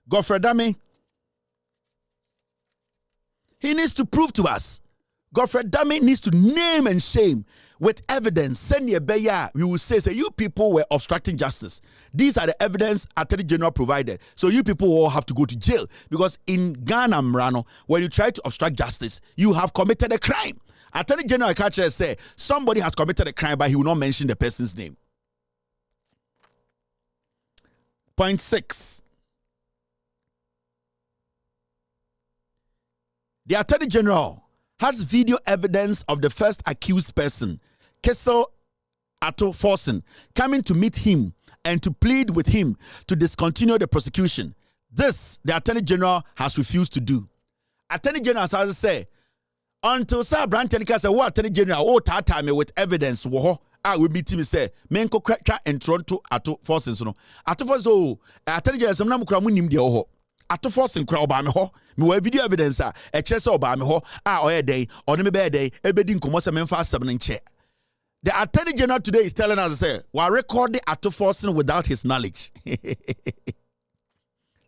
Speaker 3: Godfred Dame, he needs to prove to us. Godfred Dame needs to name and shame with evidence. Send your beya. We will say, you people were obstructing justice. These are the evidence Attorney General provided. So you people all have to go to jail. Because in Ghana, Mrano, when you try to obstruct justice, you have committed a crime. Attorney General Akache say somebody has committed a crime, but he will not mention the person's name. Point 6. The Attorney General has video evidence of the first accused person, Kessel Atto Forsen, coming to meet him and to plead with him to discontinue the prosecution. This, the Attorney General has refused to do. Attorney General has said, until Sir Brantenica said, what Attorney General, tata me with evidence, I will meet him say, Menko Cracker and Toronto Atto Forsen. So, Atto Forsen, Attorney General, some Namukramunim de Oho. Atto Forsen crowd by me ho, me we video evidence a chese oba me ho, oye day, or me be day, ebedi nkomo se memfa 7 che. The Attorney General today is telling us, say, we are recording Atto Forsen without his knowledge.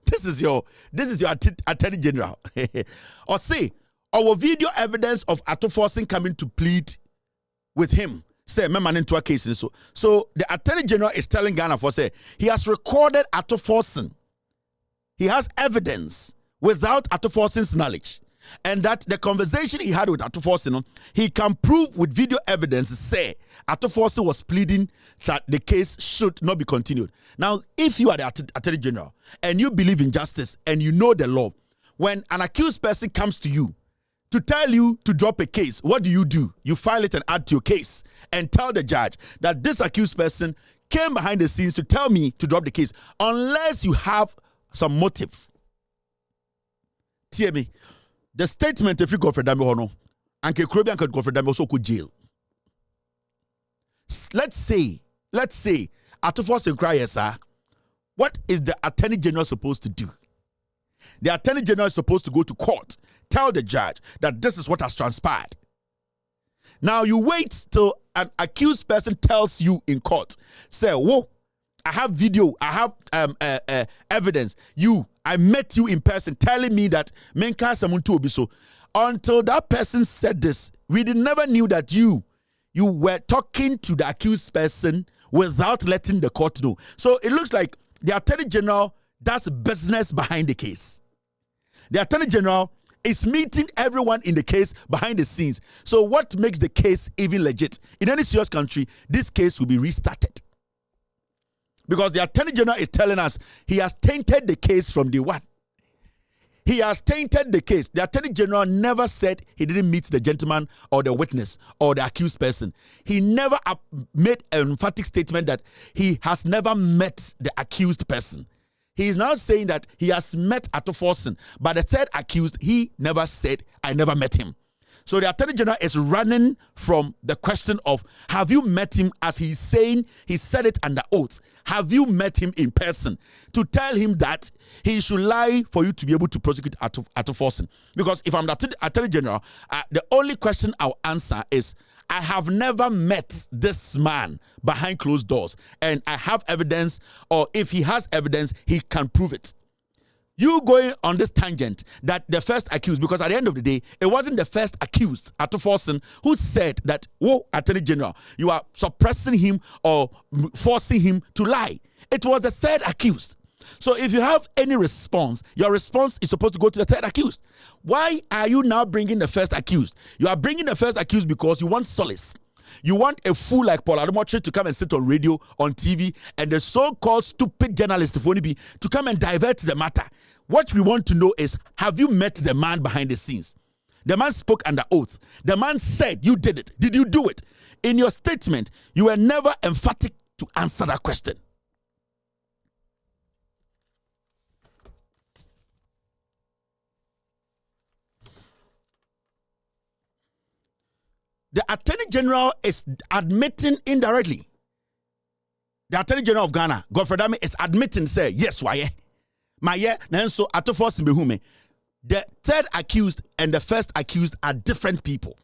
Speaker 3: This is your Attorney General. Or say, our video evidence of Atto Forsen coming to plead with him. Say, me man into a case. So the Attorney General is telling Ghana for say, he has recorded Atto Forsen. He has evidence without Atto Forsen's knowledge. And that the conversation he had with Atto Forsen, he can prove with video evidence, say, Atto Forsen was pleading that the case should not be continued. Now, if you are the Attorney General and you believe in justice and you know the law, when an accused person comes to you to tell you to drop a case, what do? You file it and add to your case and tell the judge that this accused person came behind the scenes to tell me to drop the case, unless you have some motive. Hear me. The statement if you go for Dame and Caribbean could go for Dame also could jail. Let's say Atto Forsen cry, sir. What is the Attorney General supposed to do? The Attorney General is supposed to go to court, tell the judge that this is what has transpired. Now you wait till an accused person tells you in court, say, whoa, I have video, I have evidence. I met you in person telling me that Menka Samuntu Obiso. Until that person said this, we never knew that you were talking to the accused person without letting the court know. So it looks like the Attorney General does business behind the case. The Attorney General is meeting everyone in the case behind the scenes. So what makes the case even legit? In any serious country, this case will be restarted. Because the Attorney General is telling us he has tainted the case from day one. He has tainted the case. The Attorney General never said he didn't meet the gentleman or the witness or the accused person. He never made an emphatic statement that he has never met the accused person. He is now saying that he has met Atto Forsen, but the third accused, he never said, I never met him. So the Attorney General is running from the question of, have you met him, as he's saying, he said it under oath. Have you met him in person to tell him that he should lie for you to be able to prosecute Atto Forsen? Because if I'm the Attorney General, the only question I'll answer is, I have never met this man behind closed doors, and I have evidence, or if he has evidence, he can prove it. You going on this tangent that the first accused, because at the end of the day, it wasn't the first accused, Atto Forsen, who said that, whoa, Attorney General, you are suppressing him or forcing him to lie. It was the third accused. So if you have any response, your response is supposed to go to the third accused. Why are you now bringing the first accused? You are bringing the first accused because you want solace. You want a fool like Paul Ademoche to come and sit on radio, on TV, and the so-called stupid journalist, if only be, to come and divert the matter. What we want to know is, have you met the man behind the scenes? The man spoke under oath. The man said, you did it. Did you do it? In your statement, you were never emphatic to answer that question. The Attorney General is admitting indirectly. The Attorney General of Ghana, Godfred, is admitting, say, yes, why? My yeah, so at force me. The third accused and the first accused are different people.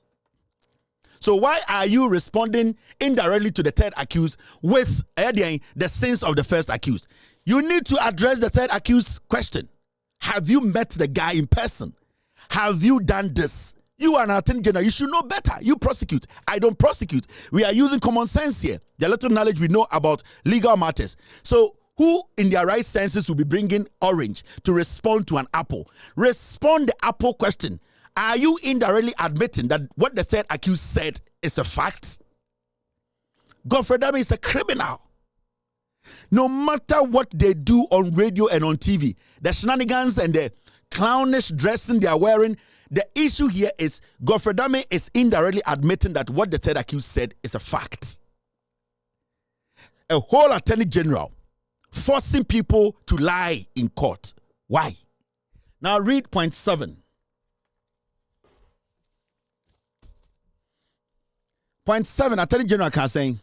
Speaker 3: So why are you responding indirectly to the third accused with the sins of the first accused? You need to address the third accused question. Have you met the guy in person? Have you done this? You are an attorney general. You should know better. You prosecute. I don't prosecute. We are using common sense here. The little knowledge we know about legal matters. So who in their right senses will be bringing orange to respond to an apple? Respond the apple question. Are you indirectly admitting that what the third accused said is a fact? Godfred is a criminal. No matter what they do on radio and on TV, the shenanigans and the clownish dressing they are wearing, the issue here is Godfred is indirectly admitting that what the third accused said is a fact. A whole attorney general forcing people to lie in court. Why? Now read point 7. Point 7, Attorney General can say,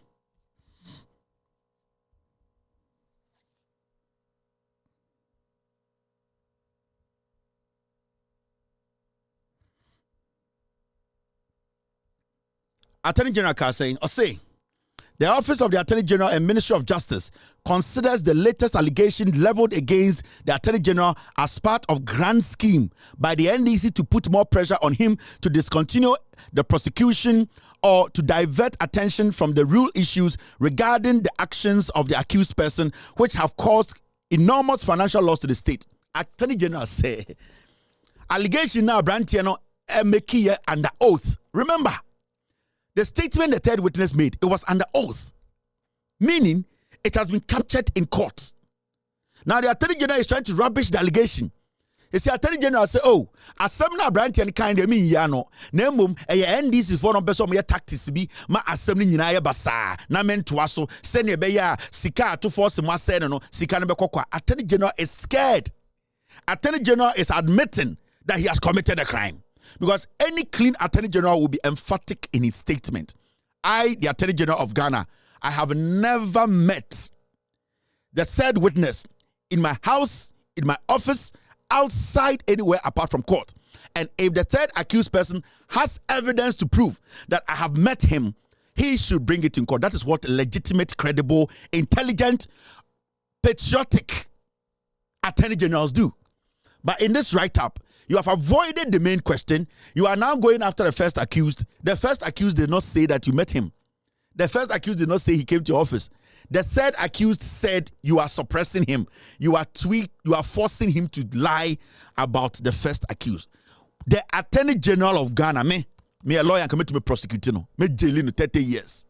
Speaker 3: Attorney General can say, or say, the Office of the Attorney General and Ministry of Justice considers the latest allegation leveled against the Attorney General as part of grand scheme by the NCce to put more pressure on him to discontinue the prosecution or to divert attention from the real issues regarding the actions of the accused person, which have caused enormous financial loss to the state. Attorney General say, allegation now brantiano make under oath. Remember, the statement the third witness made, it was under oath, meaning it has been captured in court. Now the Attorney General is trying to rubbish the allegation. He said, Attorney General say, oh, as some na branch and kind of mean yano, nemum, a NCce for no person me tactics be ma assembly nyina basa na mentoaso send ye beya sika to force mo asene no sika no bekokwa. Attorney General is scared. Attorney General is admitting that he has committed a crime. Because any clean Attorney General will be emphatic in his statement. I, the Attorney General of Ghana, I have never met the third witness in my house, in my office, outside anywhere apart from court. And if the third accused person has evidence to prove that I have met him, he should bring it in court. That is what legitimate, credible, intelligent, patriotic Attorney Generals do. But in this write-up, you have avoided the main question. You are now going after the first accused. The first accused did not say that you met him. The first accused did not say he came to your office. The third accused said you are suppressing him. You are forcing him to lie about the first accused. The Attorney General of Ghana, me a lawyer coming to me prosecuting, me jailing 30 years.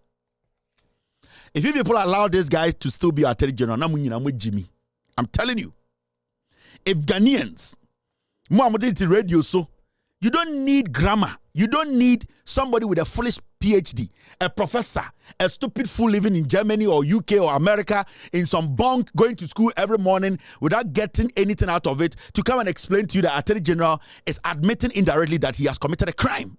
Speaker 3: If you people allow these guys to still be Attorney General, I'm telling you, if Ghanaians, radio, so you don't need grammar. You don't need somebody with a foolish PhD, a professor, a stupid fool living in Germany or UK or America in some bunk going to school every morning without getting anything out of it to come and explain to you that Attorney General is admitting indirectly that he has committed a crime.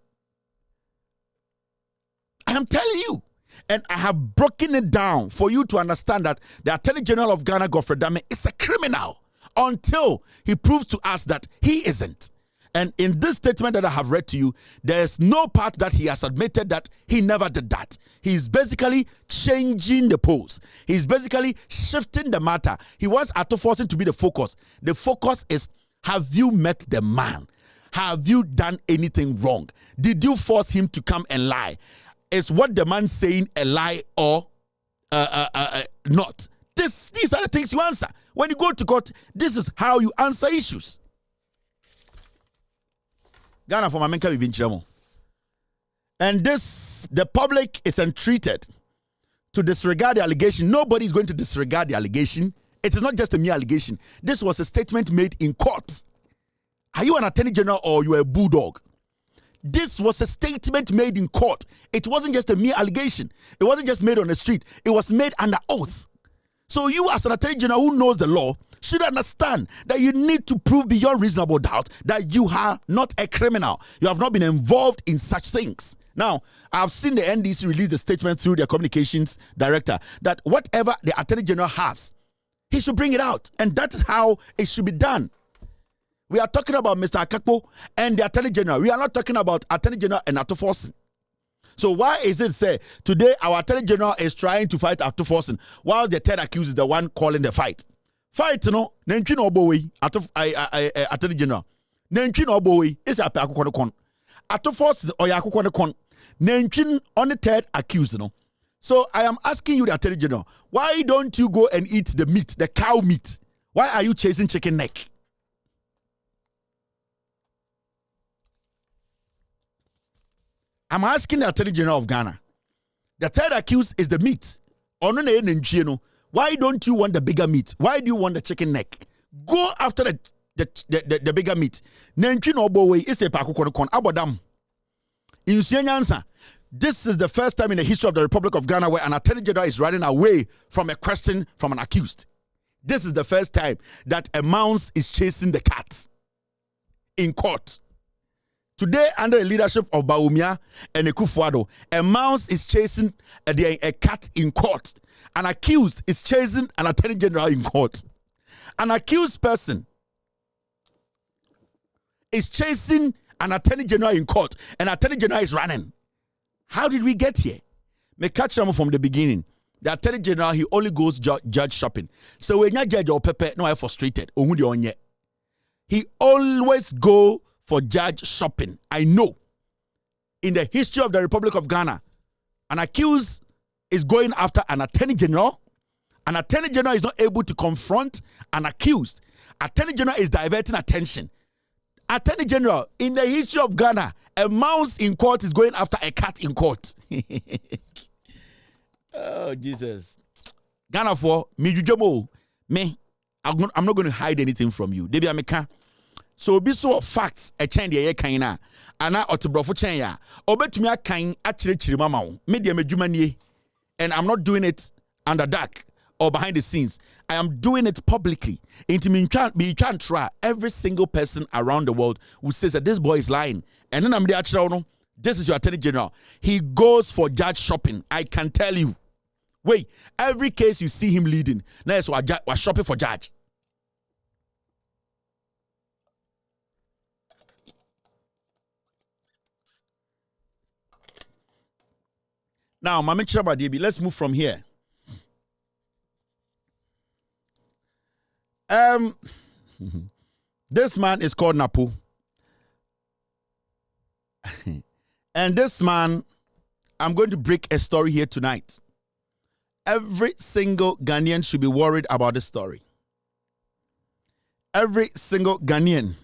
Speaker 3: I am telling you. And I have broken it down for you to understand that the Attorney General of Ghana, Godfred, is a criminal until he proves to us that he isn't. And in this statement that I have read to you, there's no part that he has admitted that he never did that. He's basically changing the pose. He's basically shifting the matter. He wants Attoforsen to be the focus. The focus is, have you met the man? Have you done anything wrong? Did you force him to come and lie? Is what the man saying a lie or not? These are the things you answer. When you go to court, this is how you answer issues. Ghana for Mamenka Bibinchiramo. And this, the public is entreated to disregard the allegation. Nobody is going to disregard the allegation. It is not just a mere allegation. This was a statement made in court. Are you an Attorney General or you are a bulldog? This was a statement made in court. It wasn't just a mere allegation. It wasn't just made on the street. It was made under oath. So you as an attorney general who knows the law should understand that you need to prove beyond reasonable doubt that you are not a criminal. You have not been involved in such things. Now, I've seen the NCce release a statement through their communications director that whatever the attorney general has, he should bring it out. And that is how it should be done. We are talking about Mr. Akakpo and the attorney general. We are not talking about attorney general and Nato Forsen. So why is it say today our attorney general is trying to fight Nato Forsen while the third accused is the one calling the fight? Fight no, nentwi no boy attorney general. Nentwi no boy is a akukọ kon. Nato Forsen or akukọ kon. Nentwi on the third accused no. So I am asking you, the attorney general, why don't you go and eat the meat, the cow meat? Why are you chasing chicken neck? I'm asking the attorney general of Ghana. The third accused is the meat. Why don't you want the bigger meat? Why do you want the chicken neck? Go after the bigger meat. This is the first time in the history of the Republic of Ghana where an attorney general is running away from a question from an accused. This is the first time that a mouse is chasing the cat in court. Today, under the leadership of Bawumia and Ekufuado, a mouse is chasing a cat in court. An accused is chasing an attorney general in court. An accused person is chasing an attorney general in court, and attorney general is running. How did we get here? Me catch them from the beginning. The attorney general, he only goes judge shopping. So when you judge or pepe, no, I frustrated. He always go for judge shopping. I know. In the history of the Republic of Ghana, an accused is going after an attorney general. An attorney general is not able to confront an accused. Attorney general is diverting attention. Attorney general, in the history of Ghana, a mouse in court is going after a cat in court. Oh, Jesus. Ghana for me, I'm not going to hide anything from you. Debi ameka. So be so facts a chain the kaina. Ana otobrofo chain ya. Obetumi akan achirechiri mama wo. Me de medwumanie. And I'm not doing it under dark or behind the scenes. I am doing it publicly. You can't try. Every single person around the world who says that this boy is lying. And then I'm the actual, this is your attorney general. He goes for judge shopping. I can tell you. Wait, every case you see him leading, now it's we're shopping for judge. Now, Mama Chaba DB, let's move from here. This man is called Napo. And this man, I'm going to break a story here tonight. Every single Ghanaian should be worried about this story. Every single Ghanaian.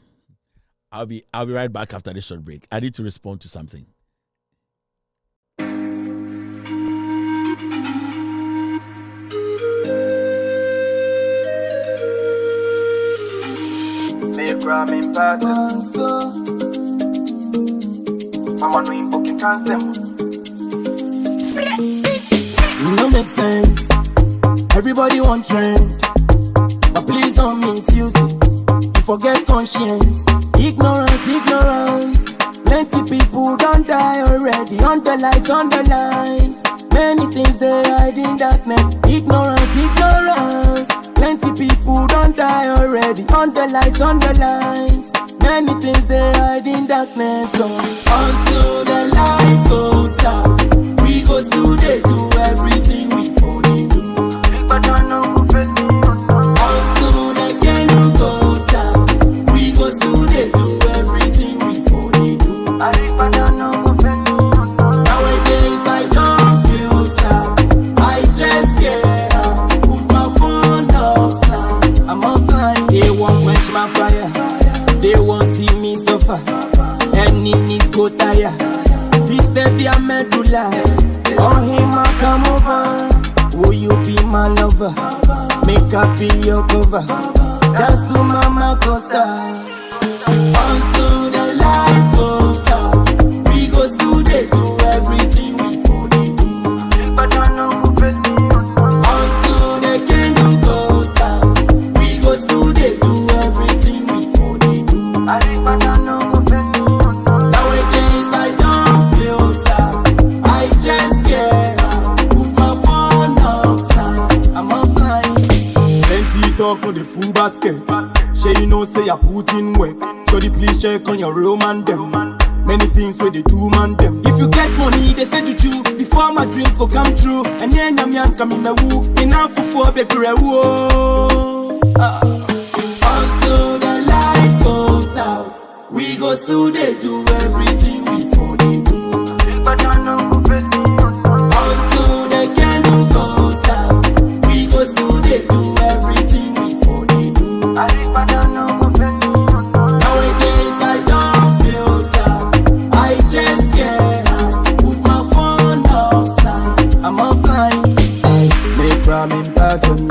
Speaker 3: I'll be right back after this short break. I need to respond to something.
Speaker 4: It don't make sense. Everybody want trend, but please don't misuse it. You forget conscience. Ignorance. Plenty people don't die already. On the lines. Many things they hide in darkness. Ignorance. Plenty people don't die already. On the lines. Many things they hide in darkness. So until the light goes out, we go still they do everything we only do. Until the candle goes out, we go still they do everything we only do. Nowadays I don't feel sad, I just get up, put my phone offline. I'm offline. They won't quench my fire, they won't see me suffer. Enemies go tire. This step they are meant to lie. On him I come over. Will you be my lover? Make up be your cover. Just to mama cosa. Until the light goes out, are putting work. Jody, please check on your real man them. Many things where they do man them. If you get money, they say to you before my dreams go come true. And then I'm young coming a woo. Enough for baby woo. Until the light goes out, we go still they do everything before they do. Until the candle goes out, we go still they do everything before they do. Nowadays I don't feel sad, I just get high. Put my phone offline, I'm offline. I make crime in person.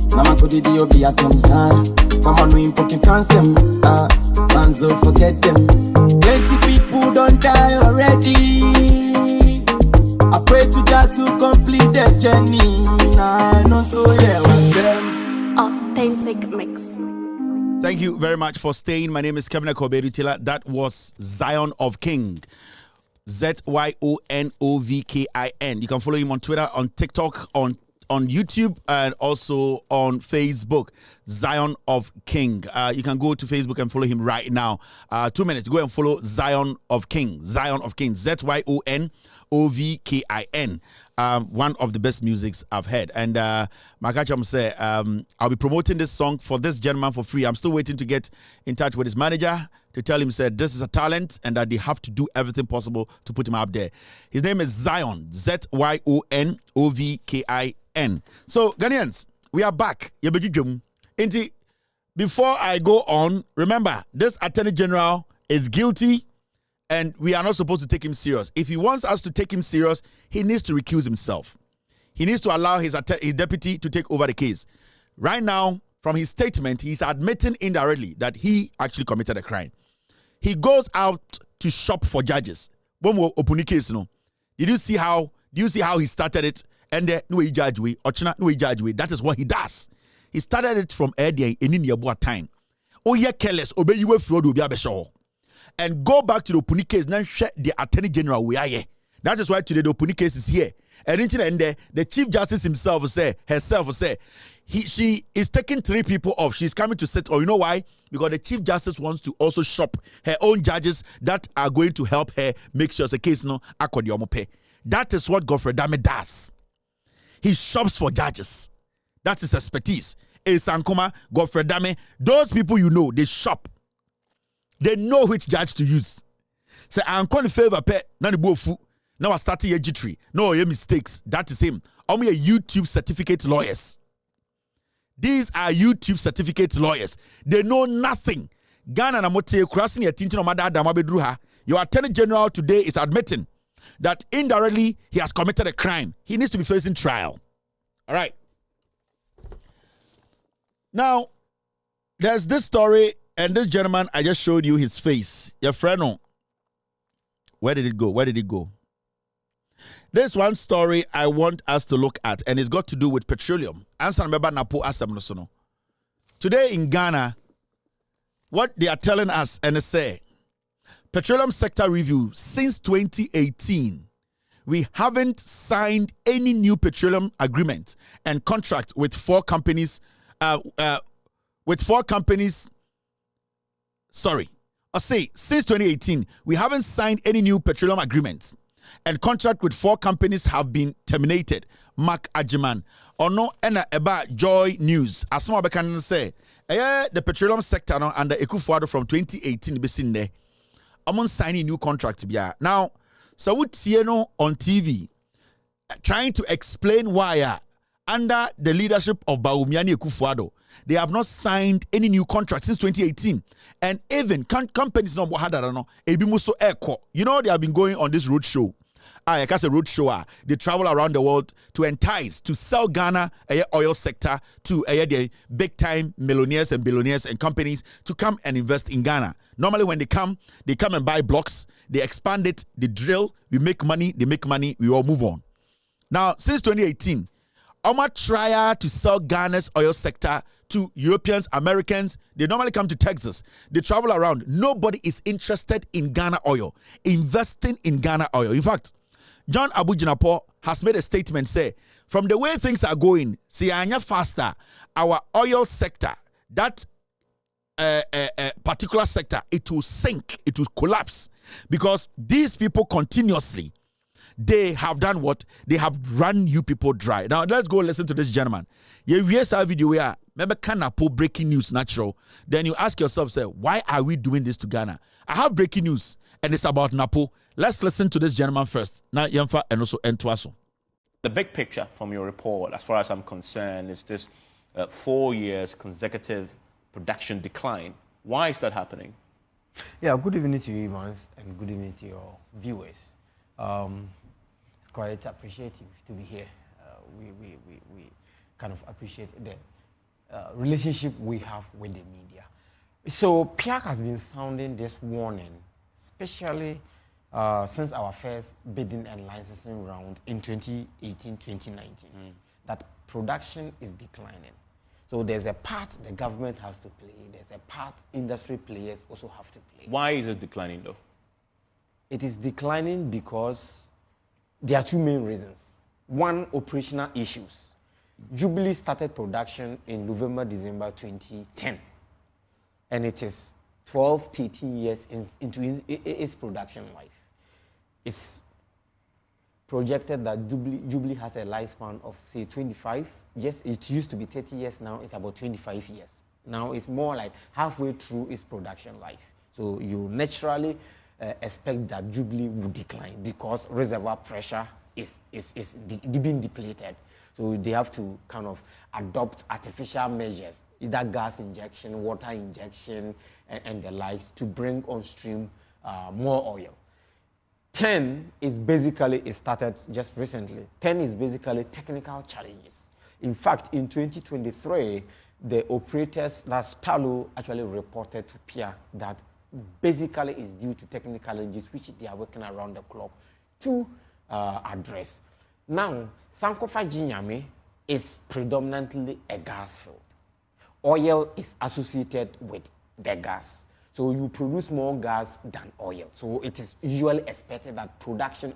Speaker 4: Mama could do be at them time. Mama no poking cancer. Fans don't forget them. Plenty people don't die already. I pray to God to complete their journey. I know so yeah, what's them.
Speaker 5: Authentic mix.
Speaker 3: Thank you very much for staying. My name is Kevin Akobedu-Tiller. That was Zion of King. ZYONOVKIN. You can follow him on Twitter, on TikTok, on YouTube, and also on Facebook. Zion of King. You can go to Facebook and follow him right now. 2 minutes. Go and follow Zion of King. Zion of King. ZYONOVKIN. One of the best musics I've heard. And Makacham said, I'll be promoting this song for this gentleman for free. I'm still waiting to get in touch with his manager to tell him, said, this is a talent and that they have to do everything possible to put him up there. His name is Zion. ZYONOVKIN. So, Ghanaians, we are back. Before I go on, remember, this Attorney General is guilty and we are not supposed to take him serious. If he wants us to take him serious, he needs to recuse himself. He needs to allow his deputy to take over the case. Right now, from his statement, he's admitting indirectly that he actually committed a crime. He goes out to shop for judges. When we open the case, did you see how he started it? And no judge way, or no judge way. That is what he does. He started it from earlier in near time. Oh, yeah, careless, obey you fraud will be a show. And go back to the Opuni case, now share the Attorney General we are here. That is why today the Opuni case is here. And the Chief Justice herself say, she is taking 3 people off. She's coming to sit. Or you know why? Because the Chief Justice wants to also shop her own judges that are going to help her make sure the case pay. That is what Godfred does. He shops for judges. That's his expertise. Sankoma, Godfred Dame, those people they shop. They know which judge to use. Say, I'm calling favor pet, none bofu. Now I started a G3. No, your mistakes. That is him. I'm a YouTube certificate lawyers. These are YouTube certificate lawyers. They know nothing. Ghana na mote crossing your tintin on mada damabedruha. Your Attorney General today is admitting that indirectly he has committed a crime. He needs to be facing trial. All right. Now, there's this story, and this gentleman, I just showed you his face. Your friend, where did it go? Where did it go? There's one story I want us to look at, and it's got to do with petroleum. Answer remember Napo Asam. Today in Ghana, what they are telling us, and they say, petroleum sector review since 2018, we haven't signed any new petroleum agreement and contract with 4 companies. Since 2018, we haven't signed any new petroleum agreements, and contract with 4 companies have been terminated. Mark Ajiman, Ono ena eba Joy News. Asma bekan say, the petroleum sector no under Ekufuado from 2018 besinde. Among signing new contract biya. Now, so we see on TV trying to explain why under the leadership of Bawumia Ekufuado, they have not signed any new contracts since 2018. And even companies no ebimuso eko. You know, they have been going on this road show. I can say road show. They travel around the world to entice, to sell Ghana oil sector to the big time millionaires and billionaires and companies to come and invest in Ghana. Normally when they come and buy blocks, they expand it, they drill, we make money, they make money, we all move on. Now, since 2018, Oma try to sell Ghana's oil sector to Europeans, Americans. They normally come to Texas. They travel around. Nobody is interested in Ghana oil, investing in Ghana oil. In fact, John Abujinapo has made a statement, say, from the way things are going, see, faster, our oil sector, that particular sector, it will sink, it will collapse, because these people continuously, they have done what? They have run you people dry. Now let's go listen to this gentleman. Yes, our video where remember Napo breaking news natural. Then you ask yourself, say, why are we doing this to Ghana? I have breaking news, and it's about Napo. Let's listen to this gentleman first. Now Yemfa and also Entwaso.
Speaker 10: The big picture from your report, as far as I'm concerned, is this 4 years consecutive production decline. Why is that happening?
Speaker 11: Yeah, good evening to you, Evans, and good evening to your viewers. It's quite appreciative to be here. We kind of appreciate the relationship we have with the media. So PIAC has been sounding this warning, especially since our first bidding and licensing round in 2018-2019, that production is declining. So there's a part the government has to play, there's a part industry players also have to play.
Speaker 10: Why is it declining though?
Speaker 11: It is declining because there are two main reasons. One, operational issues. Jubilee started production in November, December 2010. And it is 12, 13 years into its production life. It's projected that Jubilee has a lifespan of, say, 25. Yes, it used to be 30 years, now it's about 25 years. Now it's more like halfway through its production life. So you naturally expect that Jubilee will decline because reservoir pressure is being depleted. So they have to kind of adopt artificial measures, either gas injection, water injection, and the likes to bring on stream more oil. 10 is basically, it started just recently. 10 is basically technical challenges. In fact, in 2023, the operators, that's Talo, actually reported to PIAC that basically is due to technical challenges which they are working around the clock to address. Now, Sankofa Jinyame is predominantly a gas field. Oil is associated with the gas. So you produce more gas than oil. So it is usually expected that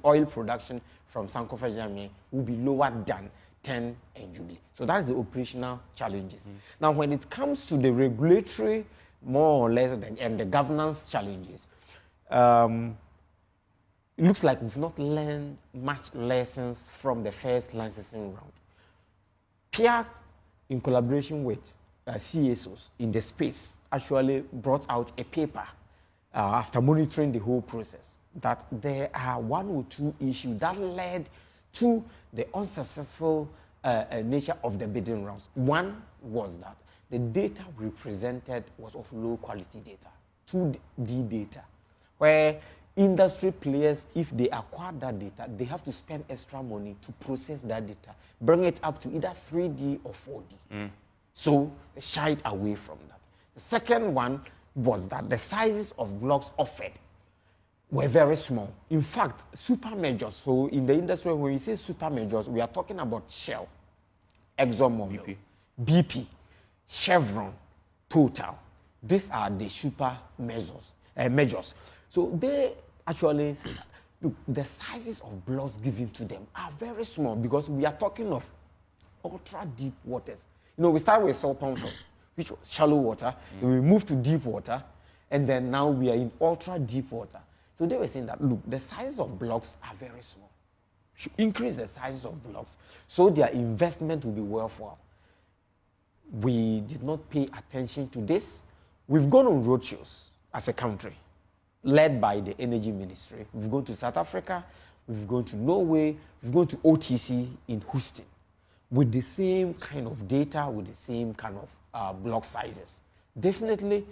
Speaker 11: oil production from Sankofa Jinyame will be lower than 10 and Jubilee. So that is the operational challenges. Now, when it comes to the regulatory, more or less, and the governance challenges, it looks like we've not learned much lessons from the first licensing round. PIAC, in collaboration with CSOs in the space, actually brought out a paper after monitoring the whole process that there are one or two issues that led to the unsuccessful nature of the bidding rounds. One was that the data we presented was of low quality data, 2D data, where industry players, if they acquire that data, they have to spend extra money to process that data, bring it up to either 3D or 4D. So they shied away from that. The second one was that the sizes of blocks offered were very small. In fact, super majors, so in the industry, when we say super majors, we are talking about Shell, ExxonMobil, BP, Chevron, Total. These are the super majors. So they actually say, look, the sizes of blocks given to them are very small because we are talking of ultra deep waters. You know, we start with salt pond, which was shallow water, then we move to deep water, and then now we are in ultra deep water. So they were saying that, look, the sizes of blocks are very small. Should increase the sizes of blocks so their investment will be worthwhile. We did not pay attention to this. We've gone on roadshows as a country, led by the Energy Ministry. We've gone to South Africa, we've gone to Norway, we've gone to OTC in Houston with the same kind of data, with the same kind of block sizes. Definitely,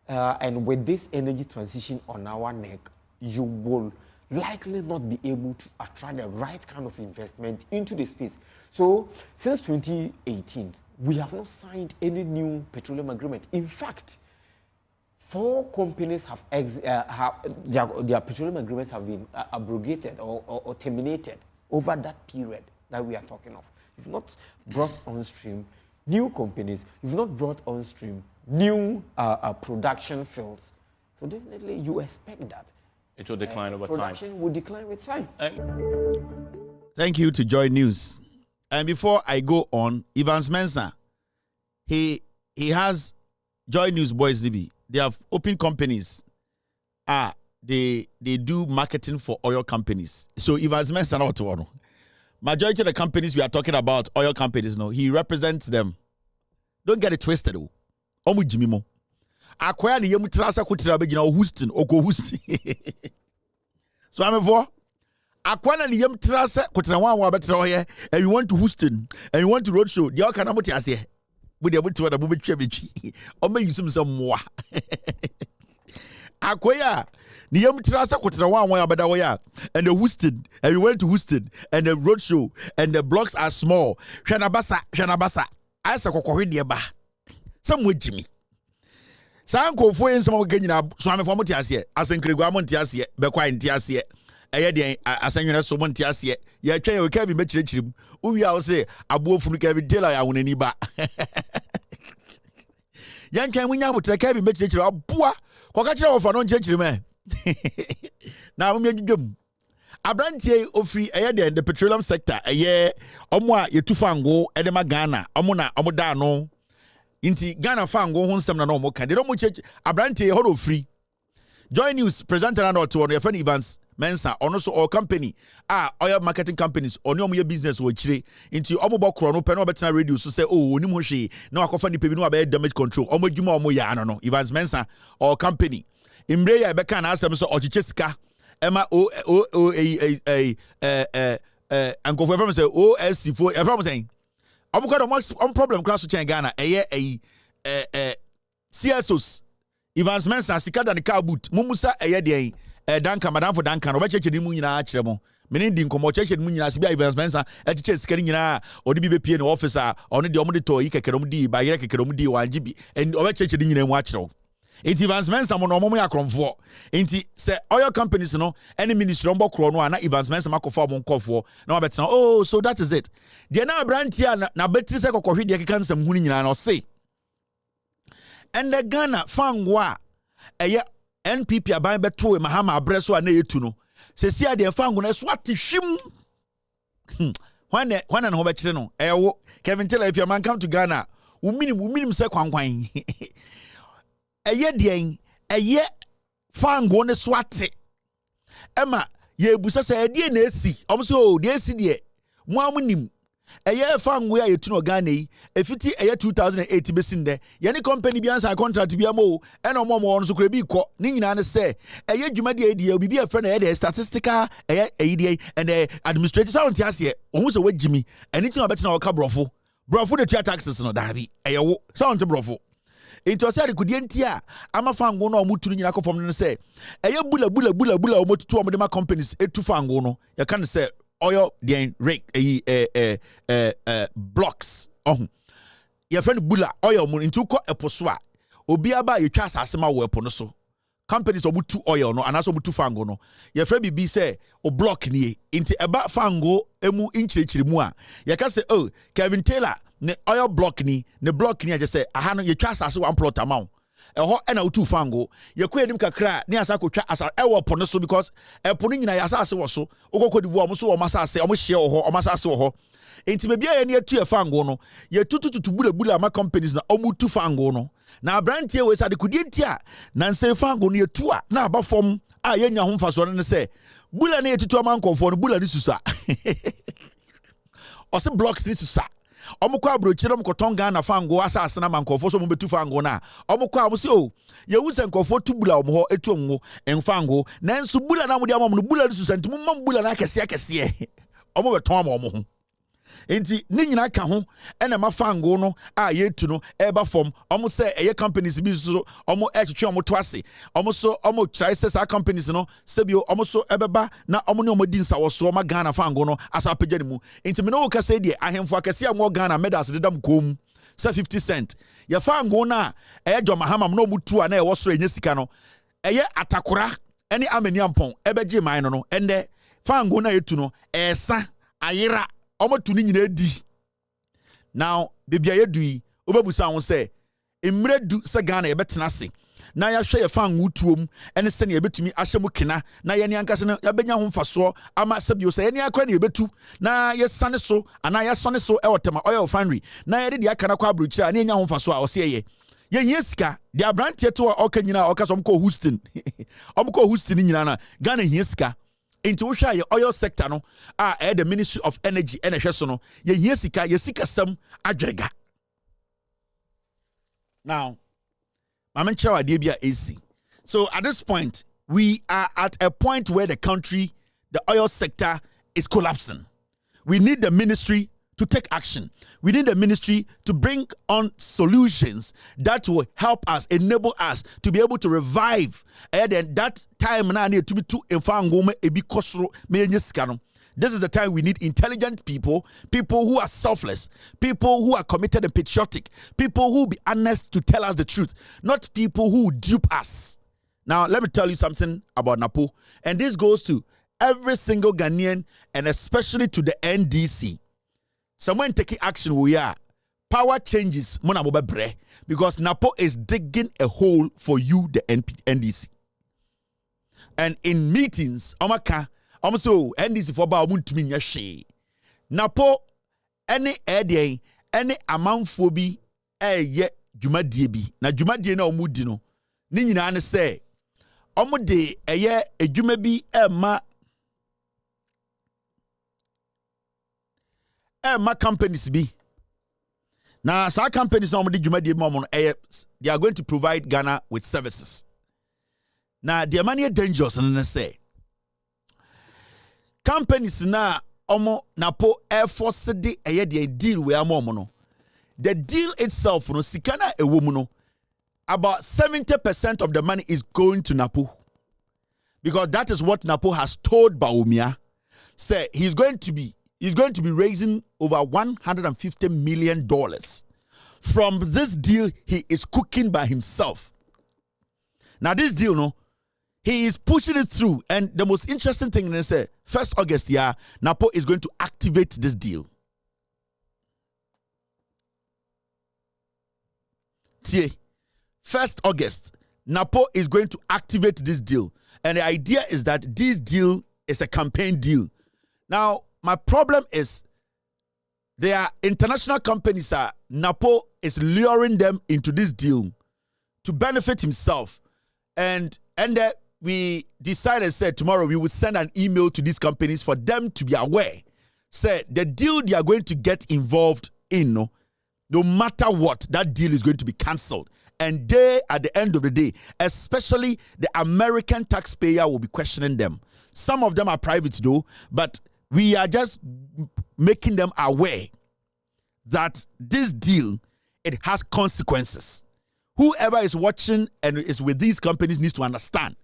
Speaker 11: and with this energy transition on our neck, you will likely not be able to attract the right kind of investment into the space. So, since 2018, we have not signed any new petroleum agreement. In fact, 4 companies have their petroleum agreements have been abrogated or terminated over that period that we are talking of. You've not brought on stream new companies. You've not brought on stream new production fields. So definitely you expect that.
Speaker 10: It will decline over time.
Speaker 11: Production will decline with time.
Speaker 3: Thank you to Joy News. And before I go on, Evans Mensah, he has Joy News boys DB. They have open companies. They do marketing for oil companies. So Evans Mensah not one. Majority of the companies we are talking about, oil companies, no, he represents them. Don't get it twisted. Omu Jimimo. Akwaya ni yemu trasa kutira begina Houston, oko Houston. So I'm for Akwaya ni yemu trasa kutira wa betra oye, and you want to Houston, and you want to roadshow. The all kana muti ase. With the muti wa da bube chebechi. Ome yusum some more. Akwaya ni yem trasa kotira wa abeda wa and the Houston, and we went to Houston, and the road show, and the blocks are small. Hwanabasa asa kokori de ba some Jimmy sanko fo yen some ganyina so am for moti ase asenkregu amonti ase be kwa nti ase eye de asanwere so monti ase ye twa ye Kevin mechirichirim uwi a wo se aboofunu Kevin Taylor ya wonani ba yan kan munya botre Kevin mechirichirim aboa koka kire wo fa no nchirichirim na mo medwum abrantie ofri the petroleum sector omo a yetufango edema Ghana omo na omo da no inti Ghana fango ho nsem na no mo ka de mo che abrantie ho do free Joy News presenter na to no yefan Evans Mensah ono so all company oil marketing companies oni omo ye business wo chire inti omo bokro no pe no betena radio so say oni mo hwe na akofa ni pe bi no be damage control omo djuma omo ya no Evans Mensah all company imbre ya be kan asem so ochiche sika Emma and go from say OSC for everyone saying I'm got a problem class to Ghana CSOs Evans Mensah sika dan car boot mumusa de danka madam for danka no be cheche di mu nyina akire mo meni di nkomo cheche di mu nyina sibia Evans Mensah cheche sika ni nyina odi bi be pie no officer oni de omo de to yi kekerom di ba yire kekerom di 1GB and obe cheche di nyina mu akire Inti Evans Mensah mo no mo ya kromfo inti se oil companies no any ministry mbo kro no na Evans Mensah makofa mo nkofo na wabetena oh so that is it de na brantia na betri se kokohwe de keka nsam hunu nyina no say and the Ghana fangwa NPP aban beto mahama abreso na yetu no se sia de fango na so atihwim when na ho be kire no ewo Kevin Taylor if your man come to Ghana uminim se kwankwan fango ne swate ema ye busa se de na esi omso de esi de mo amunim fango ya yetu no Ghana yi efiti 2008 besin de ye ne company bi ansa contract bi amo e no mo no so kura bi ko ni nyina ne se dwuma de edi obi bi e friend de statistical and administrative sound ase ohun se wagimi eni ti no betina wo ka brofo de tua taxes no dabi wo sound brofo into say kudie ntia ama fango no omuturu nyina ko fom no say bula omotutu omde ma companies etu fango no ya kan say oil den rake blocks ya friend bula oil mu into ko eposo a obi aba ye twa asase ma wo epo no so companies omutu oil no anaso omutu fango no ya friend bibi say o block ni into eba fango emu inchirichiri mu a ya ka say oh Kevin Taylor ne oil block ni aje say aha no ye twa asase one plot amount eho na utu fango ye ko edim kakra ne asa ko twa asa ewo po no so because epo no nyina ya asase wo so okoko divu omo so wo masase omo hye wo ho omo asase wo ho enti be bia ye ne atu ye fango no ye tutututu bula ma companies na omo tu fango no na brantie we sade kudie ntia na nse fango no ye tu a na aba fom a ye nya ho mfaso no se bula na ye tutu amankofo no bula ni susa ose blocks ni susa omukọ abrochire omukọ Ghana fango asase na mankofo so mbetu fango na omukọ amuse o ye wuse nkofo tubula omho etu omwo enfango nanso bula na mudi amam no bula du santimu mam bula na kese omo beton am omho ho enti ni nyina ka ho ena ma fango no a yetu no eba fom omo se eye companies bi so omo etwetwe omo to ase omo so omo try se sa companies no sebio omo so ebeba na omo ne omo di nsa wo so ma Ghana fango no asa pagya mu enti me no ka se die ahemfo akese am Ghana medals dedam kom se 50 cent ye fango na eye John Mahama no mutu a na e wo so enye sika no eye atakora ene amani ampon ebegye man no ende fango na yetu no esa ayira omo tuni nyina di now bibia yedui obebusa won say emredu se Ghana ye betena se na ya hwe ye fangu tuom ene se ne ye betumi ahyemu kena na ye ne ankase no ya benya ho mfaso ama sebio se ye ne akra ne ye betu na ye sane so ana ye sone so e wotema oil refinery na ye de aka na kwa abrochira na enya ho mfaso a o se ye Yes, the abrantia to okay, you know, okay, some call Houston. Call Houston in Yana, Ghana, Yeska. Into your oil sector, no, the Ministry of Energy, NHS, no, Yesika, some adrega. Now, I'm sure idea AC. So at this point, we are at a point where the country, the oil sector, is collapsing. We need the ministry to take action. We need the ministry to bring on solutions that will help us, enable us to be able to revive. And then that time now need to be too. This is the time we need intelligent people, people who are selfless, people who are committed and patriotic, people who will be honest to tell us the truth, not people who dupe us. Now, let me tell you something about Napo, and this goes to every single Ghanaian and especially to the NCce. Someone taking action, we are. Power changes, because Napo is digging a hole for you, the NCce. And in meetings, Omaka, so NCce for about she. Napo, any idea, any amount for be, ye, Juma Diebi. Na Juma Diena Omudino. Nina ane say, Omude, ye, a Juma bi, ma companies be. Now, some companies normally they are going to provide Ghana with services. Now, the money is dangerous, and I say companies now Napo Air Force the deal with no. The deal itself, no sikana a woman, about 70% of the money is going to Napo, because that is what Napo has told Bawumia. Say he's going to be raising over $150 million from this deal he is cooking by himself. Now this deal, no, he is pushing it through, and the most interesting thing is 1st August, Napo is going to activate this deal. 1st August, Napo is going to activate this deal, and the idea is that this deal is a campaign deal. Now, my problem is there are international companies. Napo is luring them into this deal to benefit himself, and we decided, said tomorrow we will send an email to these companies for them to be aware. Say the deal they are going to get involved in, no matter what, that deal is going to be cancelled. And they, at the end of the day, especially the American taxpayer, will be questioning them. Some of them are private though, but we are just making them aware that this deal, it has consequences. Whoever is watching and is with these companies needs to understand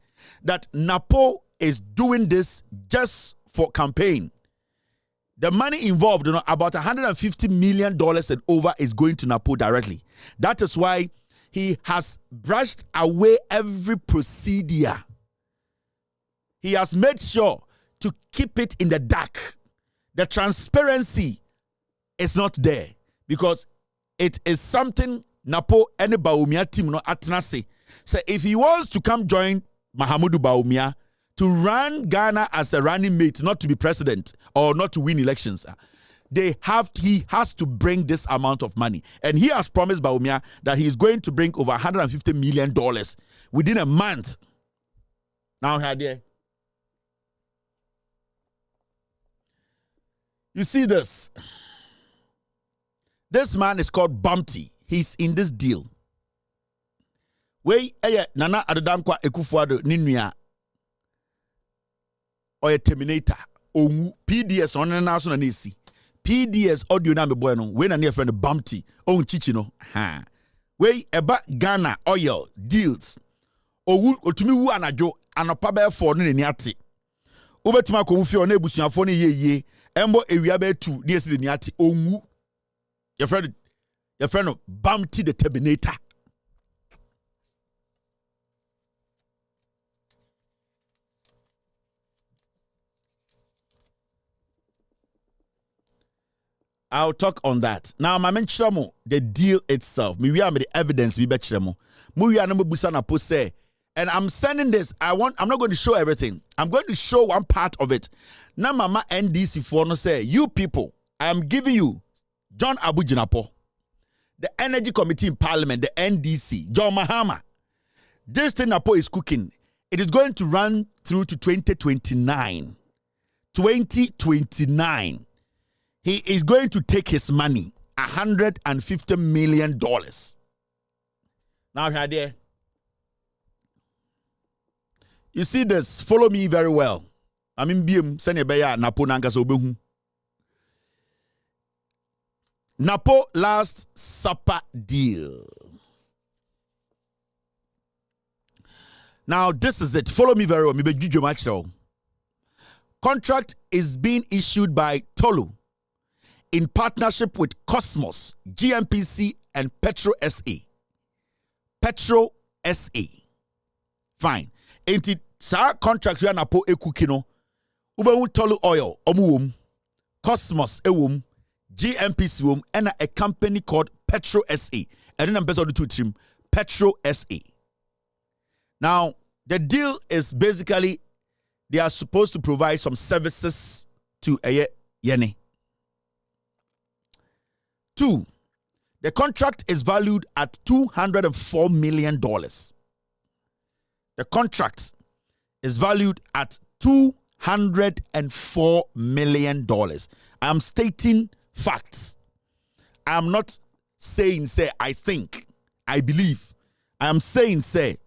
Speaker 3: that Napo is doing this just for campaign. The money involved, about $150 million and over is going to Napo directly. That is why he has brushed away every procedure. He has made sure to keep it in the dark. The transparency is not there because it is something Napo and the Bawumia team no atnase. So if he wants to come join Mahamudu Bawumia to run Ghana as a running mate, not to be president or not to win elections, he has to bring this amount of money. And he has promised Bawumia that he is going to bring over $150 million within a month. Now, here, you see this. This man is called Bumpty. He's in this deal. Nana Adadankwa Ekufuado Ninuya or a terminator. PDS on the national NCce. PDS audio na me boy no. We na near friend Bumpty. Chichi no. Eba Ghana oil deals. Otumi wu anajo anopa be for no ni ate. Obetuma ko wufi on ebusuafo ne yeye. Embo ewia be tu de esi ni ate onwu. Your friend Bumpty the Terminator. I'll talk on that. Now, my mention the deal itself. We are the evidence. We bet you we are number busana pose. And I'm sending this. I'm not going to show everything. I'm going to show one part of it. Now, Mama NCce for no say, you people, I am giving you John Abu Jinapo. the Energy Committee in Parliament, the NDC, John Mahama. This thing Napo is cooking. It is going to run through to 2029. 2029. He is going to take his money, $150 million. Now, here, you see this. Follow me very well. I mean, BM Senebeya Napo Nangas Obehu. Napo Last Supper deal. Now, this is it. Follow me very well. Contract is being issued by Tolu in partnership with Cosmos, GMPC, and Petro SA. Petro SA. Fine. Enti sa contract ya Napo ekukino. Ubewu Tolu Oil, omuwum. Cosmos ewum. GMPC wum. And a company called Petro SA. And then I'm based on the two team. Petro SA. Now, the deal is basically they are supposed to provide some services to Yene. 2, the contract is valued at $204 million. The contract is valued at $204 million. I am stating facts. I am not saying, say, I think, I believe. I am saying, say,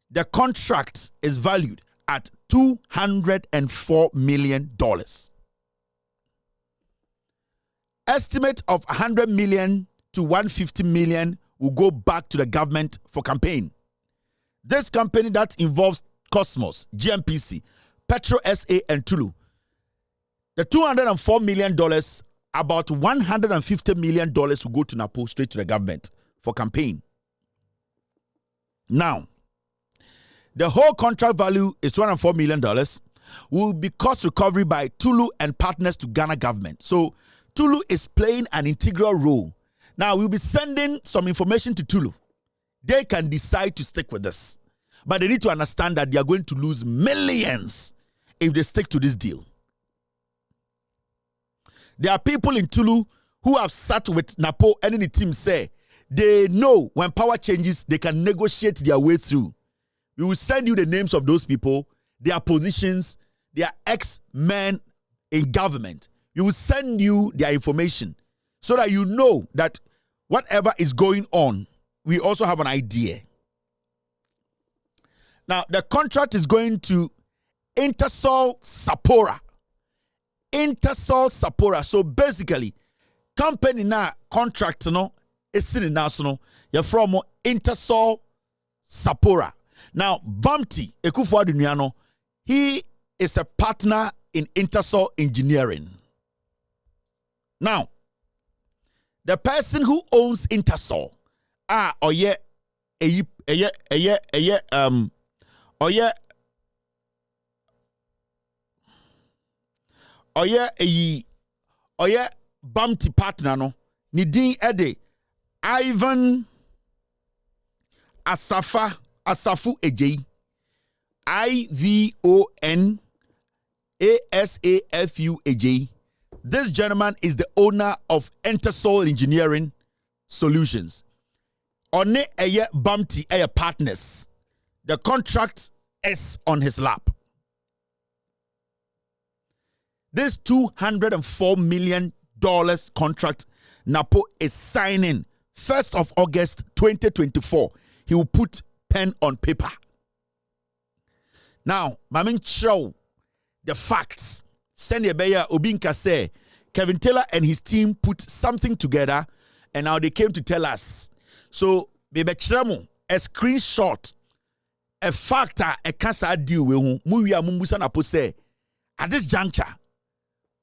Speaker 3: the contract is valued at $204 million. Estimate of 100 million to 150 million will go back to the government for campaign. This company that involves Cosmos, GMPC, Petro SA, and Tulu. The $204 million, about $150 million will go to Napo straight to the government for campaign. Now, the whole contract value is $204 million, will be cost recovery by Tulu and partners to Ghana government. So Tulu is playing an integral role. Now, we'll be sending some information to Tulu. They can decide to stick with this. But they need to understand that they are going to lose millions if they stick to this deal. There are people in Tulu who have sat with Napo and the team say they know when power changes, they can negotiate their way through. We will send you the names of those people, their positions, their ex-men in government. We will send you their information so that you know that whatever is going on, we also have an idea. Now, the contract is going to Intersol Sapora. Intersol Sapora. So basically, company na contract no is sitting national. You're from Intersol Sapora. Now, Bumpty Ekufu Adunyano, he is a partner in Intersol Engineering. Now, the person who owns Intersol, Bumpty partner no, Nidin Ede, Ivan Asafu Ejei, IVON ASAFU Ejei. This gentleman is the owner of Intersol Engineering Solutions. One eye Bumpty eye partners. The contract is on his lap. This $204 million contract Napo is signing 1st of August 2024. He will put pen on paper. Now, Mamin Chow, the facts. Send a beya Obinka say Kevin Taylor and his team put something together and now they came to tell us. So, Bebe Chiramo, a screenshot, a factor, a cancer deal with Muya Mumbusa Napo say, at this juncture,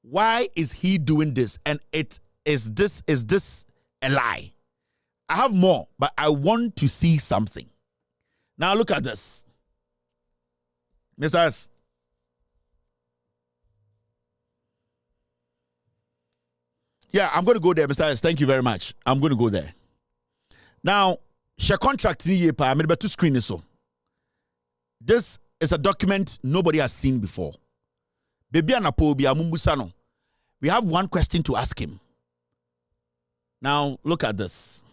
Speaker 3: why is he doing this? And is this a lie? I have more, but I want to see something. Now look at this. Mr. S. Yeah, I'm going to go there, Mr. S. Thank you very much. I'm going to go there. Now, she contract I'm going to screen this. This is a document nobody has seen before. Baby Napo, we have one question to ask him. Now, look at this.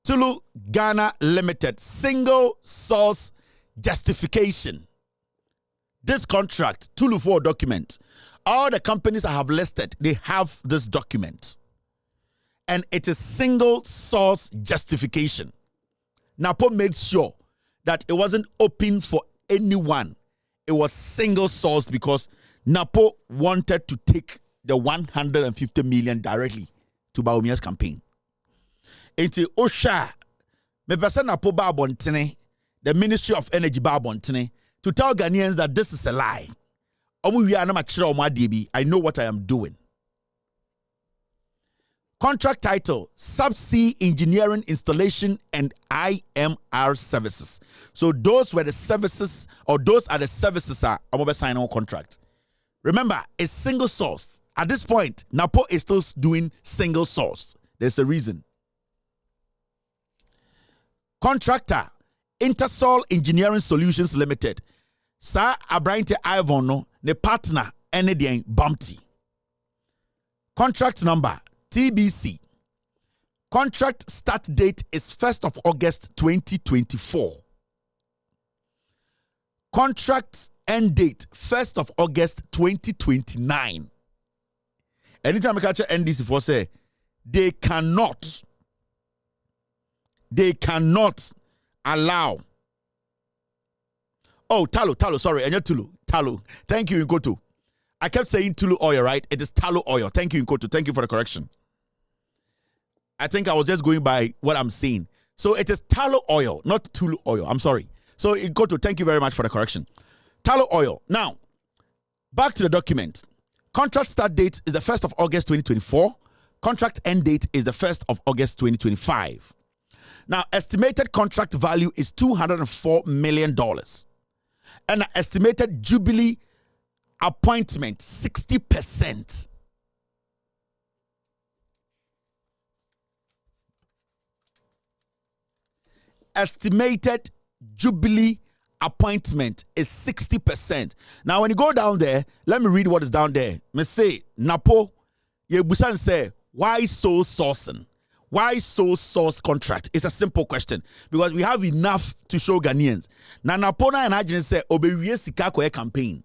Speaker 3: Tulu Ghana Limited, single source justification. This contract, Tulu 4 document, all the companies I have listed, they have this document. And it is single source justification. Napo made sure that it wasn't open for anyone. It was single sourced because Napo wanted to take the 150 million directly to Baumia's campaign. Enti Osha, me person Napo Babontene, the Ministry of Energy Babontene, to tell Ghanaians that this is a lie. I know what I am doing. Contract title, Subsea Engineering Installation and IMR Services. So those were the services, or those are the services I'm going to sign on contract. Remember, it's single sourced. At this point, Napo is still doing single sourced. There's a reason. Contractor, Intersol Engineering Solutions Limited. Sa Abrainte Ivan no, ne partner, ene dien Bumpty. Contract number, TBC. Contract start date is 1st of August 2024. Contract end date 1st of August 2029. Anytime I catch NDC for say they cannot allow. Oh, Talo, sorry, and Talo. Thank you, Nkoto. I kept saying Tulu oil, right? It is Talo oil. Thank you, Nkoto. Thank you for the correction. I think I was just going by what I'm seeing. So it is Talo oil, not Tulu oil. I'm sorry. So Nkoto, thank you very much for the correction. Talo oil. Now, back to the document. Contract start date is the 1st of August 2024. Contract end date is the 1st of August 2025. Now, estimated contract value is $204 million. And the estimated Jubilee appointment, 60%. Estimated Jubilee appointment is 60%. Now, when you go down there, let me read what is down there. Me say, Napo, Yebusan say, why so sourcing? Why so source contract? It's a simple question because we have enough to show Ghanaians. Now, Napona and Ajin say, Obewie Sikakoe campaign.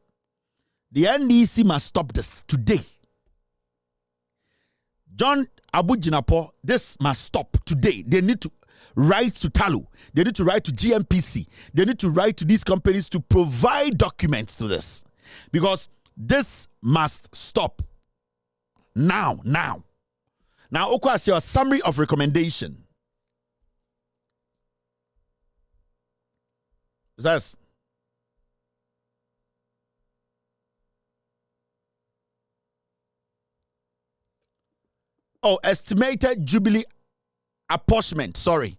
Speaker 3: The NDC must stop this today. John Abu Jinapo, this must stop today. They need to write to Talu. They need to write to GMPC. They need to write to these companies to provide documents to this because this must stop now. Now, Okwa, your summary of recommendation. That's estimated Jubilee apportionment. Sorry.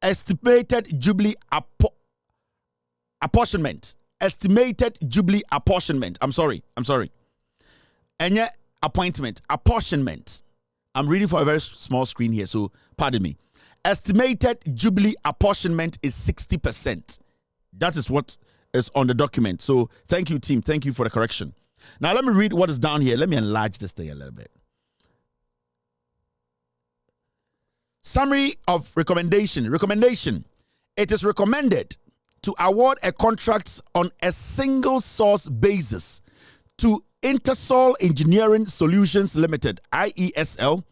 Speaker 3: Estimated Jubilee apportionment. Estimated Jubilee apportionment. I'm sorry. And yet, appointment. Apportionment. I'm reading for a very small screen here, so pardon me. Estimated Jubilee apportionment is 60%. That is what is on the document. So thank you, team. Thank you for the correction. Now let me read what is down here. Let me enlarge this thing a little bit. Summary of recommendation. Recommendation. It is recommended to award a contract on a single source basis to Intersol Engineering Solutions Limited, IESL,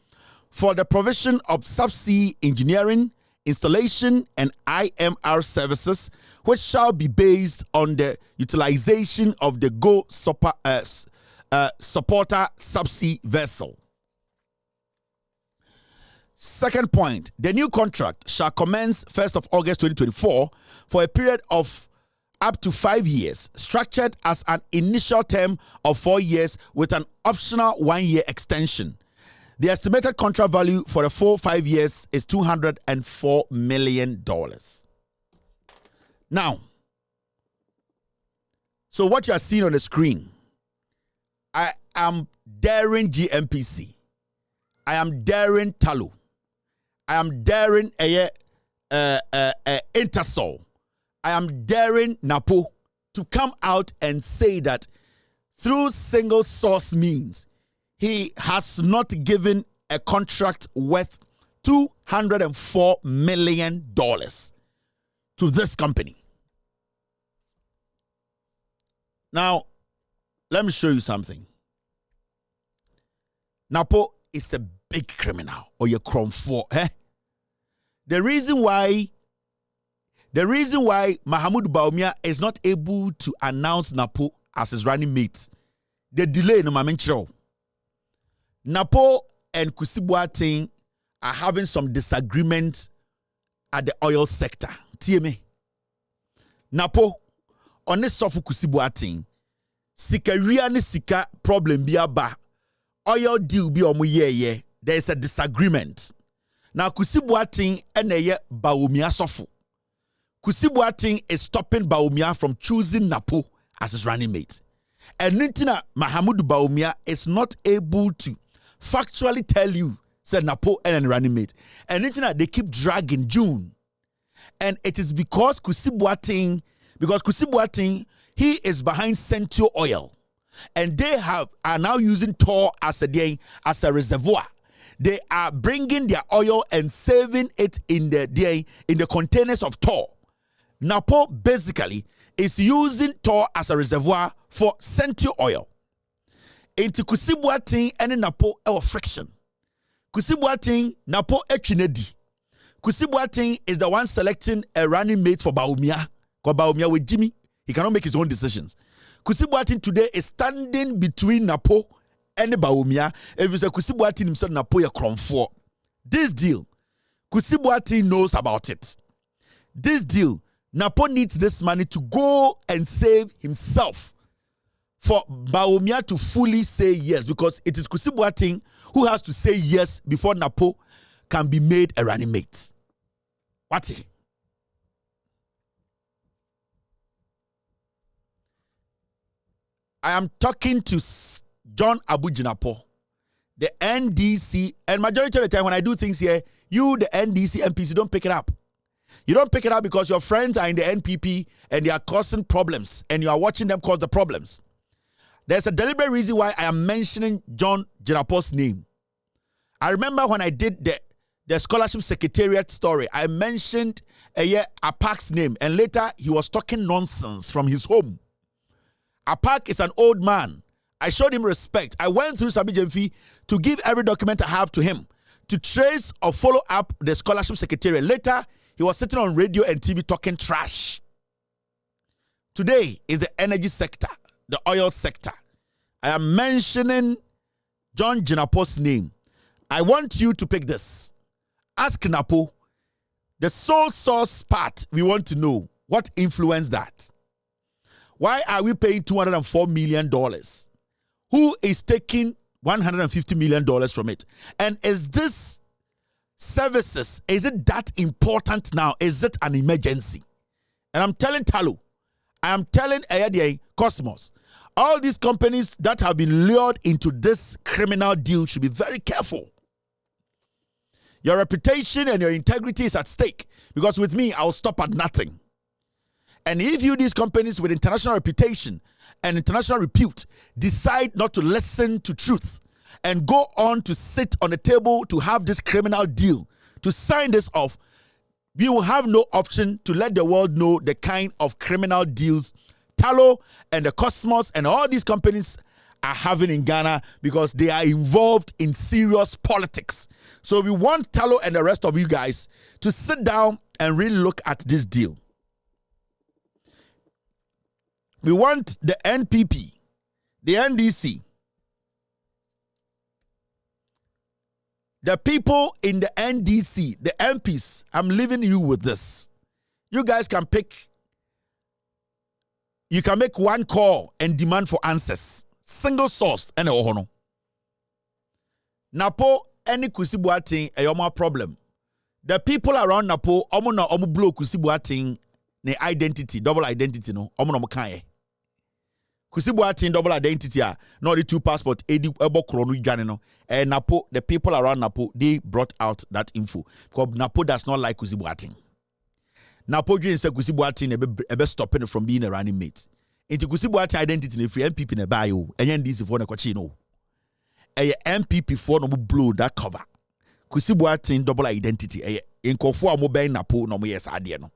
Speaker 3: for the provision of subsea engineering, installation, and IMR services, which shall be based on the utilization of the supporter subsea vessel. Second point, the new contract shall commence 1st of August 2024 for a period of up to 5 years, structured as an initial term of 4 years with an optional 1-year extension. The estimated contract value for the full 5 years is $204 million. Now, so what you are seeing on the screen, I am daring GMPC. I am daring Talu. I am daring Intersol. I am daring Napo to come out and say that through single source means, he has not given a contract worth $204 million to this company. Now, let me show you something. Napo is a big criminal, or your crime for. The reason why Mahamudu Bawumia is not able to announce Napo as his running mate, the delay no mamenchiro. Napo and Kusibuating are having some disagreement at the oil sector. TMA. Napo on this sofu Kusibuating sika ria ni sika problem biaba oil deal bi omu ye there is a disagreement. Now Kusibuating eneye Bawumia sofu. Kusibuating is stopping Bawumia from choosing Napo as his running mate. And Nintina Mahamudu Bawumia is not able to factually tell you, said Napo and running mate. And Nintina, they keep dragging June. And it is because Kusibuating, he is behind Central Oil. And they are now using Tor as a reservoir. They are bringing their oil and saving it in the containers of Tor. Napo basically is using Tor as a reservoir for Central Oil. Into Kusibuating and Napo our friction. Kusibuating Napo echinedi. Kusibuating is the one selecting a running mate for Bawumia. Because Bawumia with Jimmy, he cannot make his own decisions. Kusibuating today is standing between Napo and Bawumia. If you say Kusibuating himself Napo ya crom for. This deal, Kusibuating knows about it. This deal, Napo needs this money to go and save himself. For Bawumia to fully say yes, because it is Kusibuating who has to say yes before Napo can be made a running mate. What? I am talking to John Abujinapo, the NDC, and majority of the time when I do things here, you, the NDC MPs, you don't pick it up. You don't pick it up because your friends are in the NPP and they are causing problems and you are watching them cause the problems. There's a deliberate reason why I am mentioning John Jinapo's name. I remember when I did the scholarship secretariat story, I mentioned Apak's name, and later he was talking nonsense from his home. Apak is an old man. I showed him respect. I went through Sabi Jemfi to give every document I have to him to trace or follow up the scholarship secretariat. Later, he was sitting on radio and TV talking trash. Today is the energy sector, the oil sector. I am mentioning John Jinapo's name. I want you to pick this. Ask Napo, the sole source part, we want to know what influenced that. Why are we paying $204 million? Who is taking $150 million from it? And is this services, is it that important now? Is it an emergency? And I'm telling Talo, I am telling Ayade Cosmos, all these companies that have been lured into this criminal deal should be very careful. Your reputation and your integrity is at stake, because with me, I'll stop at nothing. And if you, these companies with international reputation and international repute, decide not to listen to truth and go on to sit on the table to have this criminal deal, to sign this off, we will have no option to let the world know the kind of criminal deals Talo and the Cosmos and all these companies are having in Ghana, because they are involved in serious politics. So we want Talo and the rest of you guys to sit down and really look at this deal. We want the NPP, the NDC, the people in the NDC, the MPs. I'm leaving you with this. You guys can pick. You can make one call and demand for answers. Single sourced and ohono. Napo any Kusibuating a yoma problem. The people around Napo omo na omo blow Kusibuating ne identity, double identity no. Omo na mokaye. Kusibuating double identity not the two passport edi ebo kronu dwane no. And Napo, the people around Napo, they brought out that info. Because Napo does not like Kusibuating. Napo didn't say Kusibuating ebe stopping it from being a running mate. Into Kusibuati identity in free MPP in a bio, and NDC for the cochino. A MPP for no blow that cover. Kusibuati double identity. In Kofua mobile Napo no yes adiano.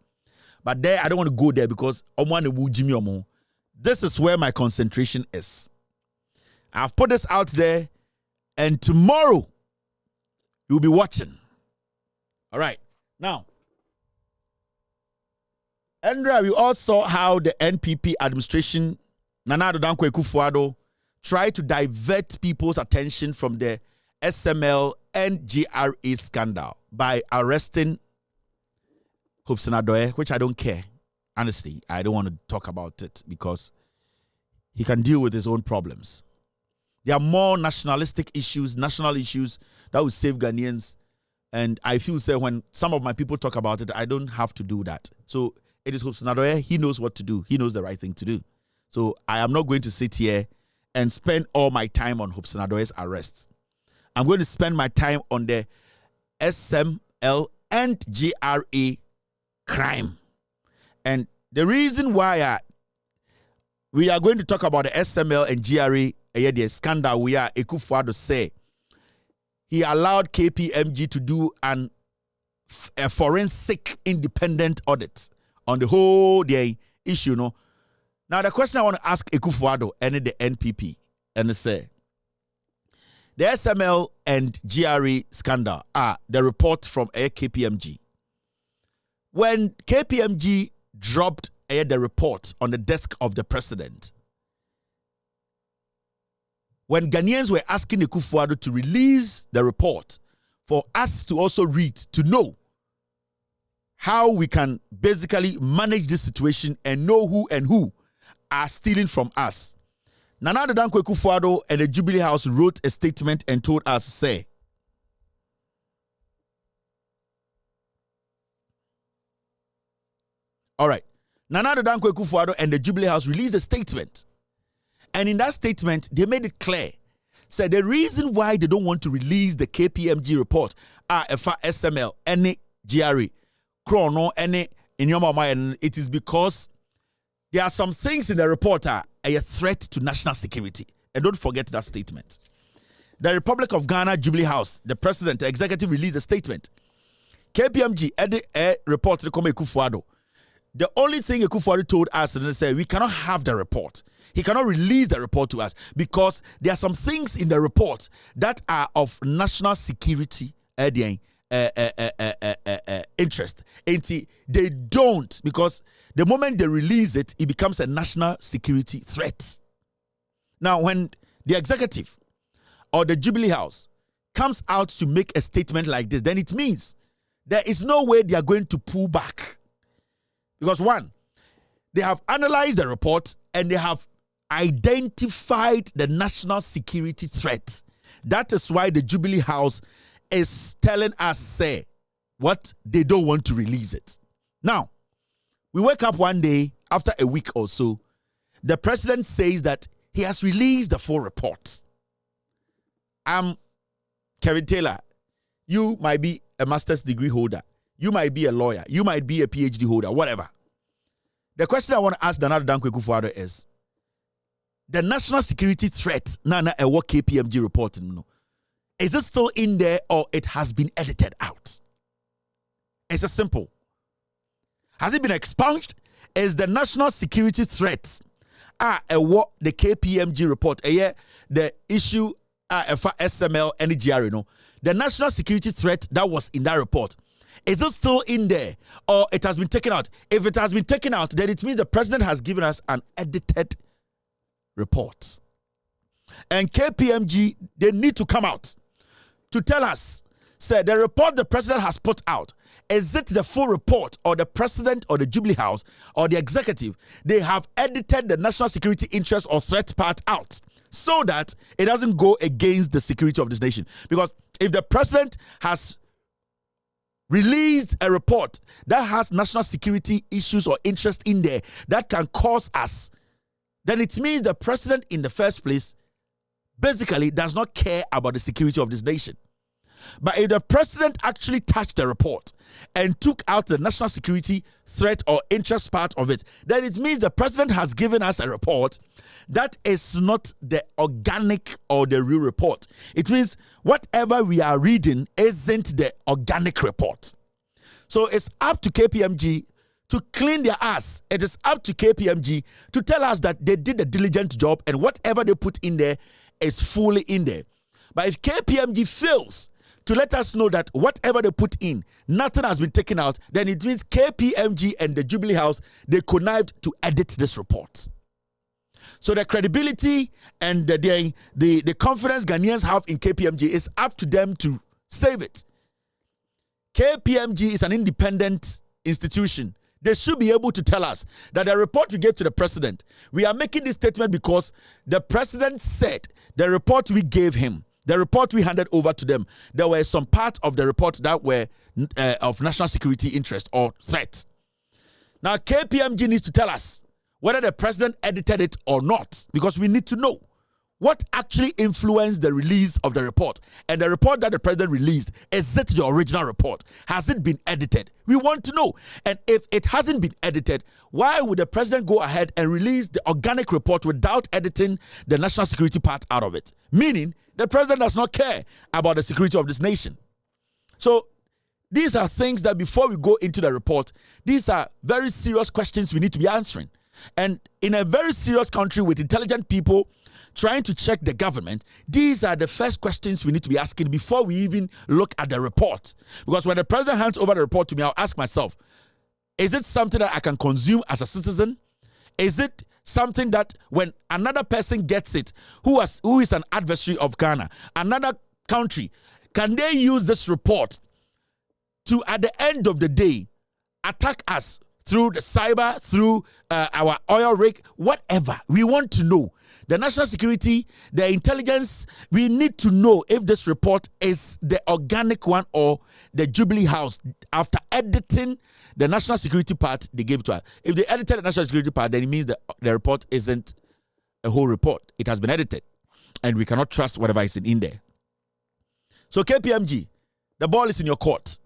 Speaker 3: But there I don't want to go there because Jimmy Omo. This is where my concentration is. I've put this out there, and tomorrow you'll be watching. All right. Now, Andrea, we all saw how the NPP administration, Nana Addo Dankwa Akufo-Addo, tried to divert people's attention from the SML and GRA scandal by arresting Hobson Adoye, which I don't care. Honestly, I don't want to talk about it because he can deal with his own problems. There are more nationalistic issues, national issues that will save Ghanaians. And I feel, say, when some of my people talk about it, I don't have to do that. So it is Hobson Adoye. He knows what to do. He knows the right thing to do. So I am not going to sit here and spend all my time on Hobson Adoye's arrests. I'm going to spend my time on the SML and GRA crime. And the reason why we are going to talk about the SML and GRA the scandal we are Akufo-Addo say he allowed KPMG to do a forensic independent audit on the whole issue. No? Now the question I want to ask Akufo-Addo and the NPP and say the SML and GRA scandal are the report from KPMG. When KPMG dropped the report on the desk of the president, when Ghanaians were asking Akufo-Addo to release the report for us to also read, to know how we can basically manage this situation and know who are stealing from us. Nana Addo Dankwa Akufo-Addo and the Jubilee House wrote a statement and told us, say, all right, Nana Addo Dankwa Akufo-Addo and the Jubilee House released a statement. And in that statement, they made it clear. Said the reason why they don't want to release the KPMG report SML, any GRA, Chrono, any in it is because there are some things in the report are a threat to national security. And don't forget that statement. The Republic of Ghana Jubilee House, the president, the executive released a statement. KPMG, report to Akufo-Addo. The only thing Akufo-Addo told us and said, we cannot have the report. He cannot release the report to us because there are some things in the report that are of national security interest. And they don't, because the moment they release it, it becomes a national security threat. Now, when the executive or the Jubilee House comes out to make a statement like this, then it means there is no way they are going to pull back. Because one, they have analyzed the report and they have identified the national security threat. That is why the Jubilee House is telling us, say, what they don't want to release it. Now, we wake up one day after a week or so, the president says that he has released the full report. Kevin Taylor, you might be a master's degree holder. You might be a lawyer. You might be a PhD holder, whatever. The question I want to ask Nana Addo Dankwa Akufo-Addo is, the national security threat, Nana Ewo KPMG reporting, is it still in there or it has been edited out? It's a simple. Has it been expunged? Is the national security threat Ewo the KPMG report, the issue SML and the GRA, the national security threat that was in that report, is it still in there or it has been taken out? If it has been taken out, then it means the president has given us an edited report. And KPMG, they need to come out to tell us, say, the report the president has put out, is it the full report, or the president or the Jubilee House or the executive, they have edited the national security interest or threat part out so that it doesn't go against the security of this nation. Because if the president has released a report that has national security issues or interest in there that can cause us, then it means the president in the first place basically does not care about the security of this nation. But if the president actually touched the report and took out the national security threat or interest part of it, then it means the president has given us a report that is not the organic or the real report. It means whatever we are reading isn't the organic report. So it's up to KPMG to clean their ass. It is up to KPMG to tell us that they did a diligent job and whatever they put in there is fully in there. But if KPMG fails to let us know that whatever they put in, nothing has been taken out, then it means KPMG and the Jubilee House, they connived to edit this report. So the credibility and the confidence Ghanaians have in KPMG is up to them to save it. KPMG is an independent institution. They should be able to tell us that the report we gave to the president, we are making this statement because the president said the report we gave him, the report we handed over to them, there were some parts of the report that were of national security interest or threat. Now, KPMG needs to tell us whether the president edited it or not, because we need to know what actually influenced the release of the report. And the report that the president released, is it the original report? Has it been edited? We want to know. And if it hasn't been edited, why would the president go ahead and release the organic report without editing the national security part out of it? Meaning, the president does not care about the security of this nation. So, these are things that before we go into the report, these are very serious questions we need to be answering. And in a very serious country with intelligent people trying to check the government, these are the first questions we need to be asking before we even look at the report. Because when the president hands over the report to me, I'll ask myself, is it something that I can consume as a citizen? Is it something that when another person gets it, who is an adversary of Ghana, another country, can they use this report to, at the end of the day, attack us through the cyber, through our oil rig, whatever? We want to know. The national security, the intelligence, we need to know if this report is the organic one or the Jubilee House. After editing the national security part, they gave it to us. If they edited the national security part, then it means that the report isn't a whole report. It has been edited. And we cannot trust whatever is in there. So KPMG, the ball is in your court.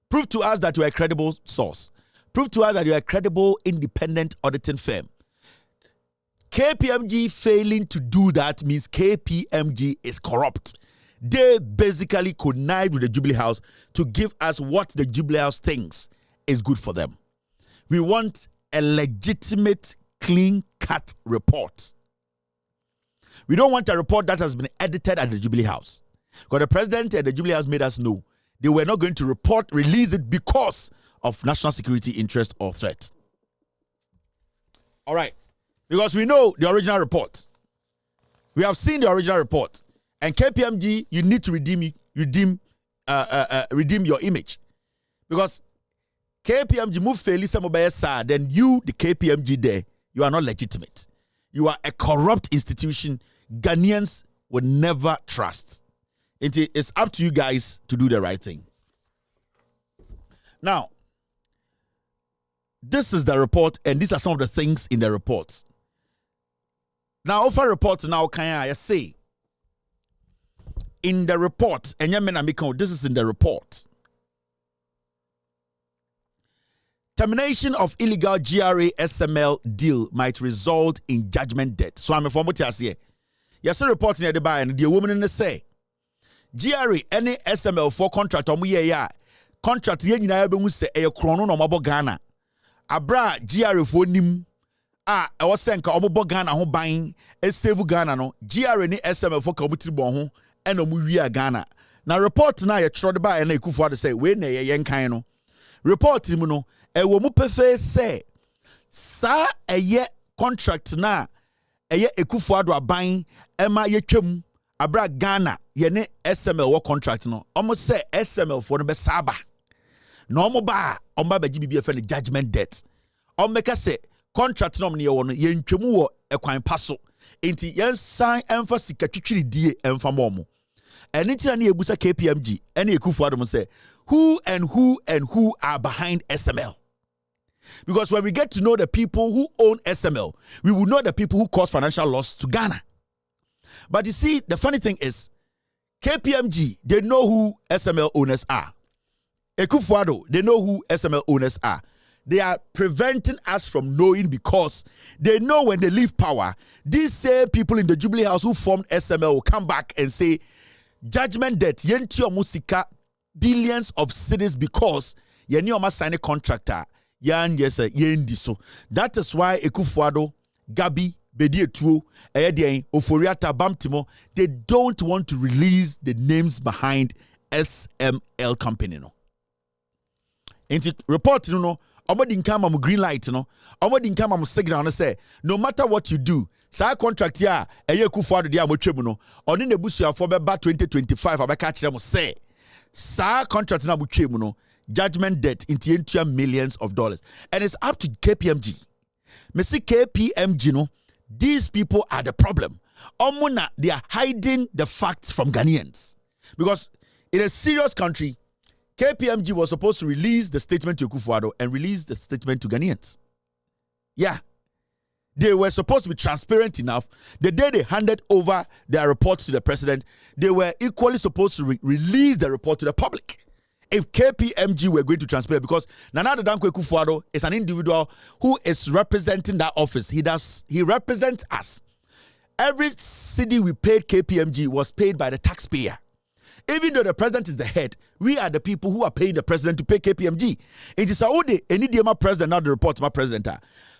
Speaker 3: Prove to us that you are a credible source. Prove to us that you are a credible, independent auditing firm. KPMG failing to do that means KPMG is corrupt. They basically connived with the Jubilee House to give us what the Jubilee House thinks is good for them. We want a legitimate, clean-cut report. We don't want a report that has been edited at the Jubilee House. Because the president and the Jubilee House made us know they were not going to release it because of national security interest or threat. All right. Because we know the original report. We have seen the original report. And KPMG, you need to redeem your image. Because KPMG move fairly some side, then you, the KPMG there, you are not legitimate. You are a corrupt institution Ghanaians will never trust. It's up to you guys to do the right thing. Now, this is the report, and these are some of the things in the report. Now, offer report now, can I say? In the report, and this is in the report. Termination of illegal GRA SML deal might result in judgment debt. So I'm informed here. Yes, a report in the buy and the woman in the say GRA any SML for contract ya contract ye nyina be hu se e krono no mabo Ghana. Abra GRA for nim e was say nka omobo Ghana ho ban e save Ghana no GRA ni SML for ka omutiri bon ho e no mu wi Ghana. Na report na ye tro de buy na ekufu ade say we na ye yenkan no report mu no e wo mu pefe say sa eye contract na eye ekufu ado aban e ma ye twam abra Ghana ye ne SML wo contract no omo say SML for no be saba no omo ba beji bibia fe ne judgment debt omo meka say contract no ne ye wo no ye ntwemu wo ekwan paso enti yen sign emphasis ka twitwiri die emfa mo eni tira ne ebusa KPMG ene ekufu ado mo say who are behind SML. Because when we get to know the people who own SML, we will know the people who cause financial loss to Ghana. But you see, the funny thing is, KPMG, they know who SML owners are. Ekufuado, they know who SML owners are. They are preventing us from knowing because they know when they leave power, these same people in the Jubilee House who formed SML will come back and say, judgment debt, yentio musika, billions of cedis because yenioma sign a contractor, yan yes, yendi so. That is why Ekufuado, Gabi, Bedietuo, Edian, Oforiata, Bamtimo, they don't want to release the names behind SML company. No. And to report, you know, didn't come on green light, no. Didn't come on signal and say, no matter what you do, sa contract ya, Ekufuado dia mochemuno, on in the bush for about 2025, I catch them say, sa contract na mochemuno, judgment debt into millions of dollars. And it's up to KPMG. Me see KPMG, no. These people are the problem. Omuna, they are hiding the facts from Ghanaians. Because in a serious country, KPMG was supposed to release the statement to Ekufuado and release the statement to Ghanaians. Yeah. They were supposed to be transparent enough. The day they handed over their report to the president, they were equally supposed to release the report to the public. If KPMG were going to transparent, because Nana Dankwa Ekufuado is an individual who is representing that office. He represents us. Every city we paid KPMG was paid by the taxpayer. Even though the president is the head, we are the people who are paying the president to pay KPMG. It is any DMA president, not the report, my president.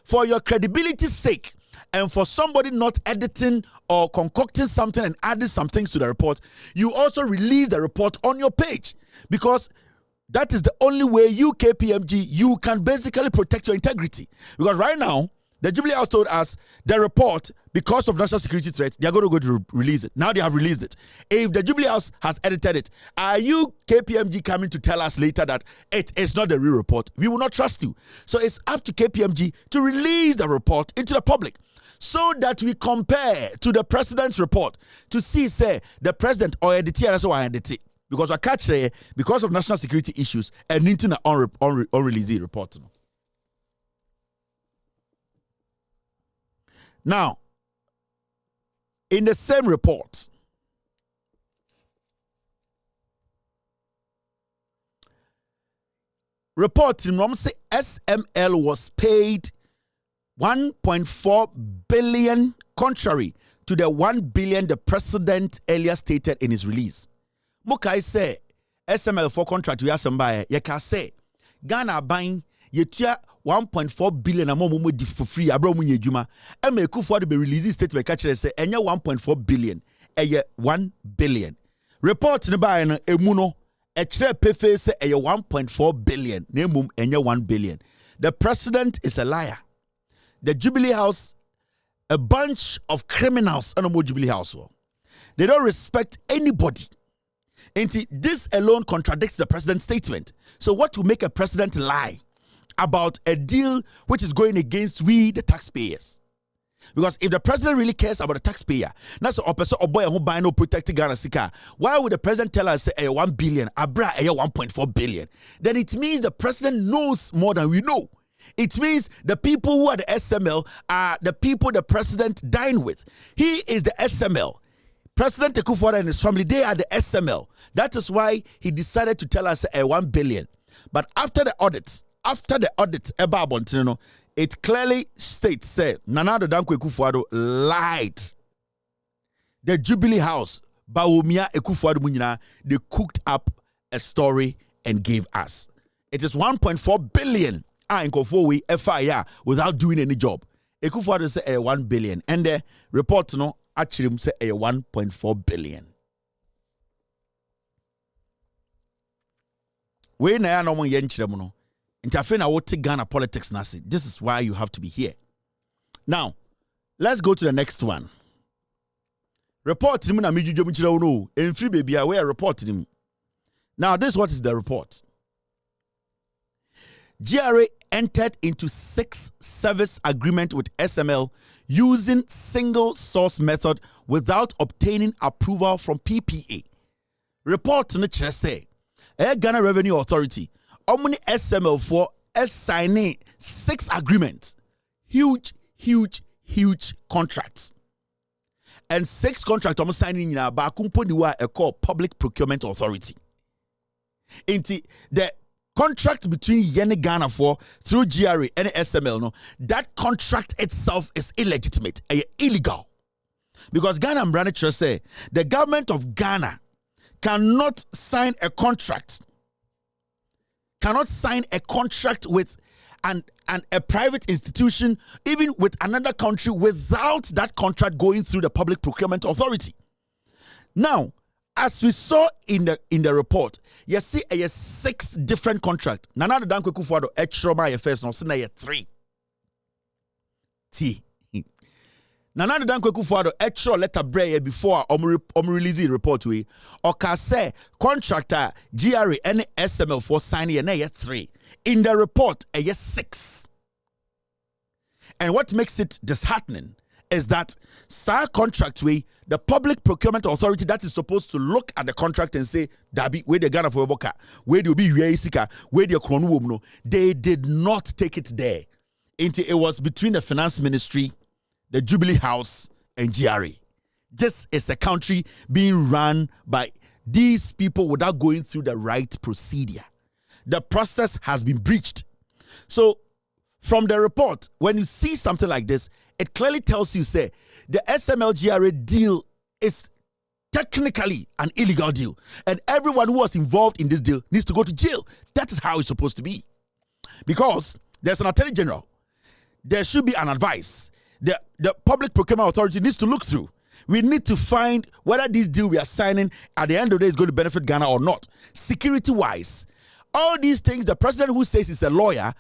Speaker 3: For your credibility's sake, and for somebody not editing or concocting something and adding some things to the report, you also release the report on your page. Because that is the only way you, KPMG, you can basically protect your integrity. Because right now, the Jubilee House told us the report, because of national security threats, they are going to go to release it. Now they have released it. If the Jubilee House has edited it, are you, KPMG, coming to tell us later that it is not the real report? We will not trust you. So it's up to KPMG to release the report into the public so that we compare to the president's report to see, say, the president or edit and so I edit it. Because I catch because of national security issues and into an unreleased report. Now, in the same report, reporting from say SML was paid 1.4 billion, contrary to the 1 billion the president earlier stated in his release. Mukai say SML for contract we have somebody you can say Ghana buying yetua 1.4 billion amomo di for free abro mu nyedwuma e ma Ekufuado be release statement ka kire say enye 1.4 billion eye 1 billion report ne buy no emu no e kire pefe say eye 1.4 billion na emum enye 1 billion. The president is a liar. The Jubilee House, a bunch of criminals and a Jubilee House. They don't respect anybody. And this alone contradicts the president's statement. So what will make a president lie about a deal which is going against we, the taxpayers? Because if the president really cares about the taxpayer, that's a person or boy who buy no protect Ghana Sika. Why would the president tell us say 1 billion, abra 1.4 billion? Then it means the president knows more than we know. It means the people who are the SML are the people the president dined with. He is the SML. President Ekufuado and his family, they are the SML. That is why he decided to tell us 1 billion. But after the audit, it clearly states, say, Nana Dankwa Ekufuado lied. The Jubilee House, Bawumia Ekufuado Munyina, they cooked up a story and gave us. It is 1.4 billion FIR without doing any job. Ekufuado say 1 billion. And the report actually say 1.4 billion. We na no mo yenchire no. Interfere na what Ghana politics nasi. This is why you have to be here. Now, let's go to the next one. Report him na mejujo mu chire no. Enfri baby we are reporting him. Now, this what is the report? GRA entered into 6 service agreement with SML using single source method without obtaining approval from PPA. Report in the chair say, Ghana Revenue Authority, Omni SML for signing 6 agreements, huge contracts. And 6 contract almost signing in ba kumponi wa a call Public Procurement Authority. Inti the contract between Yene Ghana for through GRA and SML, no, that contract itself is illegitimate, illegal. Because Ghana and Branich say the government of Ghana cannot sign a contract with a private institution, even with another country, without that contract going through the Public Procurement Authority. Now, as we saw in the report, you see 6 different contracts. Nana the Danko Kufuado extra first, no, say 3. T. Nana the Danko Kufuado extra letter break before release the report we. Oka say contractor GRA and SML for signing a 3. In the report, 6. And what makes it disheartening is that contract way, the Public Procurement Authority that is supposed to look at the contract and say, Dabi, where the Ghana for Boka, where do be Reisika, where the Kronwumno, they did not take it there. It was between the Finance Ministry, the Jubilee House, and GRA. This is a country being run by these people without going through the right procedure. The process has been breached. So, from the report, when you see something like this, it clearly tells you, say, the SML-GRA deal is technically an illegal deal. And everyone who was involved in this deal needs to go to jail. That is how it's supposed to be. Because there's an attorney general. There should be an advice. The Public Procurement Authority needs to look through. We need to find whether this deal we are signing at the end of the day is going to benefit Ghana or not. Security-wise, all these things, the president who says he's a lawyer,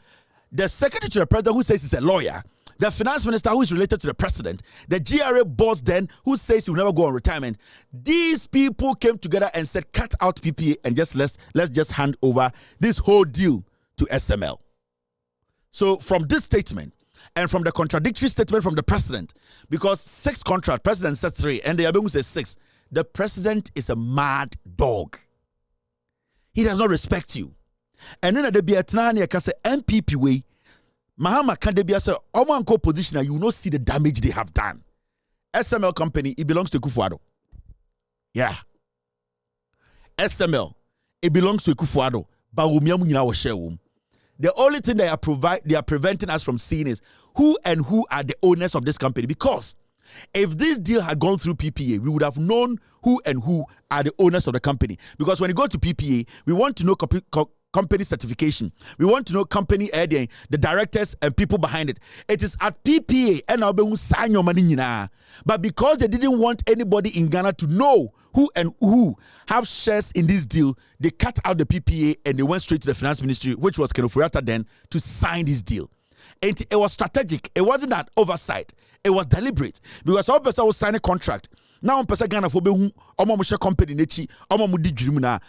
Speaker 3: the secretary to the president who says he's a lawyer, the finance minister who is related to the president, the GRA boss then who says he will never go on retirement, these people came together and said, cut out PPA and just let's just hand over this whole deal to SML. So from this statement and from the contradictory statement from the president, because 6 contract, president said 3 and the Abengu says 6, the president is a mad dog. He does not respect you. And then the Biatnani can say MPP way. Mahama Kandebia say, Omanko position, you will not see the damage they have done. SML company, it belongs to Kufuado. Yeah. SML, it belongs to Kufuado. The only thing they are preventing us from seeing is who are the owners of this company. Because if this deal had gone through PPA, we would have known who are the owners of the company. Because when you go to PPA, we want to know company certification. We want to know company the directors and people behind it. It is at PPA and sign your money. But because they didn't want anybody in Ghana to know who have shares in this deal, they cut out the PPA and they went straight to the finance ministry, which was Kenofuriata then, to sign this deal. And it was strategic. It wasn't that oversight. It was deliberate. Because all person will sign a contract. Now, person Ghana for company nechi,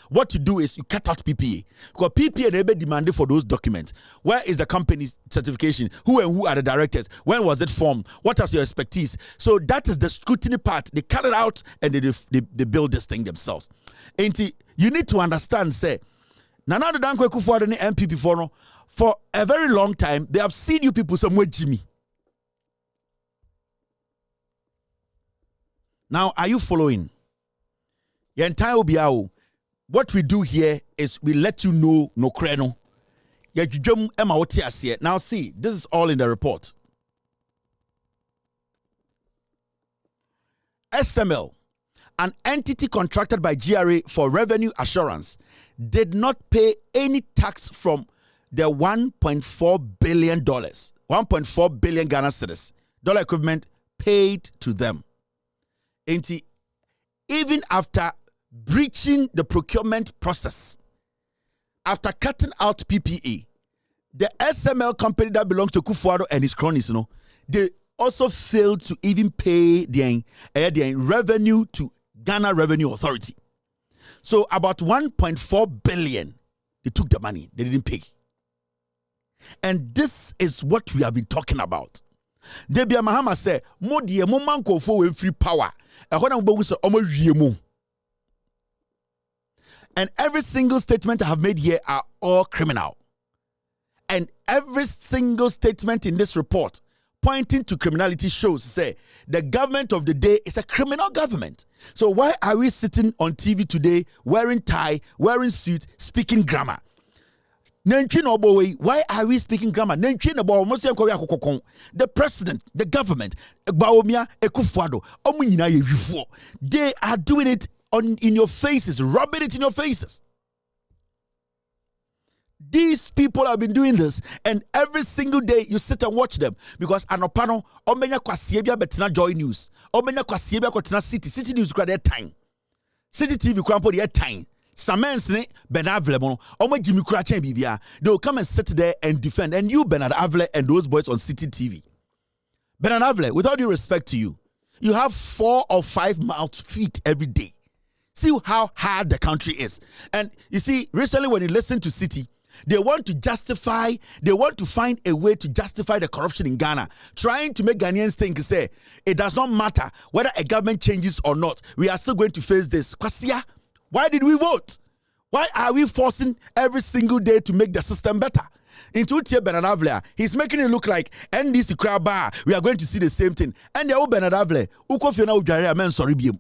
Speaker 3: what you do is you cut out PPA. Because PPA they demanded for those documents. Where is the company's certification? Who are the directors? When was it formed? What is your expertise? So that is the scrutiny part. They cut it out and they build this thing themselves. And you need to understand, say, Nana Dankwe Kufuor and MPP for a very long time, they have seen you people somewhere, Jimmy. Now, are you following? What we do here is we let you know no kreno. Now see, this is all in the report. SML, an entity contracted by GRA for revenue assurance, did not pay any tax from the $1.4 billion, 1.4 billion Ghana cedis, dollar equivalent paid to them. Even after breaching the procurement process, after cutting out PPA, the SML company that belongs to Kufuor and his cronies, they also failed to even pay their revenue to Ghana Revenue Authority. So about 1.4 billion, they took the money, they didn't pay. And this is what we have been talking about. Debia Mahama said, "Mo die mo manko for free power." And every single statement I have made here are all criminal. And every single statement in this report pointing to criminality shows say the government of the day is a criminal government. So why are we sitting on TV today wearing tie, wearing suit, speaking grammar? Why are we speaking grammar? The president, the government, they are doing it in your faces, rubbing it in your faces. These people have been doing this, and every single day you sit and watch them because anopano omenya kwasiebia betina Joy News, omenya kwasiebia kwatena City News kwa their time, City TV kwa their time. Samens ne Bernard Avle omo Jimmy Kura chen bibia. They will come and sit there and defend, and you Bernard Avle and those boys on City TV. Bernard Avle, with all due respect to you, you have 4 or 5 feet every day. See how hard the country is. And you see, recently when you listen to City, they want to justify, they want to find a way to justify the corruption in Ghana, trying to make Ghanaians think, say, it does not matter whether a government changes or not. We are still going to face this. Kwasia, why did we vote? Why are we forcing every single day to make the system better? Into Tia Bernard Avle, he's making it look like NDC Kraba, we are going to see the same thing. And the old Bernard Avle, Ukofiona Ujare, men sorry bium.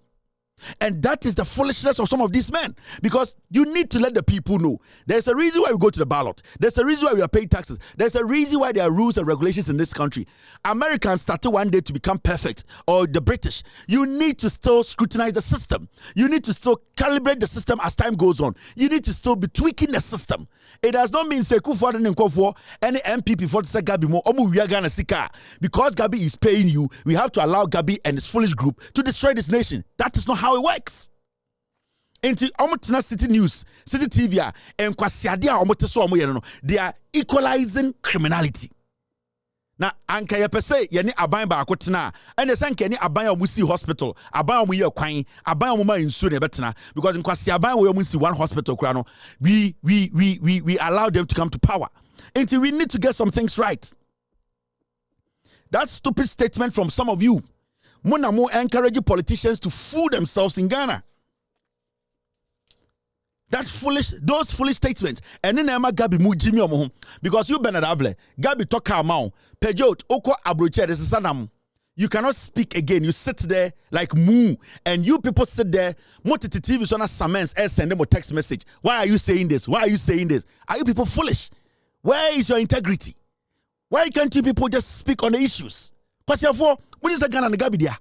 Speaker 3: And that is the foolishness of some of these men, because you need to let the people know there's a reason why we go to the ballot. There's a reason why we are paying taxes. There's a reason why there are rules and regulations in this country. Americans started one day to become perfect, or the British. You need to still scrutinize the system. You need to still calibrate the system as time goes on. You need to still be tweaking the system. It does not mean say Kufuor and Nkofuor any MPP for say Gabi mo omu wiagana sika, because Gabi is paying you. We have to allow Gabi and his foolish group to destroy this nation. That is not how it works. Into Omotina City News, City TV, and Kwasiadia Omoteso Omoyeno, they are equalizing criminality. Now, anka ye pese ye ni aban ba akotena, and the sanke ni aban omusi hospital, aban omu ye kwan, aban omu ma insu ne betena, because in Kwasi aban we omusi one hospital kra no, we allow them to come to power. Until we need to get some things right. That stupid statement from some of you, Monamo encourage politicians to fool themselves in Ghana. Those foolish statements. And then Emma Gabi mu Jimmy omo, because you Bernard Avle, Gabi talk amount, Pejot, Oko Abroche, this is Sanam. You cannot speak again. You sit there like moo, and you people sit there. TV so na summons, send them a text message. Why are you saying this? Why are you saying this? Are you people foolish? Where is your integrity? Why can't you people just speak on the issues? Because therefore, when is a Ghana and Gabi dia?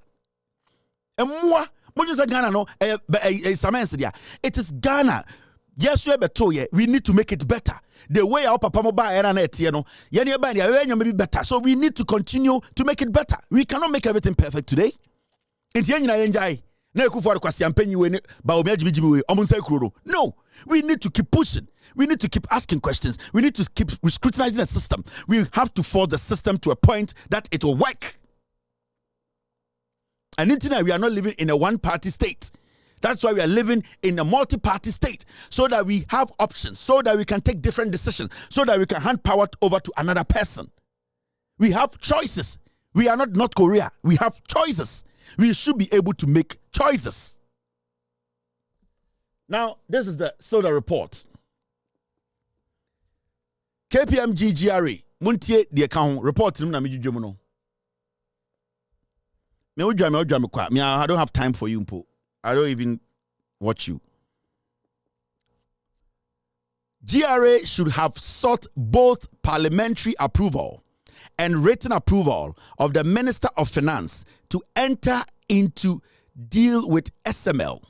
Speaker 3: And more, when is a Ghana no summons dia? It is Ghana. Yes, we need to make it better. The way our papa mobile era net, maybe better. So we need to continue to make it better. We cannot make everything perfect today. No, we need to keep pushing. We need to keep asking questions. We need to keep scrutinizing the system. We have to force the system to a point that it will work. And until we are not living in a one-party state. That's why we are living in a multi-party state, so that we have options, so that we can take different decisions, so that we can hand power over to another person. We have choices. We are not North Korea. We have choices. We should be able to make choices. Now, this is the Soda report. KPMG GRA, Muntie the account report. I don't have time for you, Mpo. I don't even watch you. GRA should have sought both parliamentary approval and written approval of the Minister of Finance to enter into deal with SML.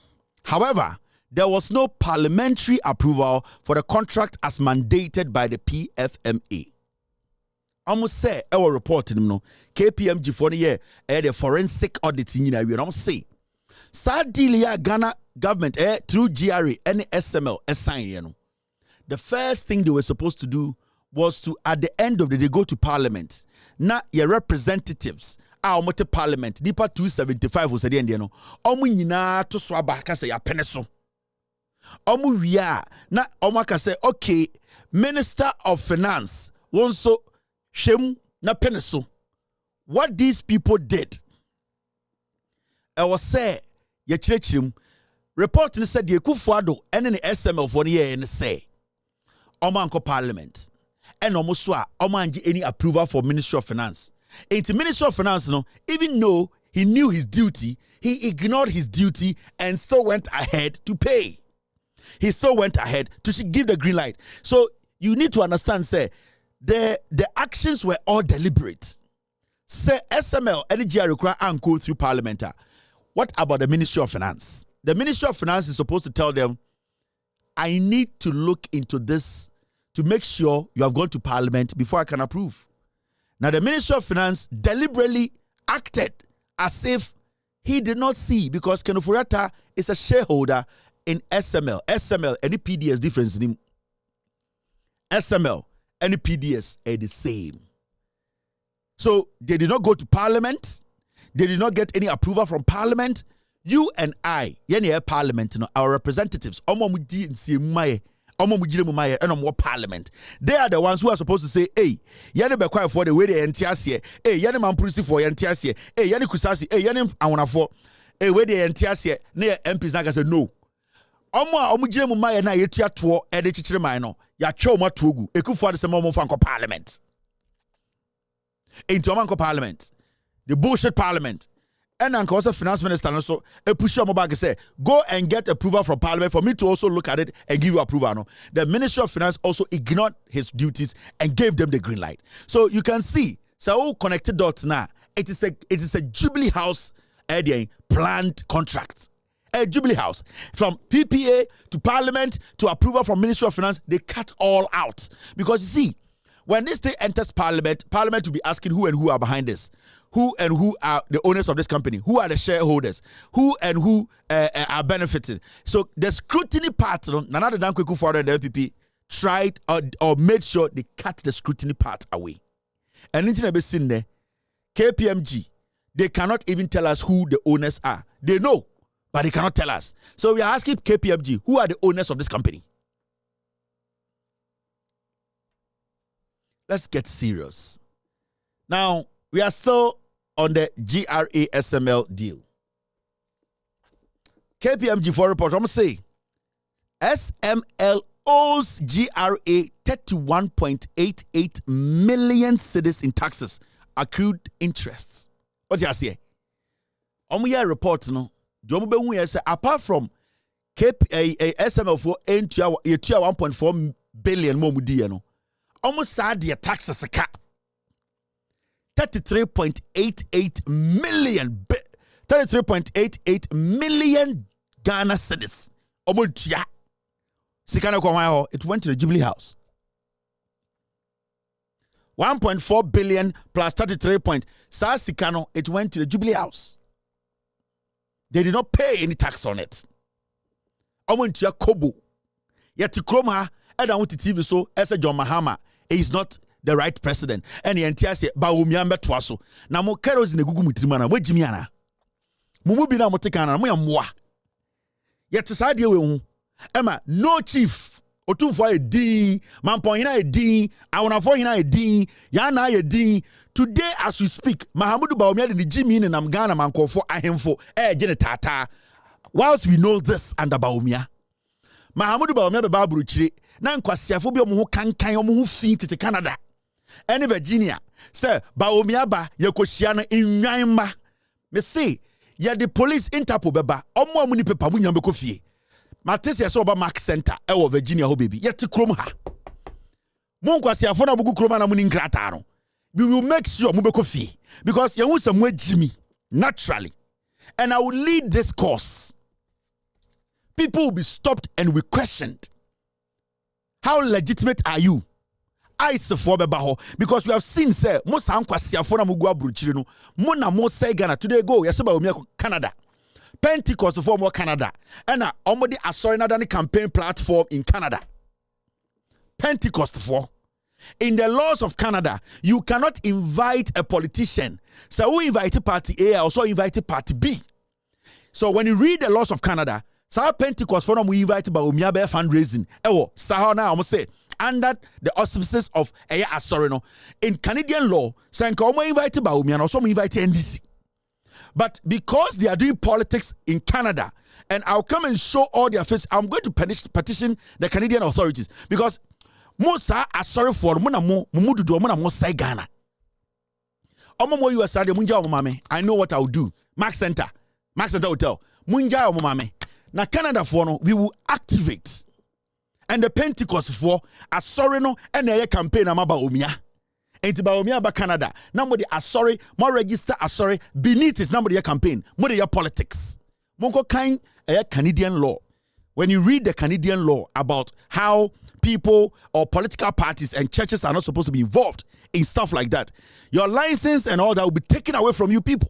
Speaker 3: However, there was no parliamentary approval for the contract as mandated by the PFMA. Almost say our reporting no KPMG for the year the forensic audit we don't say. Sadilia Ghana government through GRA and SML assign. The first thing they were supposed to do was to, at the end of the day, go to parliament. Now your representatives are multi parliament. Nipa 275 was at the end. Omu nyina to swaba kase ya peneso. Omu wia na omu kase okay. Minister of Finance wonso shem na peneso. What these people did, I was say. Report said the Kufuado and the SML for the year and say Omanko Parliament and almost Omanji any approval for Ministry of Finance. In the Ministry of Finance, no, even though he knew his duty, he ignored his duty and still went ahead to pay. He still went ahead to give the green light. So you need to understand, say, the actions were all deliberate. Say SML, any require and go through Parliament. What about the Ministry of Finance? The Ministry of Finance is supposed to tell them, I need to look into this to make sure you have gone to Parliament before I can approve. Now, the Ministry of Finance deliberately acted as if he did not see, because Kenofurata is a shareholder in SML. SML, any PDS difference in him. SML, any PDS are the same. So they did not go to Parliament. They did not get any approval from Parliament. You and I, Parliament, our representatives, Parliament. They are the ones who are supposed to say, hey, yani be quiet for the way they NCce, hey, yani mampurusi for NCce, hey, yani kusasi, hey, yani awona for, hey, way they NCce, ne MPs na say no. Omo gire mu maye na yetua to e de chichire man no, ya twa omo togu, ekufo de se mo fa Parliament. Into omo Parliament. The bullshit Parliament. And then also finance minister also a push your mobile say go and get approval from Parliament for me to also look at it and give you approval. No? The Ministry of Finance also ignored his duties and gave them the green light. So you can see, so all connected dots now. It is a Jubilee House planned contract. A Jubilee House. From PPA to Parliament to approval from Ministry of Finance, they cut all out. Because you see, when this thing enters Parliament, Parliament will be asking who and who are behind this. Who and who are the owners of this company? Who are the shareholders? Who and who are benefiting? So the scrutiny part, Nana Dankwe Kufuor and the LPP tried or made sure they cut the scrutiny part away. And anything I've seen there, KPMG, they cannot even tell us who the owners are. They know, but they cannot tell us. So we are asking KPMG, who are the owners of this company? Let's get serious. Now, we are still on the GRA SML deal. KPMG for report, I'm going to say SML owes GRA 31.88 million cedis in taxes, accrued interests. What do you say? I'm here report no. Apart from SML for 1.4 billion more no. Almost sad their taxes a cap. 33.88 million Ghana cedis. It went to the Jubilee House. 1.4 billion plus 33 point. Sikano, it went to the Jubilee House. They did not pay any tax on it. Omontia Kobo. Yet to Kroma, and I want to TV so as a John Mahama is not the right president. And the NCce ba umiambe twaso. Na mo kerosene gugu mutrimana mo jimiana. Mumu bi na mo tekana mo yamwa. Yet sade we hu. Emma no chief. Otumfo e din, mampon hina e din, awonafo hina e din, yana e din. Today as we speak, Mahamudu Bawumia de Jimmy ne nam Ghana mankofo ahemfo gene tata. Whilst we know this under Bawumia, Mahamudu Bawumia be baburu chire na nkwasiafo bi omo kankan omo hu fi tete Canada. Ene Virginia say Bawumia ba yekohia no enwan ma. Me say ye the police Interpol beba omo amuni pepa mu nyam be kofie. Matese so oba Mark Center e Virginia ho baby yet krom ha. Mo nkwasiafo na bugu krom na mu ni nkrata no. We will make sure mu be kofie because ye hu some Jimmy naturally. And I will lead this course. People will be stopped and we questioned. How legitimate are you? I say for bebaho because we have seen say most ankwasiafo na mugu abruchire no mo na mo say Ghana today go yeseba omi Canada. Pentecost for more Canada. And omodi asori na the campaign platform in Canada. Pentecost for in the laws of Canada, you cannot invite a politician. So we invite party A, also invite party B. So when you read the laws of Canada, so Pentecost for we invite by Umiabe fundraising. Sahana almost say under the auspices of Eya Asorino. In Canadian law, Sanko invited by Umia, also invite NDC. But because they are doing politics in Canada, and I'll come and show all their face, I'm going to petition the Canadian authorities because Musa are sorry for Munamo, Mumudu, Munamo, say Ghana. Omo US ade munja omame. I know what I will do. Max Center Hotel. Munja omame. Na Canada for no, we will activate. And the Pentecost for a sorry no and a campaign amaba omia. Enti ba omia ba Canada. Nobody sorry, more register sorry beneath it nobody campaign. More your politics. Monko kind a Canadian law. When you read the Canadian law about how people or political parties and churches are not supposed to be involved in stuff like that, your license and all that will be taken away from you people.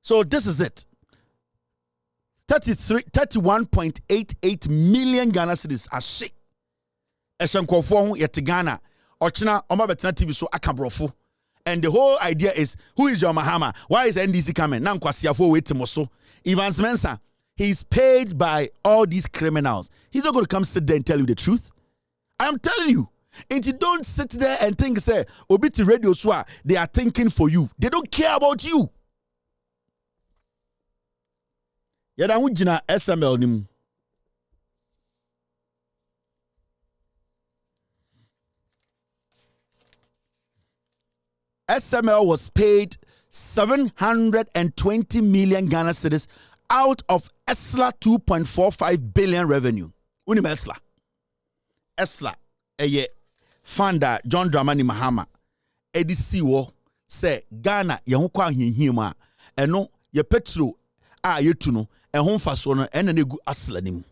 Speaker 3: So this is it. 31.88 million Ghana cedis are shit. Eshankofo yet Ghana. Ochina Oma Betana TV so akabrofo. And the whole idea is, who is John Mahama? Why is NDC coming? Nankwasiafo wait moso. Evans Mensah, he's paid by all these criminals. He's not going to come sit there and tell you the truth. I'm telling you. And you don't sit there and think, say, Obiti Radio Swa, they are thinking for you. They don't care about you. Yada hujina SML nimu. SML was paid 720 million Ghana cedis out of ESLA 2.45 billion revenue. Unim ESLA. ESLA, eye founder John Dramani Mahama. EDC wo say Ghana yehukwa hinhima eno ye petro a yetuno ehon faso no ena negu asla nim.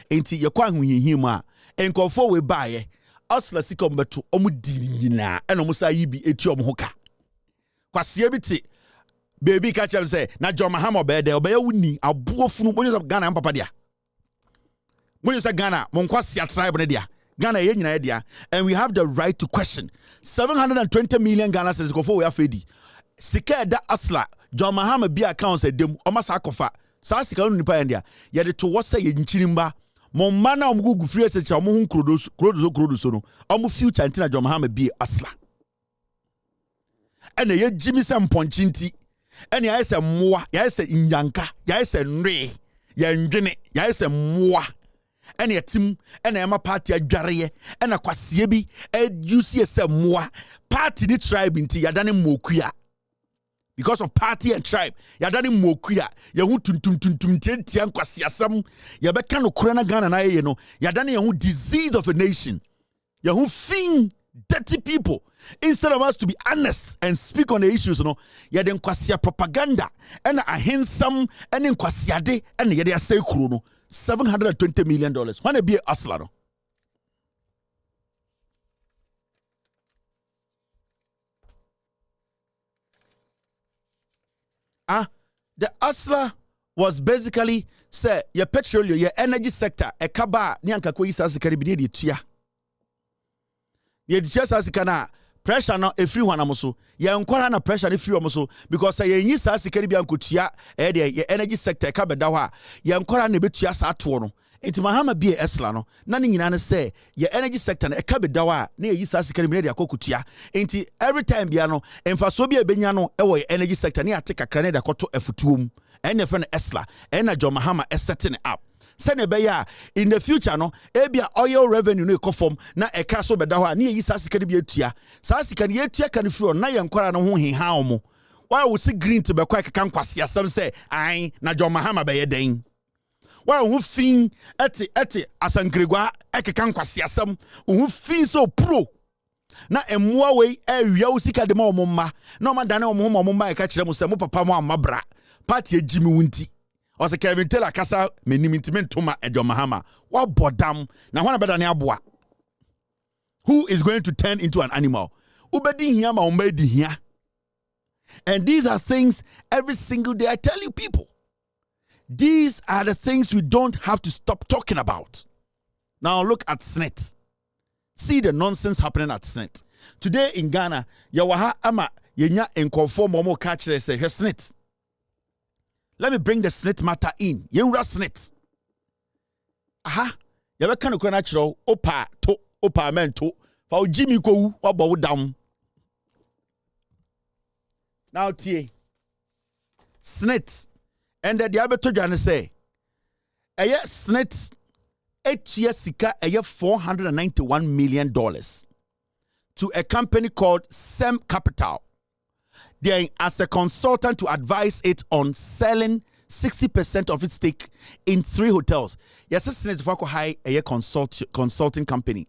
Speaker 3: Enti yekwa hinhima enkofo we baye asla sikom beto omu diri nyina ena omu sa yibi eti omu hoka. Kwasie biti baby catch him say na John Mahama obede obeye wuni abuofunu bonyo Ghana am papa dia. Bonyo say Ghana mon kwasi tribe ne dia. Ghana ye nyina dia, and we have the right to question. 720 million Ghana cedis go for we afedi. Sika da asla John Mahama bi accounts edem o masa akofa. Sa sika no nipa endia. Ye de to what say ye nchirimba. Mon mana omgugu free esecha omo hun krodo no. Omo future ntina John Mahama bi asla. Ene ye Jimmy Sam ponchinti. Ene ya ese mwa, ya ese inyanka, ya ese nre, ya ndwene, ya ese mwa. Ene tim, ene ema party adwareye, ene kwasie bi use ese mwa. Party the tribe nti yadane mokuya. Because of party and tribe, yadane mokuya. Ya hu tum tian kwasie asam, ya beka no korana Ghana na ye no, yadane ya hu disease of a nation. Ya hu thing dirty people. Instead of us to be honest and speak on the issues, you know, ya den kwasia propaganda and a handsome and in kwasiade and ya say kruno $720 million. When it be aslano. The asla was basically say your petroleum, your energy sector, a kaba nyanka ko isa sikari di tia. Ye just as kana pressure no everyone amoso ye nkwara na pressure no free amoso because ye yin sa sikari bia nkotua ye energy sector ka beda ho a ye nkwara na betua sa ato no enti Mahama bi esla no na ne nyina ne say ye energy sector na ka beda ho a na ye sa sikari bi na de akokutua enti every time bia no emfaso bia benya no e wo ye energy sector na ate kakra na de akoto afutuom ene fe no esla ena John Mahama setting up. Senebeya in the future no ebia oil revenue no ekofom na eka so beda ho a na yi sasika ne bi atua sasika ne atua kan firo na ye nkwara no ho heha omo why we see green to be kwa keka nkwase asem say ai na John Mahama be ye den why hu fin eti asankregwa ekeka nkwase asem hu fin so pro na emwa we awia usika de ma omma na o ma dane omma eka kire mu se mo papa mo amabra party ejimi wunti. Ose Kevin Taylor kasa menimintiment toma John Mahama. What bodam na wana beda ne aboa. Who is going to turn into an animal? Ubedi hiya ma umbedi hiya. And these are things every single day I tell you people. These are the things we don't have to stop talking about. Now look at Snet. See the nonsense happening at Snet. Today in Ghana, yawaha ama yenya enkonfo momo kachire say Snet. Let me bring the Snet matter in. Yenra Snet. Aha. Yabe kanu kwa natural. Opa mento. Fa ujimi ko wabo down. Now tie. Snet. And the diabeto jane say. Eye Snet etua sika $491 million to a company called Sem Capital. They as a consultant to advise it on selling 60% of its stake in 3 hotels. Yes, Snet for high a consulting company.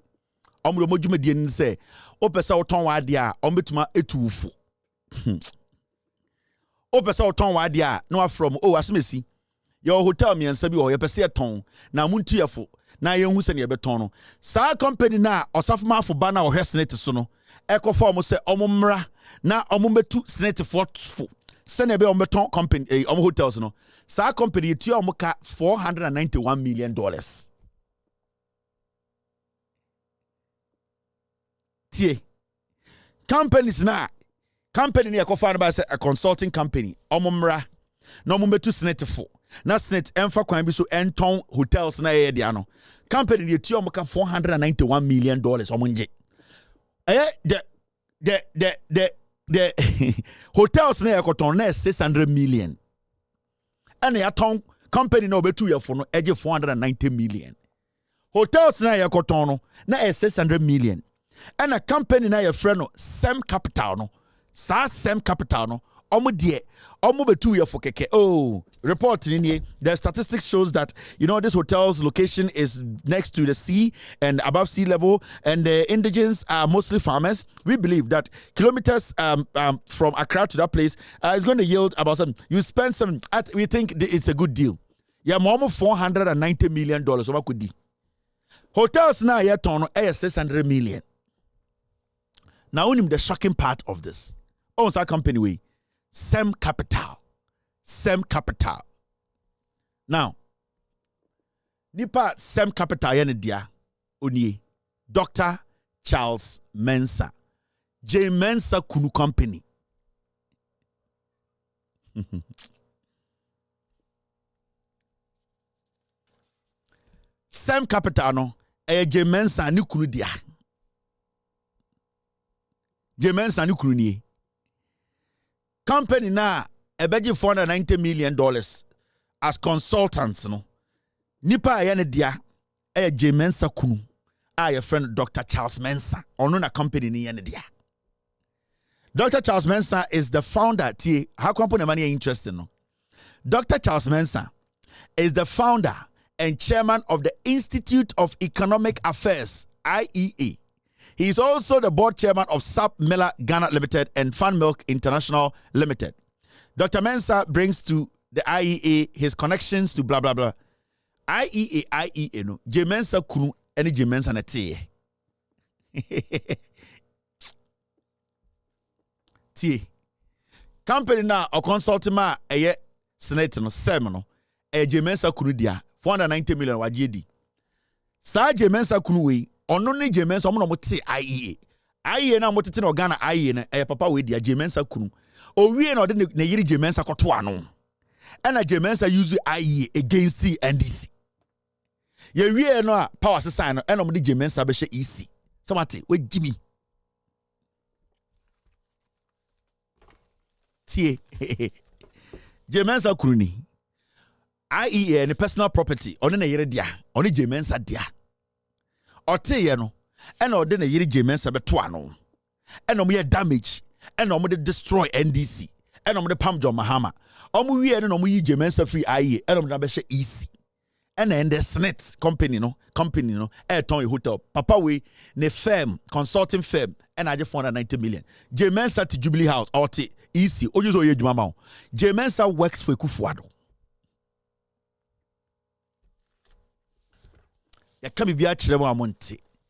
Speaker 3: Omo modwuma die ni say opesa oton wa de a ombetuma etuufo. Opesa oton wa de a no from asemesi. Your hotel miensa bi o ye pese ton na muntuyefo na ye hu se ne beton no. Sa company na osafoma afo ba na o Snet so no. Ekofo mo se omommra na omometu Snet fo. Se ne be ombeton company omo hotels no. Sa company ti omoka $491 million. Tie. Companies na company ni ekofo ba se a consulting company omommra na omometu Snet fo. Na Snet emfa kwan bi so enton hotels na ye dia no. Company ni ti omoka $491 million omonje. The hotels na ekoton na $600 million. And ya ton company na obetu ye fo no eje $490 million. Hotels na ekoton no na $600 million. And a company na ye frɛ no Sem Capital no. Sa Sem Capital no omo betu ye for keke. Oh, report in the statistics shows that this hotel's location is next to the sea and above sea level, and the indigents are mostly farmers. We believe that kilometers from Accra to that place is going to yield about something. You spend some. We think it's a good deal. Yeah, more $490 million. What could be? Hotels now yeah turn $600 million. Now only the shocking part of this. Owns our company way. Sem Capital. Now, nipa Sem Capital yene dia onye Dr. Charles Mensah. J. Mensah Kunu Company. Sem Capital no J. Mensah ni kunu dia. J. Mensah ni kunu ni. Company na ebeji $490 million as consultants no. Nipa ayane dia J. Mensah Kunu. Your friend Dr. Charles Mensah. Ono na company ni yane dia. Dr. Charles Mensah is the founder. How company money interesting no? Dr. Charles Mensah is the founder and chairman of the Institute of Economic Affairs, IEA. He is also the board chairman of SAP Miller Ghana Limited and Fan Milk International Limited. Dr. Mensah brings to the IEA his connections to blah blah blah. IEA no. J. Mensah Kunu any J. Mensah na tie. Tie. Company na o consulting ma eye Snet no Sem no. J. Mensah Kunu dia $490 million wajedi. Sa J. Mensah Kunu we ono ne J. Mensah omo no mote IEA na motete no Ghana IEA na papa we dia J. Mensah Kunu owie na ode ne yiri J. Mensah koto ano and J. Mensah use IEA against the NCce ye wie no power sign no and omo de J. Mensah be hye EC somate we Jimmy tie J. Mensah Kunu ni IEA and personal property on na yiri dia on J. Mensah dia Oteye no and ode na yiri J. Mensah beto ano and omo ye damage and omo de destroy NCce and omo de pam John Mahama omo wie no omo yi J. Mensah free IE and omo na be hye EC and then the Snet company no Airton hotel papa we ne firm consulting firm and I just $490 million J. Mensah to Jubilee House or to EC ojuso ye dwuma ma J. Mensah works for Kufuado.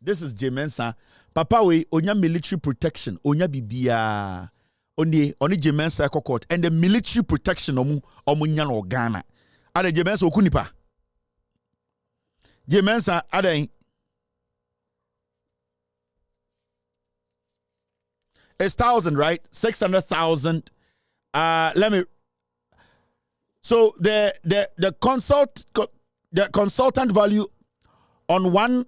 Speaker 3: This is J. Mensah. Papa we onya military protection, onya bibia. Oni J. Mensah court and the military protection omu nya no Ghana. Ade J. Mensah okunipa. J. Mensah ade it's 1,000, right? 600,000. Let me. So the consultant value on one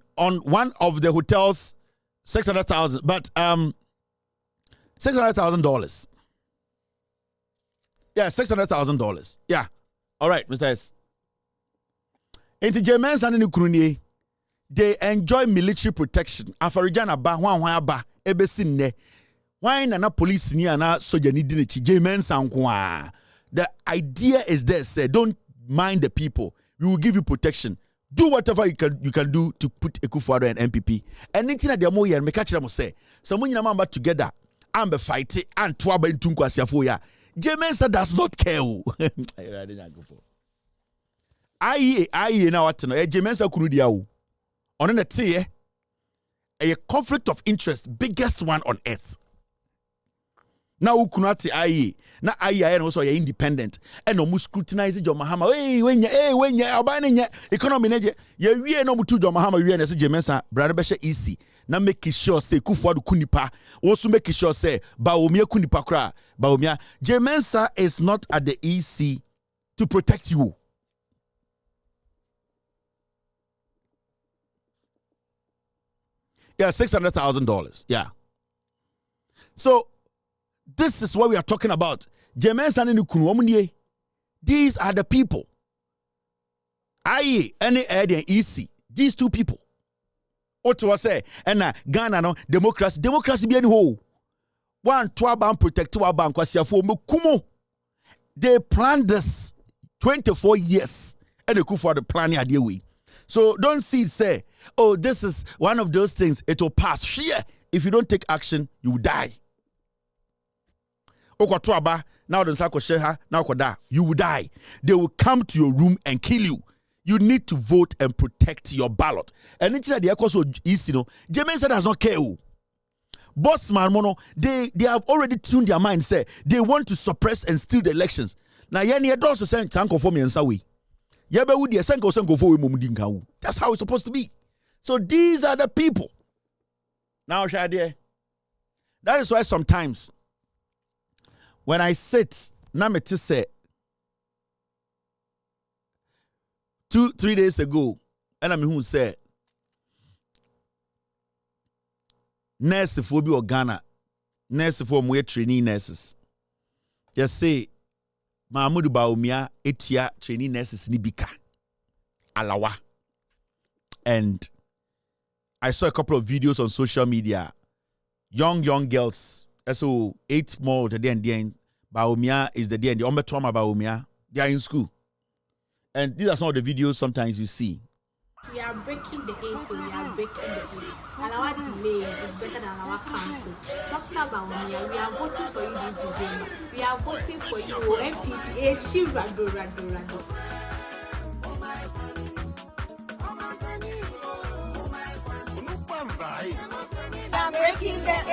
Speaker 3: of the hotels, 600,000, but $600,000. Yeah, $600,000. Yeah. All right, Mr. S. Into J. Mensah ni kruni they enjoy military protection. Afarijana ba hwan ba ebesi nne. Why na police ni ana soja ni dinechi Jemen sankwa. The idea is this, say don't mind the people. We will give you protection. Do whatever you can do to put Ekufuado and MPP. And anything that they are more here, make sure say. So when you know together, I'm be fighting and twaba in tunku asiafo ya. Jemensa does not care. Aye na what no. Jemensa kunu dia wo. On the tea, a conflict of interest, biggest one on earth. Now ukunati aye. Na aye also you independent. And no mu scrutinize John Mahama. Hey when ya economy neje. Ye wie no mutu John Mahama wie na se Jemensa brother be easy. Na make sure say Kufuado kunipa. Also make sure say Bawumia kunipa kra. Bawumia Jemensa is not at the EC to protect you. Yeah, $600,000. Yeah. So this is what we are talking about. These are the people. Aye, any EC. These two people. What was say? And Ghana no democracy. Democracy be any ho. One twaba protect twaba kwasiafo kumo. They planned this 24 years. And they could for the planning idea way. So don't see it say, oh, this is one of those things. It will pass. Here, if you don't take action, you will die. Now you will die. They will come to your room and kill you. You need to vote and protect your ballot. And it's that the also is, Jemensa does not care. Boss man, they have already tuned their mind. Say they want to suppress and steal the elections. Now, also saying tanko for me and Sawi. That's how it's supposed to be. So these are the people. Now, Shadie, that is why sometimes when I sit, Nameti say 2-3 days ago, and I'm who said, nurse for be Ghana, nurse for more training nurses. Just say, Mahmoud Bawumia etia training nurses nibika alawa. And I saw a couple of videos on social media. Young girls, so 8 more the end. Bawumia is the end. The Ometwama Bawumia, they are in school. And these are some of the videos sometimes you see.
Speaker 12: We are breaking the 8, so we are breaking the 8. And our delay is better than our council. Dr. Bawumia, we are voting for you this December. We are voting for you, MPP. She rado. We are breaking the 8.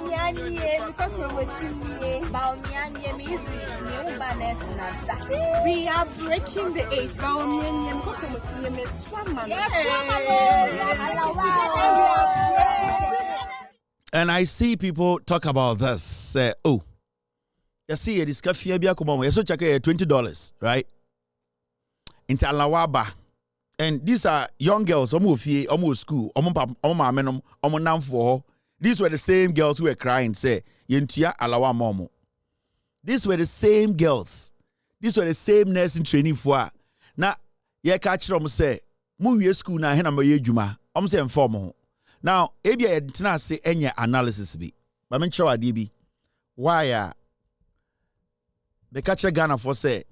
Speaker 12: We are breaking the 8. We are breaking the 8.
Speaker 3: And I see people talk about this. Say, oh, you see, this coffee be you so check $20, right? Into Alawaba. And these are young girls, almost school, these were the same girls who were crying, say, Yentia Alawa Momo. These were the same girls. These were the same nursing training for. Now, ye catch them say, Movie school na hena moye juma. Say inform. Now, ebia yedina say any analysis be. But men show adibi. Why the catcher Ghana for say,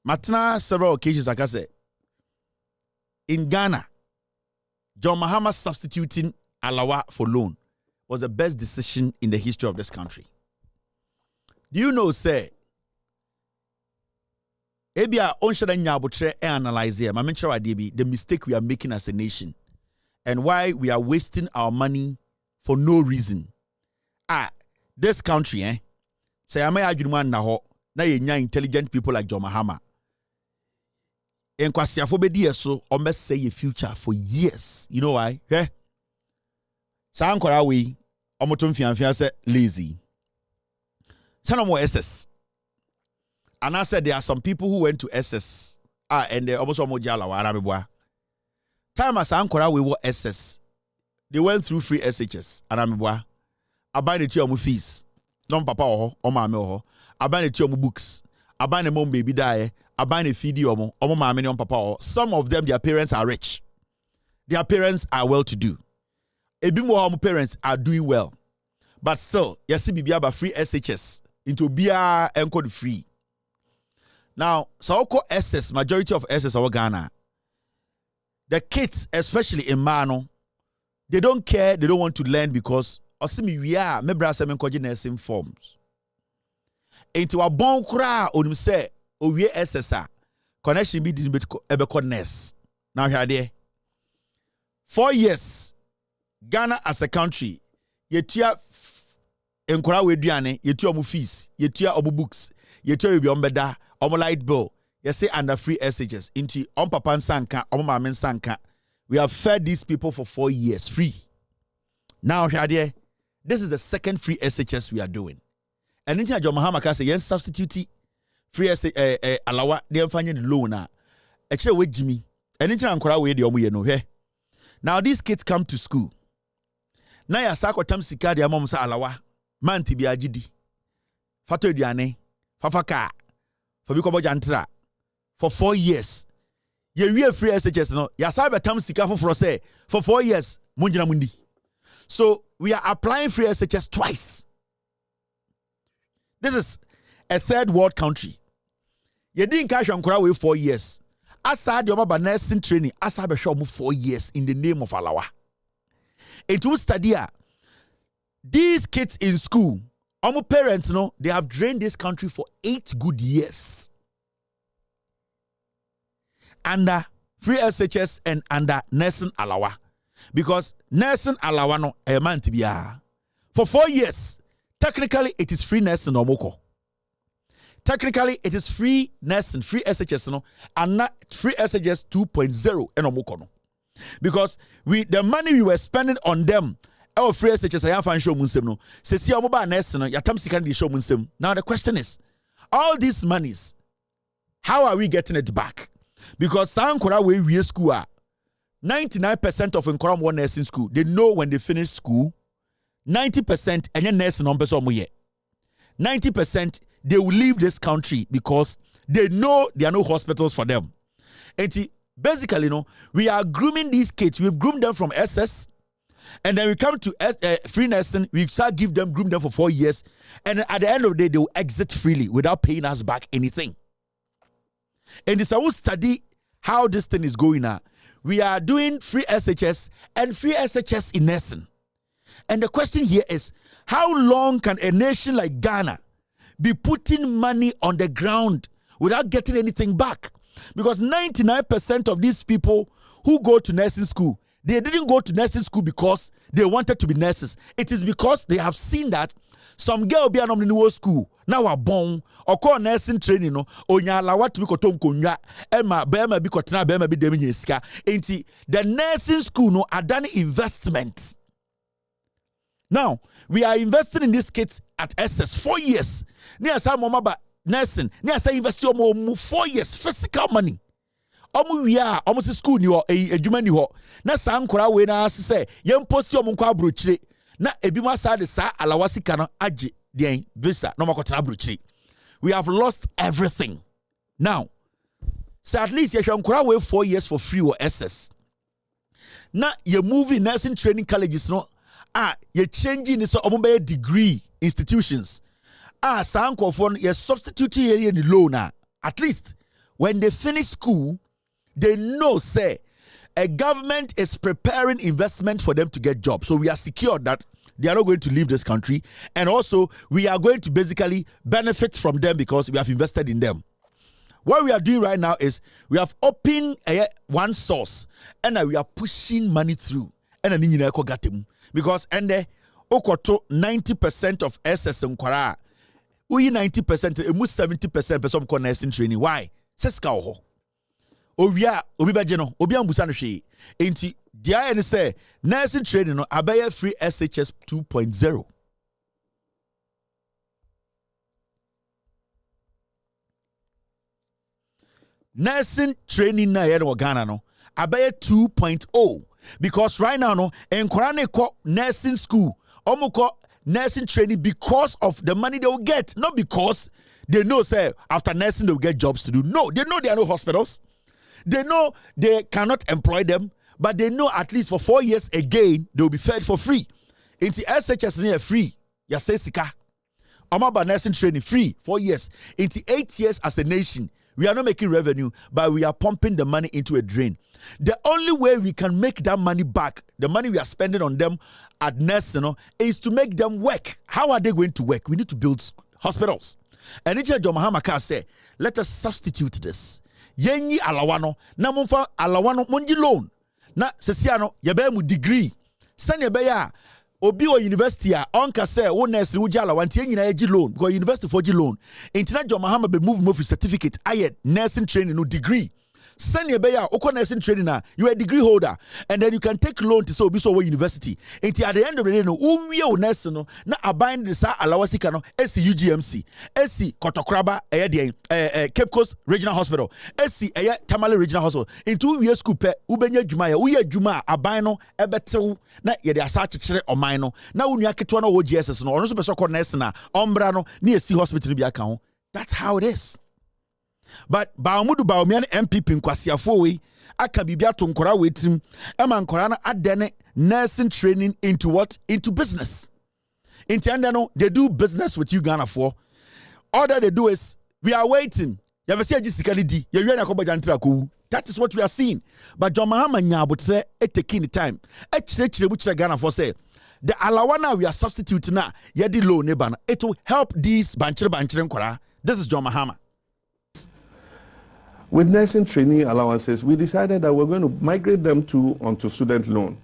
Speaker 3: Matna several occasions like I say. In Ghana, John Mahama substituting Alawa for loan was the best decision in the history of this country. Do you know, say, Ebia onshada nyabotre analyze here, the mistake we are making as a nation and why we are wasting our money for no reason. This country, say am I na intelligent people like John Mahama. And kwasiafo bedi so almost say your future for years. You know why? Sankora we omotum fianfia say lazy. Sanomo SS. And I said there are some people who went to SS. And they almost omojala wa arabeboa. Time as Sankora we were SS. They went through free SHS. Arabeboa. I buy the fees. Non papa oho, o mama oho. aban eti omo books, aban mom baby die, aban feed omo maame ne papa. Some of them, their parents are rich. Their parents are well to do. Ebi mo parents are doing well. But still, you see bibia ba free SHS into bia encode free. Now, so SS, majority of SS are Ghana. The kids, especially in Mano, they don't care, they don't want to learn because osimi we are me bra se me koje nursing forms. Into a bon kra onim say owie SSA connection be din be nurse. Now here there 4 years Ghana as a country yetua enkora we duane yetua omu fees yetua omu books yetua obi ombeda omu light bill say under free SHS into on papa nsanka omu mama nsanka. We have fed these people for 4 years free. Now here there this is the second free SHS we are doing. And in John Mahama can say, yes, substitute free alawa, the finding loan. Actually, with Jimmy. And in Ankara, we the now these kids come to school. Now, ya sako tam sika dia mom sa alawa, man tibi ajidi. Fato diane, fafaka, fabiko jantra for 4 years. Ye free SHS no, ya sabe tam sika for 4 years, munjina mundi. So we are applying free SHS twice. This is a third world country. You didn't cash on Korea 4 years. Asad your mama nursing training. Asad be show 4 years in the name of Alawa. It will study. These kids in school, our parents know they have drained this country for 8 good years. Under free SHS and under nursing Alawa. Because nursing Alawa no a man to be for 4 years. Technically, it is free nursing or moko. Technically, it is free nursing, free SHS, no, and not free SHS 2.0 and moko no. Because the money we were spending on them, our free SHS, I have show munsem no. Se si omoba nursing no, yatam sikandi show munsem. Now the question is, all these monies, how are we getting it back? Because some Nkora we school 99% of Nkora one nursing school, they know when they finish school. 90% and your nursing on person 90% they will leave this country because they know there are no hospitals for them. And basically, we are grooming these kids. We've groomed them from SS, and then we come to free nursing. We start groom them for 4 years, and at the end of the day, they will exit freely without paying us back anything. And this I will study how this thing is going now. We are doing free SHS and free SHS in nursing. And the question here is, how long can a nation like Ghana be putting money on the ground without getting anything back? Because 99% of these people who go to nursing school, they didn't go to nursing school because they wanted to be nurses. It is because they have seen that some girl be an omninual school now are born or call nursing training no onya lawa to be koton konwa ema bema bi kotena bema bi demi nyesika. Enti the nursing school no adani investment. Now, we are investing in these kids at SS 4 years. Near some mama nursing, near say invest 4 years, physical money. We are almost school ni a jumani ho. Na san kora we na say, yem post your kwa bruchire. Na ebima sa de sa alawasi kana aji den visa no makotena bruchire. We have lost everything. Now, so at least you can wait 4 years for free or SS. Now, you moving nursing training colleges no. You're changing this degree institutions. Sanko for you're substituting here in the low now. At least when they finish school, they know say a government is preparing investment for them to get jobs. So we are secure that they are not going to leave this country, and also we are going to basically benefit from them because we have invested in them. What we are doing right now is we have opened one source and we are pushing money through. And because and the 90% of SS in Kwara, we 90%, almost 70% person ko nursing training. Why? Seska ho. Obia obibaje no, obia mbusa no hwe. Enti dia ene say nursing training no abaya free SHS 2.0. Nursing training na here in Ghana no abaya 2.0. Because right now, no, Nkora ko nursing school, omoko nursing training because of the money they will get, not because they know, say, after nursing they will get jobs to do. No, they know there are no hospitals. They know they cannot employ them, but they know at least for 4 years again they will be fed for free. Into SHS near free, ya say sika. Omaba nursing training free 4 years. Into 8 years as a nation, we are not making revenue, but we are pumping the money into a drain. The only way we can make that money back, the money we are spending on them at nursing, is to make them work. How are they going to work? We need to build hospitals. And Ije John Mahamaka say, let us substitute this. Yenyi alawano, na mumfa alawano munji loan. Na sesiano, yebe mu degree. San yebe ya, obi o university a onka say wo nurse wo jala wanti nyina eji loan because university for ji loan. Intina John Mahama be move certificate ayed nursing training no degree. Send your beya oko nursing training na you are a degree holder and then you can take loan to so be so university. Inti at the end of the day no unwie o nurse no na abind the sa alawasika no SC UGMC, SC Kotokraba Cape Coast Regional Hospital, SC Tamale Regional Hospital. In 2 years school pe ubenya dwuma ya uye dwuma aban no ebetew na ye de asa kyekere oman no na unua ketwa no OGSS no ono so be so nurse na ombra no na SC hospital bi aka ho. That's how it is. But Baumudu Baumian MPP Nkwasiafo we aka bibia to nkora wetim ema nkora na adene nursing training into what? Into business. No, they do business with you Ghana for. All that they do is we are waiting. You ever see agisikali you hear na ko bajantira ko. That is what we are seeing. But John Mahama nyabotre taking the time. Chire bu chire Ghana for say the alawana we are substituting na yedi low neba na it will help these banchire nkora. This is John Mahama.
Speaker 13: With nursing training allowances, we decided that we're going to migrate them onto student loan.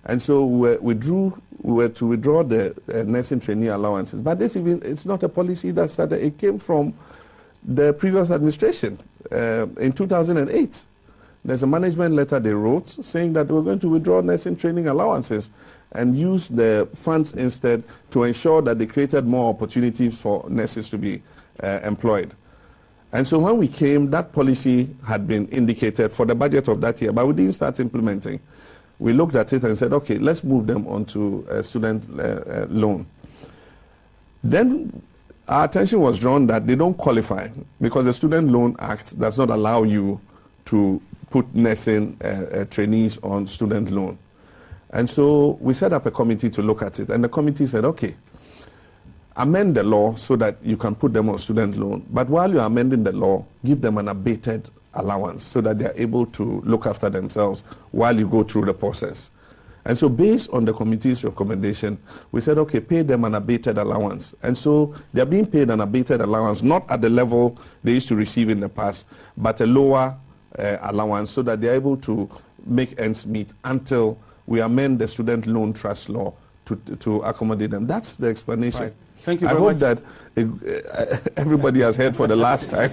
Speaker 13: And so we were to withdraw the nursing training allowances. But it's not a policy that started. It came from the previous administration in 2008. There's a management letter they wrote saying that we're going to withdraw nursing training allowances and use the funds instead to ensure that they created more opportunities for nurses to be employed. And so when we came, that policy had been indicated for the budget of that year, but we didn't start implementing. We looked at it and said, okay, let's move them onto a student loan. Then our attention was drawn that they don't qualify because the Student Loan Act does not allow you to put nursing trainees on student loan. And so we set up a committee to look at it, and the committee said, okay, amend the law so that you can put them on student loan. But while you're amending the law, give them an abated allowance so that they're able to look after themselves while you go through the process. And so based on the committee's recommendation, we said, okay, pay them an abated allowance. And so they're being paid an abated allowance, not at the level they used to receive in the past, but a lower allowance so that they're able to make ends meet until we amend the student loan trust law to accommodate them. That's the explanation.
Speaker 10: Right. Thank you very
Speaker 13: much.
Speaker 10: much.
Speaker 13: I hope that everybody has heard for the last time.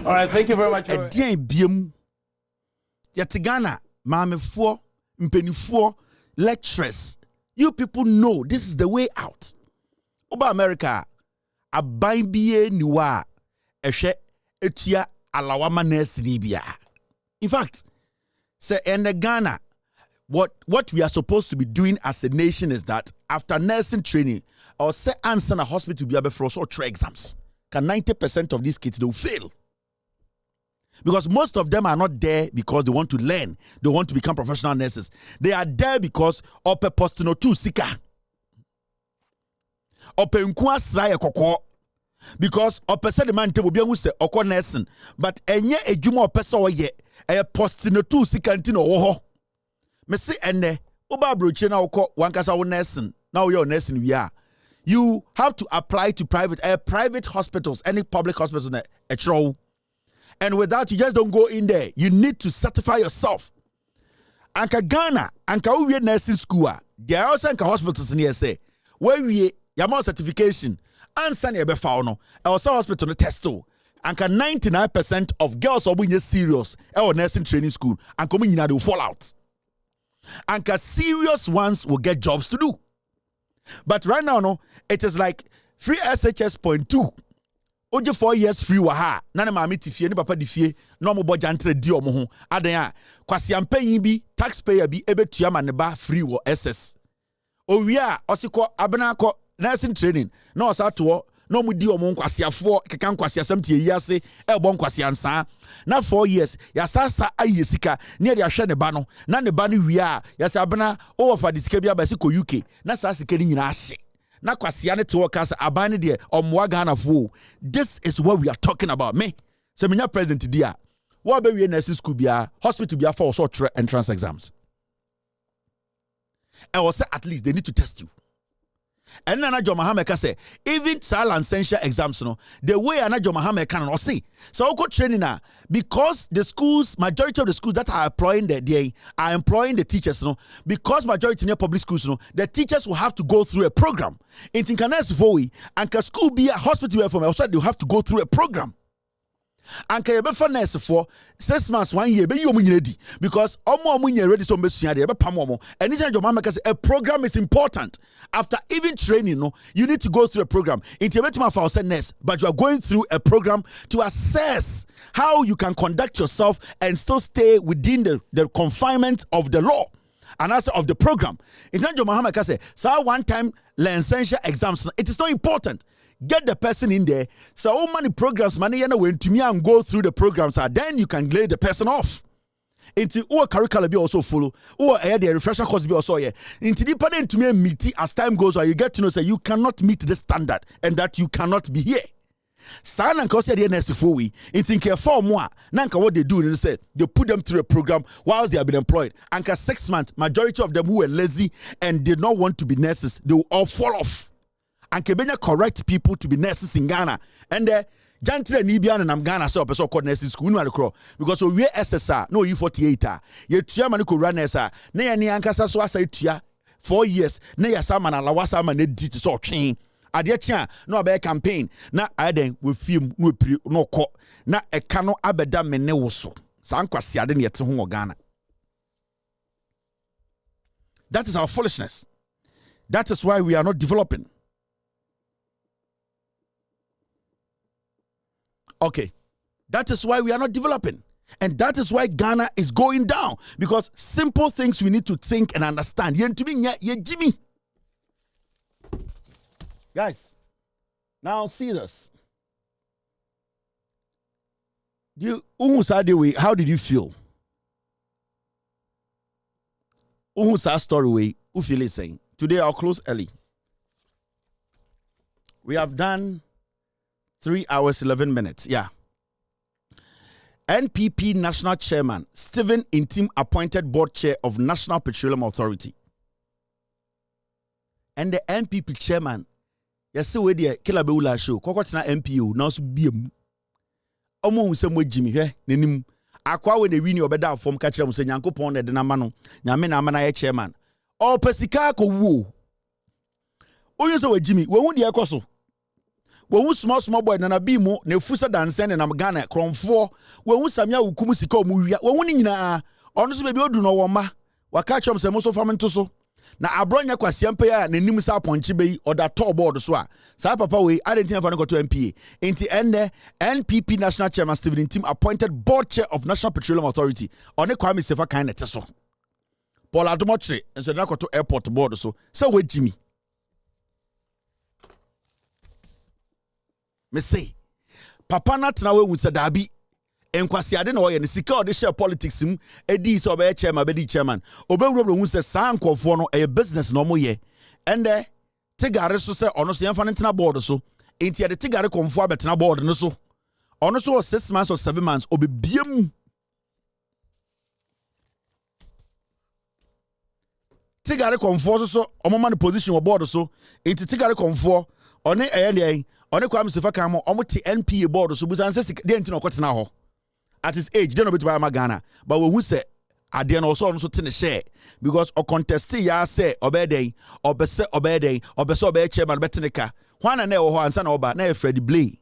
Speaker 10: All right, thank you very much.
Speaker 3: Yatigana, Mamefo, Mpenifo, lecturers. You people know this is the way out. Oba America, a baimbiye niwa, eshe etia alawama nesribia. In fact, say in Ghana, what we are supposed to be doing as a nation is that after nursing training, or say answer a hospital to be able for or try exams, can 90% of these kids don't fail? Because most of them are not there because they want to learn, they want to become professional nurses. They are there because ope postino tu sika, ope nkwa sraye koko. Because ope se the man table be say oko nursing, but enye ejuma ope se oye e postino tu sika ntino wo. Me say ene oba broche na oko wankasa wo nursing. Now you're nursing we are. You have to apply to private hospitals, any public hospitals in a troll. And with that, you just don't go in there. You need to certify yourself. Anka Ghana, anka uwe nursing school. There are also anka hospitals in here say, where we yama certification, and send ebe fauno. Also hospital testo. Anka 99% of girls are being serious or nursing training school. And coming in, they will fall out. Anka serious ones will get jobs to do. But right now, no, it is like free SHS 0.2. Oje 4 years free waha. Nane mami tifie, ni papa difie, no mo bojantre di omo ho. Adenya, kwasi ampenyi bi, taxpayer bi, ebe tuyama neba free wa SS. owia osiko abenako nursing training na osato no mu di omo nkwasiafo keka nkwasiasam tie yiase e bo nkwasiansa na 4 years ya sasa ayesika ne de ahwe ne ba no na ne ba no wia ya sa abena o ofa disika bia ba se ko UK na sa sika ni nyina ahye na kwasia ne te workers abane de omwa Ghana fo. This is what we are talking about. Me se menya president dia wo be wie nursing school bia hospital bia for so entrance exams and will say at least they need to test you. And then John Mohammed can say, even licensure exams, no, the way John Mohammed can or see. So go training now because the schools, majority of the schools that are employing the teachers, no, because majority in public schools, no, the teachers will have to go through a program. In Tinkanes Voi, and can school be a hospital from outside, they have to go through a program. And can you for nurse for 6 months, 1 year, be you ready because ready so much. Anytime your mama says a program is important. After even training, no, you need to go through a program. Nurse, but you are going through a program to assess how you can conduct yourself and still stay within the confinement of the law and also of the program. In terms of Muhammad say, so one time licensure exams, it is not important. Get the person in there. So many programs, money when to me and go through the programs, then you can lay the person off. Into our curriculum be also follow. Or the refresher course be also here. Into dependent to me meet as time goes on, you get to know say you cannot meet the standard and that you cannot be here. Sana and cause the NCce in think for more. Nanka what they do is say they put them through a program whilst they have been employed. Anka 6 months, majority of them who were lazy and did not want to be nurses, they will all fall off. And Kebenya correct people to be nurses in Ghana. And Jantre Nibian and Ghana so person called nursing school no crow because we SSR no U48 ye tua maniko run SSR na ye ni ankasa so asa tua 4 years na ya sama na lawasa ma na di so twin ade tia na obe campaign na aden we film no pri no ko na eka no abeda mene wo so san kwase ade na yete ho Ghana. That is our foolishness. That is why we are not developing. Okay, that is why we are not developing. And that is why Ghana is going down. Because simple things we need to think and understand. Jimmy. Guys, now see this. How did you feel? Story way, who feel is saying? Today I'll close early. We have done 3 hours, 11 minutes. Yeah. NPP National Chairman Stephen Intim appointed board chair of National Petroleum Authority. And the NPP chairman, yes, we the Kilabeula show. Kokotina MPO now so BM. Omo usem we Jimmy he nenim. Akwa we the win obeda form catch them say Nyankopon de na ma no. Nyame na ama chairman. O pesika ko wo. Oyo so we Jimmy, we hu de ekoso. When small boy na bi mu na fusa dansen na Ghana kronfo when samia wukum sika omu wia when nyina ono so bebi odu no wo ma waka chom se mo so fam nto so na abronya kwasiampe ya na nim sa ponchi bei oda top board so a sa papa we identify for no to MPA enti enne NPP National Chairman Stephen Intim appointed board chair of National Petroleum Authority on Kwame Sefa kan nete so Paul Adomotre enso na koto airport board so we Jimmy me say papa na tena we wu sadabi enkwasi ade na wo ye ne sika ode share politics mu edi so be chairman be di chairman obewuro wu se sankofo no e business no mo ye ende tigare so se ono so yemfa ntena board so enti ye de tigare konfo abetena board no so ono so 6 months or 7 months obebiem tigare konfo so omoma ne position wo board so enti tigare konfo one eye One Kwame Sefa Kamo, almost NPA board, so Busan says, didn't know what's now. At his age, they don't know about Ghana. But when we say, I didn't also tin a share because or contested ya say, obey or bese obey chairman Betinica. One and never one son over, never Freddie Plea.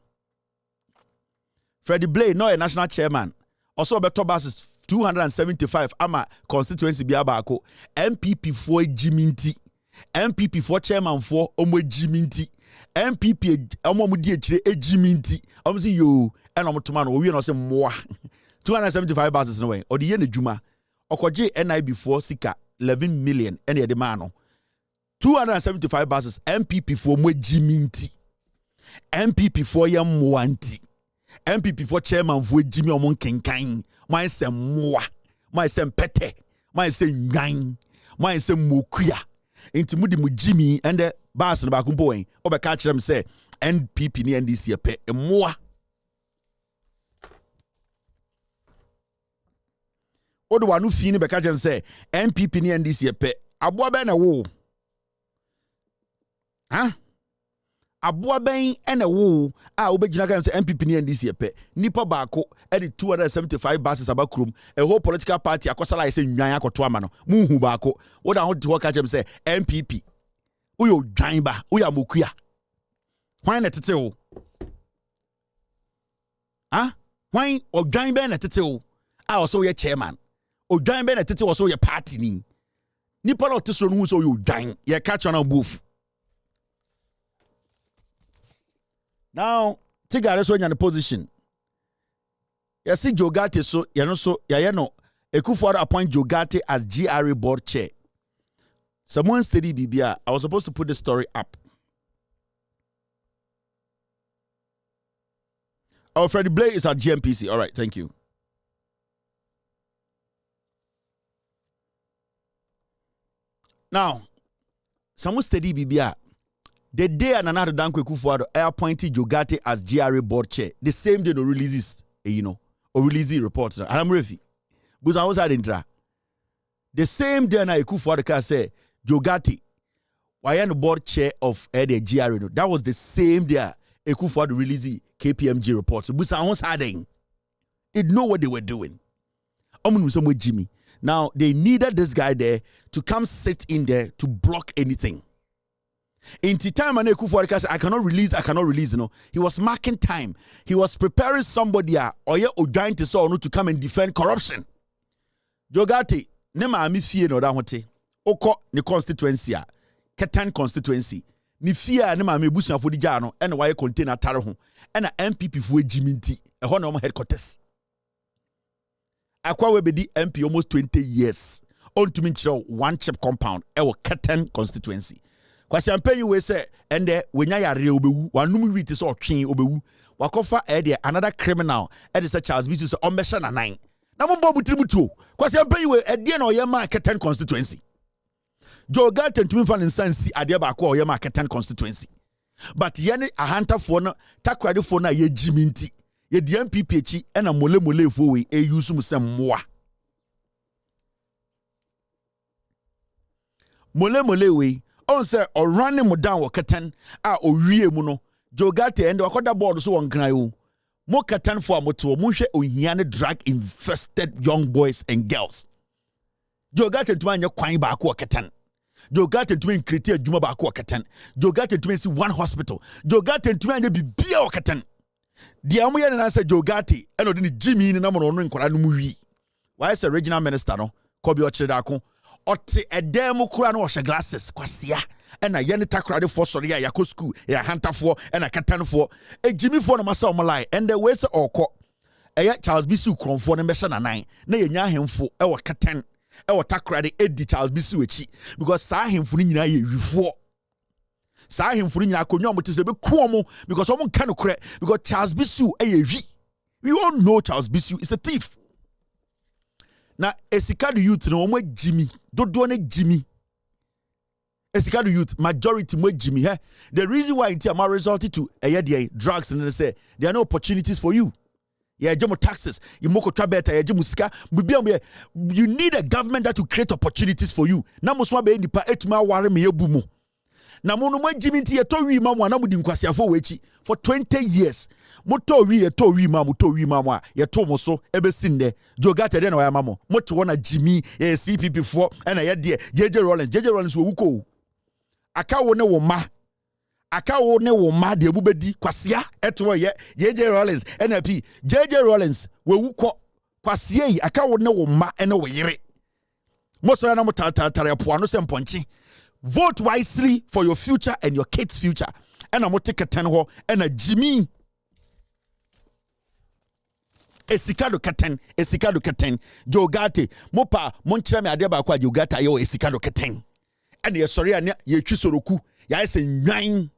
Speaker 3: Freddie Plea, no a national chairman. Also, Betobas is 275 ama constituency biabako. MPP for Jiminti. MPP for chairman for Omo Jiminti. MPP omomudi echire ejiminti omsi yo ena omotoma no we no se moa 275 buses no way odi ye na dwuma okoje NIB for sika 11 million ena ye de ma no 275 buses MPP for mo jiminti MPP for yam wanti MPP for chairman for Jimmy omon kenkan my sem moa my sem pete my sem ngan my sem mokuya inti mudi mu Jimmy and the bus na ba kumpo en obeka kire me say NPP ni NDC pe moa odo wanu fi ni beka kire say NPP ni NDC pe aboa be na wo aboa ben ene wo a obegina kan say MPP ni NDC pe nipa baako e de 275 buses abakrum a whole political party akosala say nwan akoto ama no muhu baako wo da ho de wo ka jem say MPP uyo dwan ba uya mokua hwan na tete wo hwan odwan ben na tete wo a wo so ye chairman odwan ben na tete wo so ye party ni nipa no tesoro no hu so yo dwan ye catch on booth. Now, Tigare so in the position. You see Jogate so Ekufuado appoint Jogate as GRA board chair. Someone study BBR. I was supposed to put the story up. Oh, Freddie Blay is at GMPC. All right, thank you. Now, someone study BBR. The day another Danko Ekufuado appointed Jogate as GRA board chair. The same day no releases, or release reports. And I'm ready. Because I was at Intra. The same day na Ekufuado can say Jogate, why am the board chair of the GRA? That was the same day Ekufuado released KPMG reports. Because I was hiding. They know what they were doing. Jimmy. Now they needed this guy there to come sit in there to block anything. In the time and Ekufuado said, I cannot release, he was marking time. He was preparing somebody or trying to come and defend corruption. Jogate, ne maami fie no da hote. Oko ne constituency Ketan constituency. Ni fie ne maami busuafo di gya no e na waye container tare ho. E na MPP fo ejiminti. E ho na omo headquarters. Akwa we bedi MP almost 20 years. On to mean one chip compound. E wo Ketan constituency. Kwasi ampe we say ende wenya yare obewu wanum wit so otwen obewu wakofa e another criminal e de say Charles Bisu so ombehye na nan na mo bobu tributo kwasi ampe we e de na oye ma Ketan constituency Jogate ntumi fa nsansi ade ba ko oye ma Ketan constituency but yene ahantafo no takradefo na ye jiminti ye di MPP echi e na mole fo we e use mu sem moa mole we on say or running mo down Ketan o wie mu no Jogate and wakoda board so won kran o mo Ketan for amoto mo hwe ohia ne drug infested young boys and girls Jogate to anya kwan ba ko Ketan Jogate to create adwuma ba ko Ketan Jogate to see one hospital Jogate to anya bibia o Ketan dia mo ye na say Jogate and odi ni Jimmy ni na mo no nkora no mu wi why say regional minister no ko bi o kire da ko ote edem kura no ohye glasses kwasia ena ye ne takrade for sori ya yakɔ school ya hantafo ena Ketanfo ejimifo no masa omlai and the way say okɔ eye Charles Bisu kronfo no behye nanan na ye nya ahemfo e wo Ketan e wo takrade edi Charles Bisu echi because sa ahemfo no nyina ye wifo sa ahemfo no nyina akonwa motese be kuomo because omo nka no kre because Charles Bisu e ye wi we all know Charles Bisu is a thief. Na Esikado youth no omo Jimmy dodo na Jimmy Esikado youth majority mo Jimmy the reason why it am resulted to drugs and they say there are no opportunities for you jemo taxes you moko twa better jemo sika you need a government that will create opportunities for you na mo so be nipa etuma ware me yebu mo na mo no mo Jimmy nti to wi ma mo na mo di nkwasiafo wechi for 20 years mo to wi ma mo ye to mo so ebe sinde Jogate de na wa ma mo to wona Jimmy CPP for na ye de JJ Rollins wo wuko aka wo ne wo ma de bubedi kwasia eto ye JJ Rollins NP JJ Rollins wo wuko kwasia yi aka wo ne wo ma ene wo yire mo so na mo tatare po ano semponchi. Vote wisely for your future and your kids' future. And I'm going to take a 10 ho and a Jimmy. Esikado Ketan. Jogate. Mopa, Monchame Adeba kwa Jogata yo Esikado Ketan. and ye sorry and ye twisoroku ya ese nwan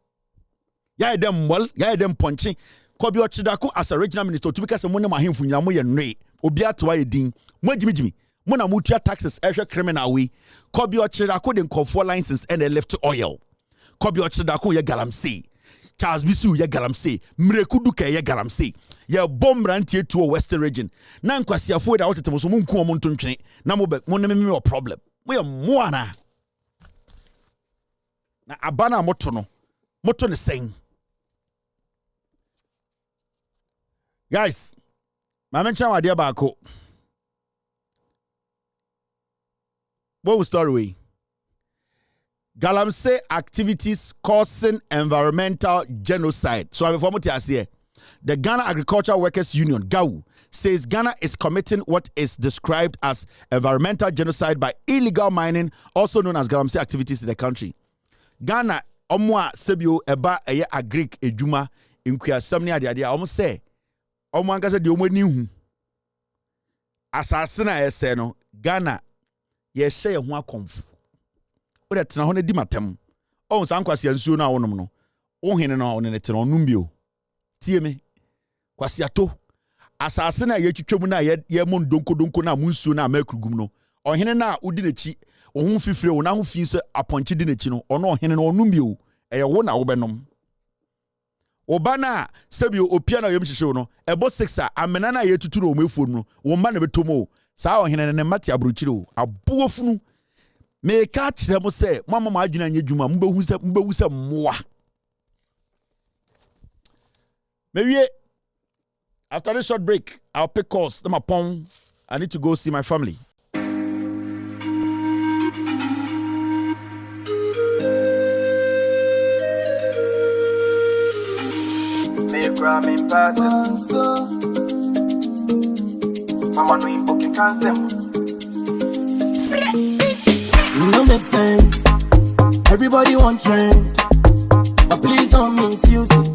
Speaker 3: ya dem mol ya dem ponche Kobi Ochidako as a regional minister to because money ma himfu nyina mo ye nwe obi atwa ye din mo jimijimi mo na mutua taxes ehwe criminal we Kobi Ochidako den call license and left oil Kobi Ochidako ye galamsey Charles Bisu ye galamsey Mreku Duke ye galamsey ye bomb rantie to Western region na nkwasiafo da wotete so mo nku mo ntontwene na mo be mo ne me problem mo ye mo ana na abana moto no moto ne sen. Guys, my mention my dear Bako. What was story? Galamsey activities causing environmental genocide. So I'm from here. The Ghana Agricultural Workers Union, GAU, says Ghana is committing what is described as environmental genocide by illegal mining, also known as Galamsey activities in the country. Ghana, omwa sebio eba eye agric ejuma inkuya samni ade almost say Omwankasa de omani hu asase na ese no Ghana ye hye ye ho akomfo wo de tena ho na di matem o nsan kwase ansuo na wonom no wo hene no wo ne tena onum bio tie me kwase ato asase na ye twitwam na ye mo donko na mo nsuo na makrugum no ohene na udi nechi wo ho fifire wo na ho fi se aponche di nechi no ono ohene no onum bio eye wo na wo benom Obana sebio opiana yem hihyew no ebo 6 amena na yetutu no mefuo no wo ma na betomo saa ohene ne mate abrochire o aboofunu me ka kire mo se mama ma adwuna anya dwuma mbehu se moa mewie. After this short break I'll pick calls them upon I need to go see my family.
Speaker 4: No make sense. Everybody want trend, but please don't misuse it.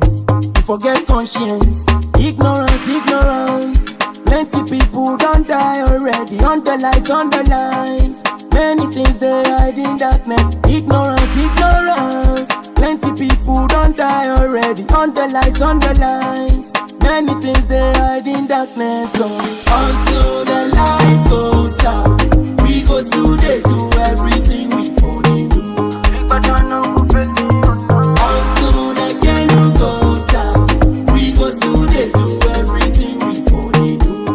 Speaker 4: You forget conscience, ignorance. Plenty people don't die already. On the lights. Many things they hide in darkness. Ignorance. Plenty people don't die already. On the lights. Many things they hide in darkness. So until the light goes out, we go still they do everything we fully do. Until the candle goes out, we go still they do everything we fully do.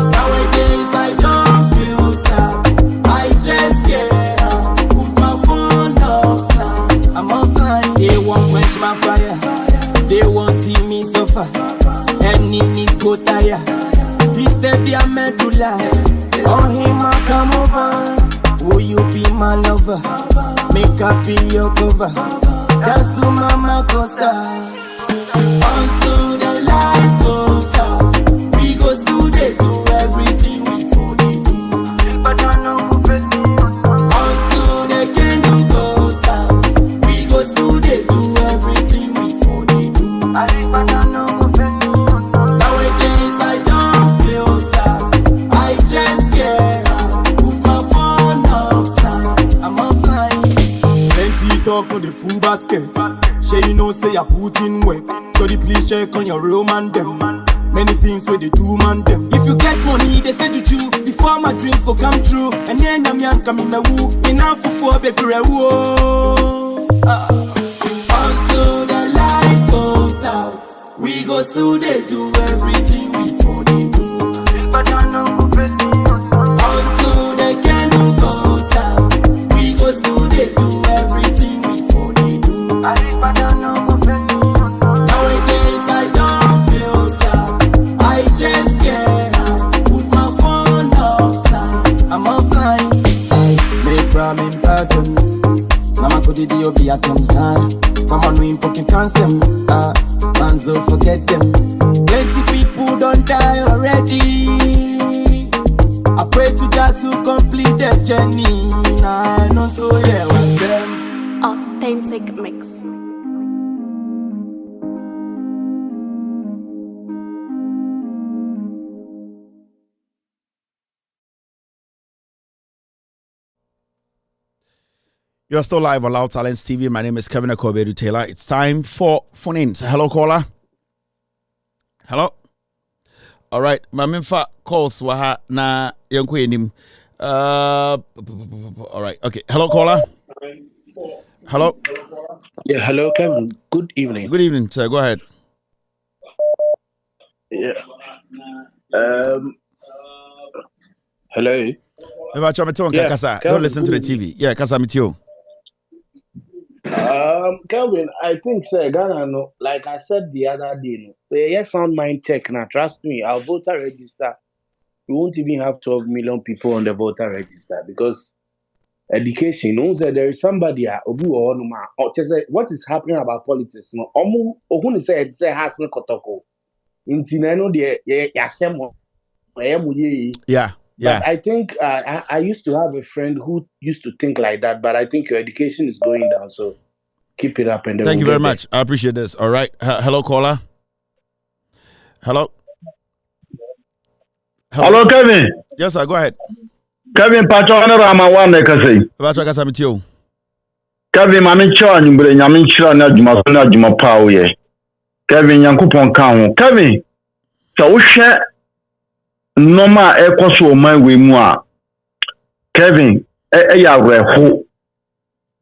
Speaker 4: Nowadays I don't feel sad, I just get up, put my phone offline. I'm offline. They won't quench my fire, they won't see me suffer. Enemies go tire, this step they are meant to lie. On him I come over, will you be my lover? Make up be your cover, dance to Mama Kosa. Until the light goes out, we go still they do everything we fully do. Until the candle goes out, we go still they do everything we fully do. Nowadays I don't feel sad, I just get up, put my phone offline. I'm offline.
Speaker 14: Plenty talk no the full basket. Shay you know say I put in work. So the please check on your real man them. Many things where they do man them.
Speaker 4: If you get money, they say to you before my dreams go come true. And then I'm young coming the woo. Enough for baby woo. Until the light goes out, we go still they do everything we fully do. Until the candle goes out, we go still they do everything we fully do. Nowadays I don't feel sad, I just get up, put my phone offline. I'm offline. I make ramen person. Mama could do be at them time. Mama no pocket cancer. Manzo forget them. Plenty people don't die already. I pray to God to complete their journey. I know so yeah, what's them.
Speaker 5: Authentic mix.
Speaker 3: You're still live on Loud Silence TV. My name is Kevin Akobedu Taylor. It's time for phone-ins. Hello, caller. Hello. All right. Mamimfa calls waha na yonko enim. All right. Okay. Hello, caller. Hello.
Speaker 15: Yeah. Hello, Kevin. Good evening.
Speaker 3: Good evening, sir. Go ahead.
Speaker 15: Yeah. Hello.
Speaker 3: Yeah, don't listen to the TV. Yeah, Kasa Mitio.
Speaker 15: Kelvin, I think say Ghana, no, like I said the other day, no, say yes, sound mind check now. Trust me, our voter register, we won't even have 12 million people on the voter register because education knows that there is somebody what is happening about politics. No, who say it say has no kotoko.
Speaker 3: Yeah.
Speaker 15: But I think I used to have a friend who used to think like that, but I think your education is going down, so keep it up. And
Speaker 3: thank you very much. I appreciate this. All right. Hello, caller. Hello.
Speaker 16: Hello, Kevin.
Speaker 3: Yes, sir. Go ahead.
Speaker 16: Kevin, Patroleum, Ramawan, Kasi.
Speaker 3: Patroleum,
Speaker 16: Kevin, Mami Chan, Yamin Chila, Najuma Power. Kevin, Yankupon Town. Kevin, so share. Noma ekoso man we mu a Kevin ya reho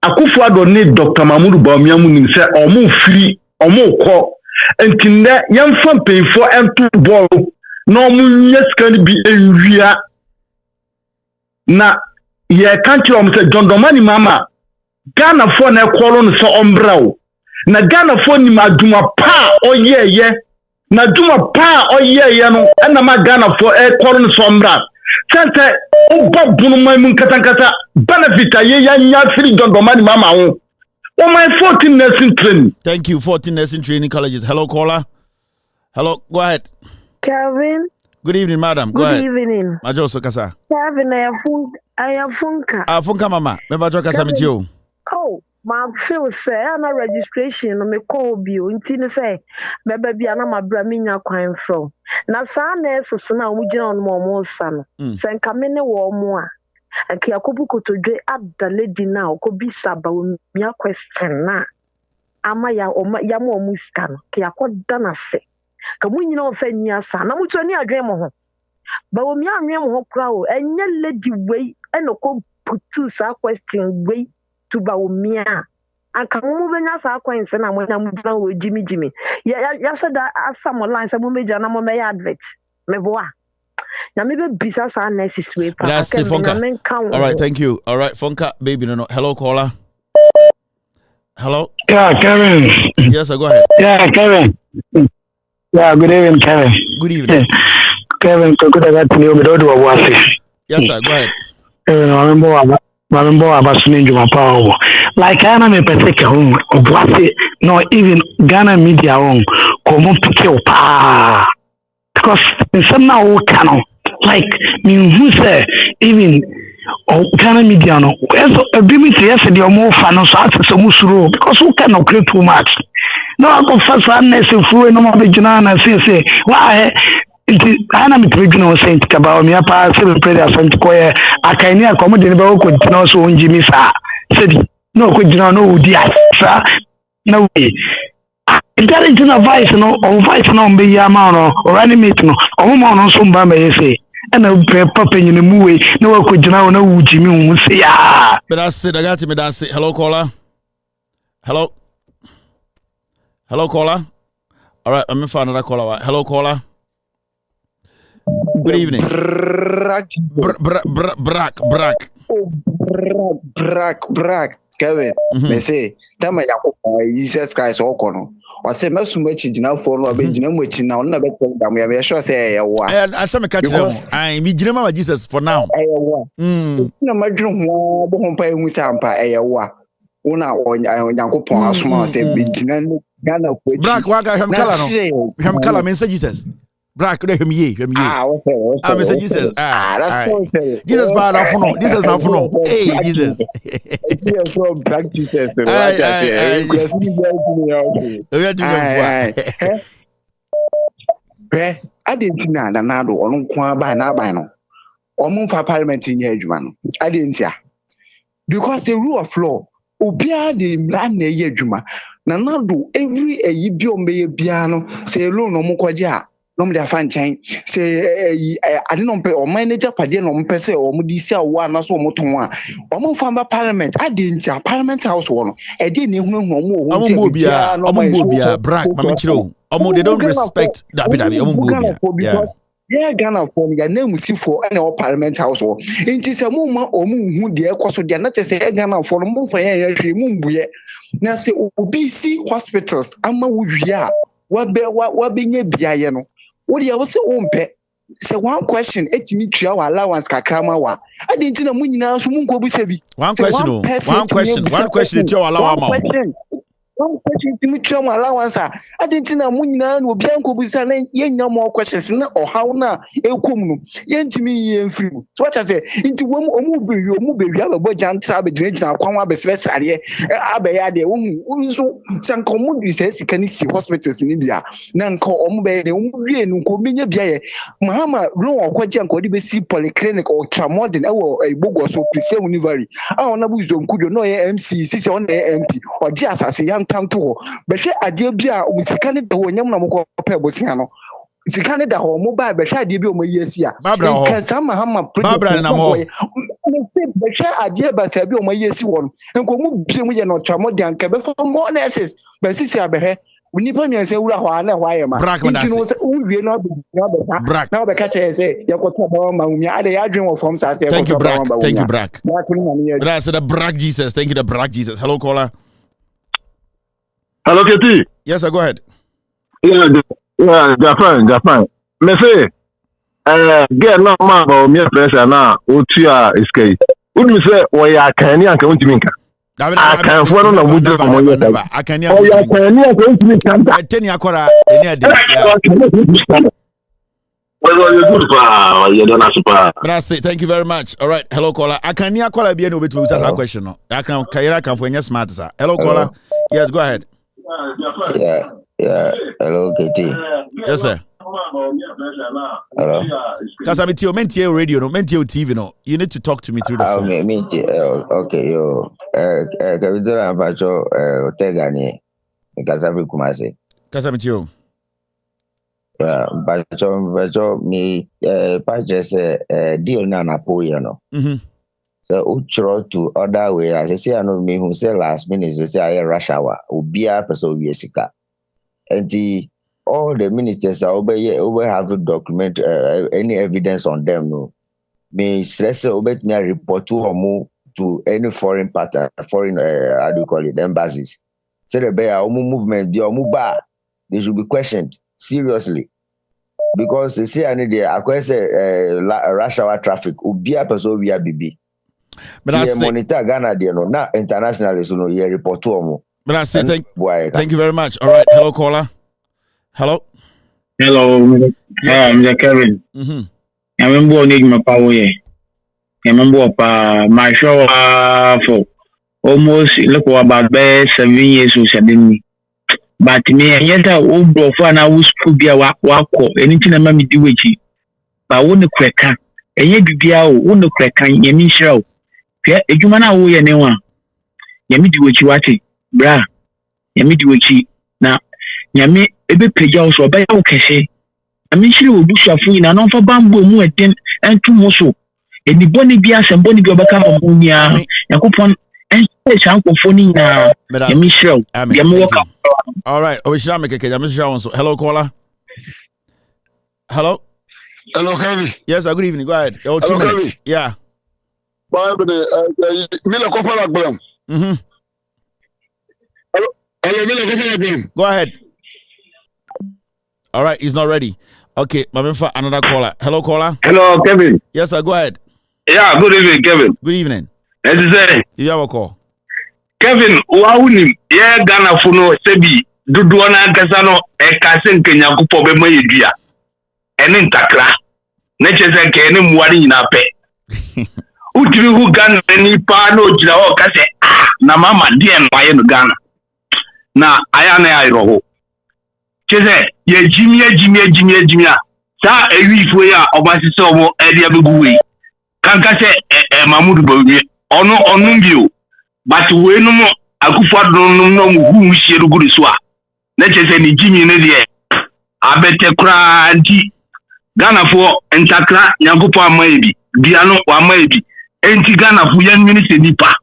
Speaker 16: Akufo-Addo ni Dr. Mahmoud Bawumia mu nim se omo firi omo kọ entinde yemfa mpefo ento ball na omo nye scan bi enwia na ye kanti omo se John Domani mama Ghana fo na ekọrọ no so ombrawo na Ghana fo ni maduma pa oyeye na duma pa oyeye no na ma Ghana for ekọrọ no sombra sente obo bunu mai mun katankata benefit aye ya nya free Domani mama ho o my 14 nursing training.
Speaker 3: Thank you. 14 nursing training colleges. Hello, caller. Hello, go ahead.
Speaker 17: Kevin.
Speaker 3: Good evening, madam. Go ahead.
Speaker 17: Good evening.
Speaker 3: Majo so kasa.
Speaker 17: Kevin, I have funka.
Speaker 3: Funka mama. Me bajo kasa mitio.
Speaker 17: Oh, my feel say na registration no me call bio nti ne say beba bia na mabra menya kwan from. Na sa nurses na omu gina on mo sa no. Se nka me ne wo mo a. Anka yakobu kotodwe adda lady na okobisa ba mia question na. Ama ya mo omu ska no. Ke yakoda na se. Ka munyina ofa nia sa na mutu ani adwen mo ho. Ba wo mia anwen mo ho kra o enye lady wey enoko putu sa question wey to ba wo mia anka mo benya sa question na mo na mo gina wo jimi ya said that asam online say mo meja na mo me advert me boa na me be bisa sa nurses way pa
Speaker 3: all right, thank you. All right, Funka baby no. Hello, caller. Hello.
Speaker 16: Yeah, Kevin.
Speaker 3: Yes, go ahead.
Speaker 16: Yeah, Kevin. Yeah, good evening, Kevin.
Speaker 3: Good evening.
Speaker 16: Kevin, good evening.
Speaker 3: Yes, sir, go ahead.
Speaker 16: Mambo abasuni njuma power. Like Ghana me peteke home obwase no even Ghana media home komo pike pa. Because in some now canon like me who say even Ghana media no so ability yesterday more fan so access musuro because who cannot create too much. No I go first unnecessary full no more begina na say why Ghana me tribune was saying about me apa seven prayer from koye akaini akomo de ne ba ko tina so onjimi sa said no ko jina no udi sa no way intelligent advice no on vice no be ya ma no or animate no o mo no so mba me say and papa nyine mu we no ko jina no ujimi hu say ya
Speaker 3: but I said I got me that say hello caller. Hello caller. All right, I'm going to find another caller. Hello caller. Good evening.
Speaker 18: Brack. Kevin, me say, tama Yakob Jesus Christ okono. O say mesuma chigina for no be gina mochi na ona be tell dam ya be sure say ya wa.
Speaker 3: I tell me catch them. I me gina ma Jesus for now.
Speaker 18: Na madwun ho bo ho pa ehu sampa ya wa. Una Yankopon asoma say be gina Ghana ko.
Speaker 3: Brack waga hem kala no. Hem kala me say Jesus. Brack de hem ye.
Speaker 18: Okay.
Speaker 3: Me say Jesus.
Speaker 18: That's right.
Speaker 3: Jesus ba na funo. Jesus na funo. Hey Jesus.
Speaker 18: Yeah, from Black Jesus. Adentina na nado onu kwa ba na ba no. Omo fa parliament nya adwuma no. Adentia. Because the rule of law Obia de mlan na ye adwuma. Na nado every bi ombe bia no say loan no mokwaje a no me afa nkyɛn sɛ ade no mpe ɔman ne japade no mpe sɛ ɔmo di sia wo ana so ɔmo ton a ɔmo fa ba parliament ade ntia parliament house wɔ no ɛde ne hu ɔmo wɔ
Speaker 3: ɔmo bia brak ma me kyerɛ ɔmo they don't respect dabi ɔmo bia
Speaker 18: yeah Ghana for ya name si for any parliament house wɔ nti sɛ mo ma ɔmo hu de ɛkɔ so de na kyɛ sɛ Ghana for no mo fa yɛ hwɛ mo mbuye na sɛ obi si hospitals ama wo hwia wabɛnya biaye no what you say ompe say one question etimi tua wa allowance kakrama wa ade ntina mu nyina so mu nkobu sebi
Speaker 3: one question tua allowance
Speaker 18: one question etimi tua wa allowance ade ntina mu nyina no obi ankobu sa na yenya more questions na ohaw na ekom no yentimi ye free so what I say nti omu bewi abebo jantra abegyina akwan abesresare abeya de ohu so sanka omu bi se sika ni si hospitals ni bia na nka omu be de omu wie no ko menya bia ye mahama lo okwaje nka odi be si polyclinic or tramodern ewo Igbogo so Christian University ona bu zonkudo no ye NCce sisi on MP oje asase yantam to ho behwe ade bia omusika ne de ho nyam na mokɔ pɛ bosia no sika ne da ho mobile behwe ade bia omayi asia nka sama hama
Speaker 3: babra na mo
Speaker 18: behwe ade ba sa bia omayi asi wo no nko mu bia mu ye no tramodern nka be for more nurses be sisi abehwe nipa mi ase wura ho ana ho ayema nti no uwie no na be ka che say yakoto ba ma umi ade ya adwen wo form sa say yakoto ba ma
Speaker 3: thank you Brack that's the Brack Jesus thank you the Brack Jesus hello caller
Speaker 16: hello KT
Speaker 3: yes sir, go ahead
Speaker 16: Japan me say get no ma ba mi pressure na otua iskay unu say wo ya kan ni anka untimi nka akanfo no na mudde mo yɛ
Speaker 3: akani
Speaker 16: akani
Speaker 3: teni akora eni ade thank you very much all right hello caller akani akora bia no betu that question no akan kayira kan for smart sir hello caller yes go ahead
Speaker 19: yeah hello KT
Speaker 3: yes sir
Speaker 19: hello
Speaker 3: cuz I'm mentie radio no mentie TV no you need to talk to me through the phone
Speaker 19: okay yo kabidora abacho otegani nkasafi kumase
Speaker 3: kasamitio
Speaker 19: bacho mi purchase deal na Napo you know so uchro to other way as say no me who say last minute so say I rush hour obia person we sika and all the ministers are over have to document any evidence on them no may stress obet me report to any foreign partner foreign how do you call it embassies say the bear movement the they should be questioned seriously because they say I need the rush hour traffic ubia person we are BB but I monitor Ghana there no now internationally so no you report to omo
Speaker 3: but I say thank you very much all right hello caller hello
Speaker 16: Mr. Kevin I remember need my power I remember my show for almost look about 7 years or 7 but me yet old bro for na wo school bia wa ko anything na me di wechi ba wo ne kweka enye bibia o wo ne kweka yemi hira o hwe edwuma na wo ye ne wa yemi di wechi wate bra yemi di wechi na yemi ebe peja o so ba ya wo kese ami hira wo busuafo ina no fa bambo mu eden entu mo so eni boni bia sembo ni bi obaka mo nia yakopon
Speaker 3: all right hello caller hello
Speaker 2: Kevin
Speaker 3: yes good evening go ahead 2 minutes yeah go ahead all right he's not ready okay for another caller hello
Speaker 16: Kevin
Speaker 3: yes sir go ahead
Speaker 16: yeah good evening Kevin
Speaker 3: good evening
Speaker 16: NCce
Speaker 3: you have a call
Speaker 16: Kevin wawunim ye Ghana funo sebi dudu ona nkasa no e kase nkenya kupo be mayedua ene ntakra na chese ke ene muwari nyina pe utiri hu Ghana ni pa na ojira o kase na mama die no aye no Ghana na aya na ayro ho chese ye jimia sa ewifo ya obasise omo ede abeguwe kanka se Mamudu Bawi onu bio but we no more Akufo no who share good so na chese ni Jimmy ne de abete kra nti Ghana for entakra Nyankopon amaebi bia no amaebi enti Ghana for yan minister nipa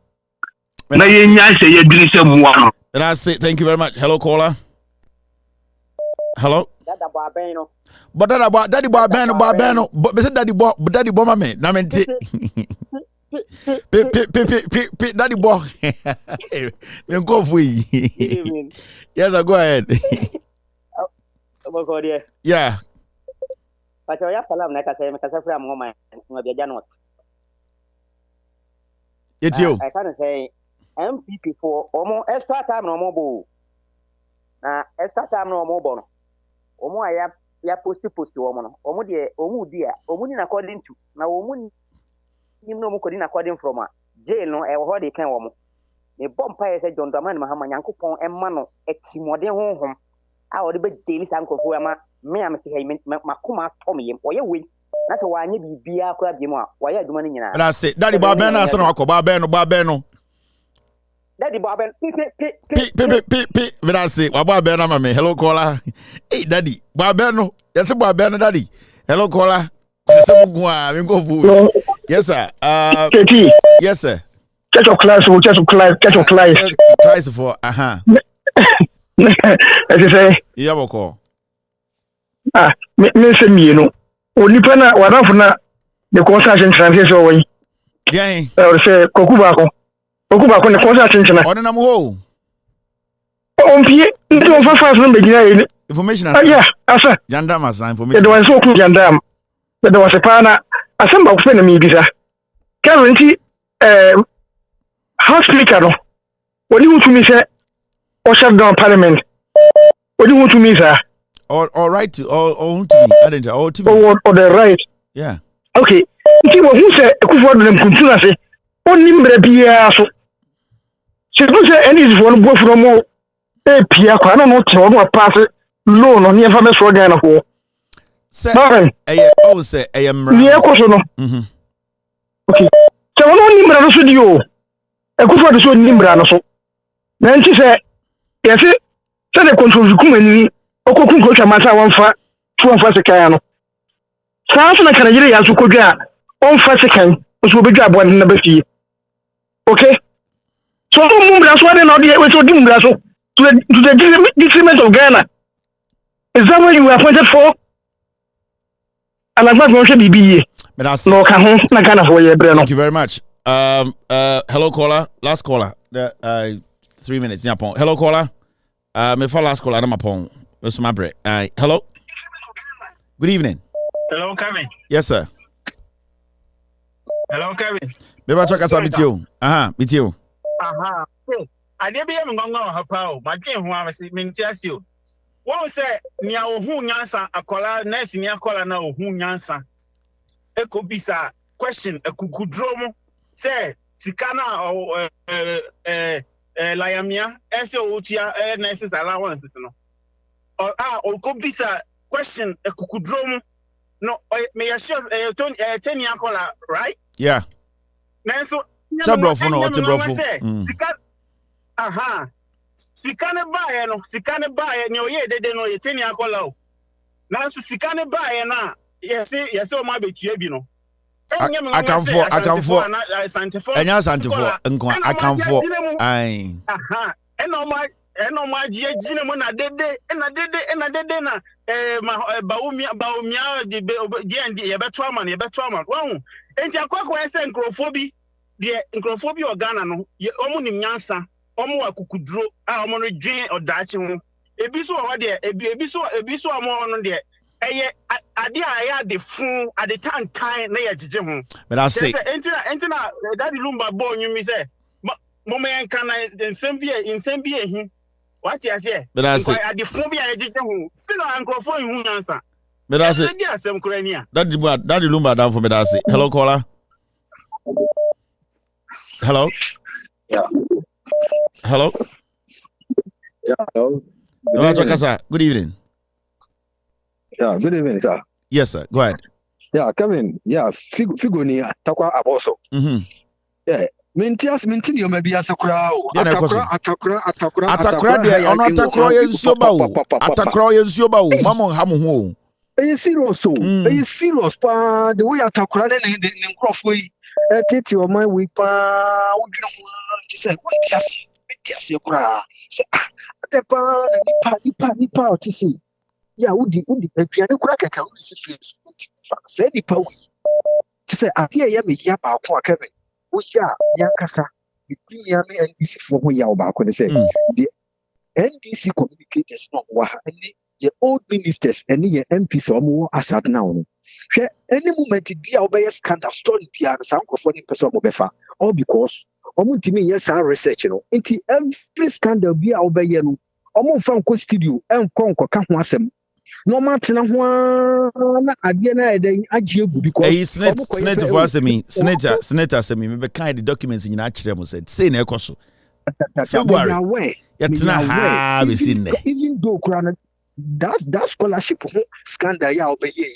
Speaker 16: na yenya se yedini se muwa no.
Speaker 3: That's it. Thank you very much. Hello caller. Hello. But daddy boy beno but say daddy boy mama na mente daddy boy me go for you. Yes, go ahead. Yeah.
Speaker 20: But you have salam na kasa from home ngabiaja not.
Speaker 3: It's you.
Speaker 20: I can say MPP for almost extra time no more. Na extra time no more bono. Omo ya post omo no. Omo dia ni according to. Na omo ni no mo kodi na according from a jail no e ho de kan omo. Me bompa ye se John Dramani Mahama Nyankopon emma no etimode honhom a ode be jail sankofo ama me am te hay makoma tomyem oye we na se wanye bibia akwa biemu a waya aduma ni nyina.
Speaker 3: That's it. Daddy boy ben na so na akọ ba no.
Speaker 20: Daddy Bob
Speaker 3: That's it. Bob Ben mama. Hello caller. Hey daddy. Bob Ben. Yes, Bob Ben daddy. Hello caller. Yes sir. Yes sir.
Speaker 16: Catch your class
Speaker 3: for
Speaker 16: as you say.
Speaker 3: Yeah, boko.
Speaker 16: Me say me no. Onipa na wadafo na the construction transition way.
Speaker 3: Yeah.
Speaker 16: Or say kokuba ko ne konsa chenchena
Speaker 3: on nam ho
Speaker 16: ompie ndo fafa so be gina
Speaker 3: information
Speaker 16: yeah asa
Speaker 3: jandam as information
Speaker 16: the one so ku jandam the one se pana asamba ku fe na mi bisa currently house speaker no woni hu to me say o shut down parliament woni hu to me say
Speaker 3: all right to all to me I didn't all to me
Speaker 16: or the right
Speaker 3: yeah
Speaker 16: okay nti wo hu say Akufo do dem kuntuna say oni mbre bia so she do say any is one go from mo pia kwa no to no pass loan no never me so Ghana ko
Speaker 3: say oh say am
Speaker 16: ni e ko so no okay so no ni mbre so di o Akufo do so ni mbre no so na nti say yes say the control kuma ni okokun ko twa masa wonfa se kan no saa so na kana yire ya so kodwa on fa se kan so obedwa abo na ba fie okay so mumbra so dey no dey we so mumbra so to the detriment of Ghana. Is that what you were appointed for? And I'm not going to be no can na Ghana for you.
Speaker 3: Thank you very much. Hello caller, last caller. 3 minutes. Hello caller. Me for last caller. I'm upon. What's my break? Hello. Good evening.
Speaker 21: Hello, Kevin.
Speaker 3: Yes, sir.
Speaker 21: Hello, Kevin.
Speaker 3: Beba chaka sa with you. With you.
Speaker 21: I did be a ngongo hapa. My game who I see mintias you. What say nia ohu nyansa akola nurse nia akola na ohu nyansa. Eko bisa question ekukudromo say sikana o layamia ese otia nurses allowances no. Or oko bisa question ekukudromo no me assure 10 year akola right?
Speaker 3: Yeah.
Speaker 21: Nanso
Speaker 3: Chabrofo no otebrofo.
Speaker 21: Sikane bae ni oye dede no yeteni akola o. Nanso sikane bae na yesi o ma betua bi no.
Speaker 3: Akamfo. Enya santifo nko akamfo. Ai. Eno ma gine mo na dede na baumia de ye beto ama. Wahu. Enti akwa ese nkrofobi de nkrofobi organa no omu nim nyansa. Omo akukudro omo no dwen odachi ho ebi so wa de ebi so omo no de eye ade aya de fun ade tantan na ye jije ho but I say
Speaker 21: entina daddy lumba bo nyumi say mo me enka na nsem bi ehi what you say
Speaker 3: but I say
Speaker 21: ade fun bi aya jije ho still ankrofo hu nyansa
Speaker 3: but I say
Speaker 21: daddy asem kurani a
Speaker 3: daddy lumba down for me that say hello caller hello
Speaker 22: yeah.
Speaker 3: Hello?
Speaker 22: Yeah, hello.
Speaker 3: Good evening.
Speaker 22: Yeah, good evening, sir.
Speaker 3: Yes, sir. Go ahead.
Speaker 22: Yeah, Kevin. Yeah, Figoni Takwa Aboso.
Speaker 3: Mm-hmm.
Speaker 22: Yeah,
Speaker 18: Minti yo maybe as a crowd. Atakra.
Speaker 3: De ono atakra ye nsioba o. Atakra ye nsioba o. Mama hamu ho.
Speaker 18: Eh serious so. Eh serious pa the way atakra ne nkrofo yi. Tete o man we pa wodwena ho ti say wonti ase kura. Say adepa nipa o ti say. Ya wudi aduane kura kaka wudi si face. Say nipa we. Ti say ade ya me ya ba ko akebe. Oya yakasa bitimi ame NCce for ho ya oba ko say the NCce communicators no wa ha any the old ministers any ye MPs omo asad now no hwe any moment bia obey scandal story bia san krofo ni person omo befa all because omo ntimi yes our research no nti every scandal bia obey no omo fa nko studio enko ka ho asem no matena ho na ade na eden agye egu because
Speaker 3: Snet for asemi Snet asemi me be kind the documents nyina akire mo said say na ekoso February yetna ha be sin
Speaker 18: even though krana that scholarship scandal ya obeye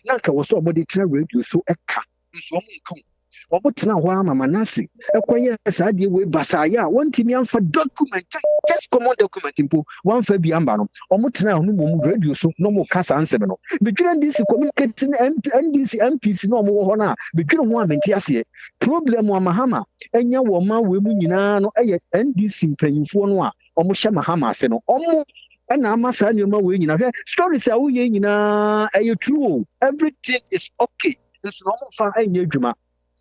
Speaker 18: na ka wo so obodi tena radio so eka so mo nkan obo tena ho ama manase ekoye saade we basaya wontimi amfa document just common document impo wan fa bi amba no omo tena ho mo radio so no mo kasa ansebe no between this communicating NCce MPs no mo ho na between ho amenti ase problem wa mahama enya wo ma we mu nyina no eye NCce mpanyimfo no a omo hye mahama ase no omo na amasa nyoma we nyina hwe stories a wo ye nyina eye true everything is okay this no mo fa enya adwuma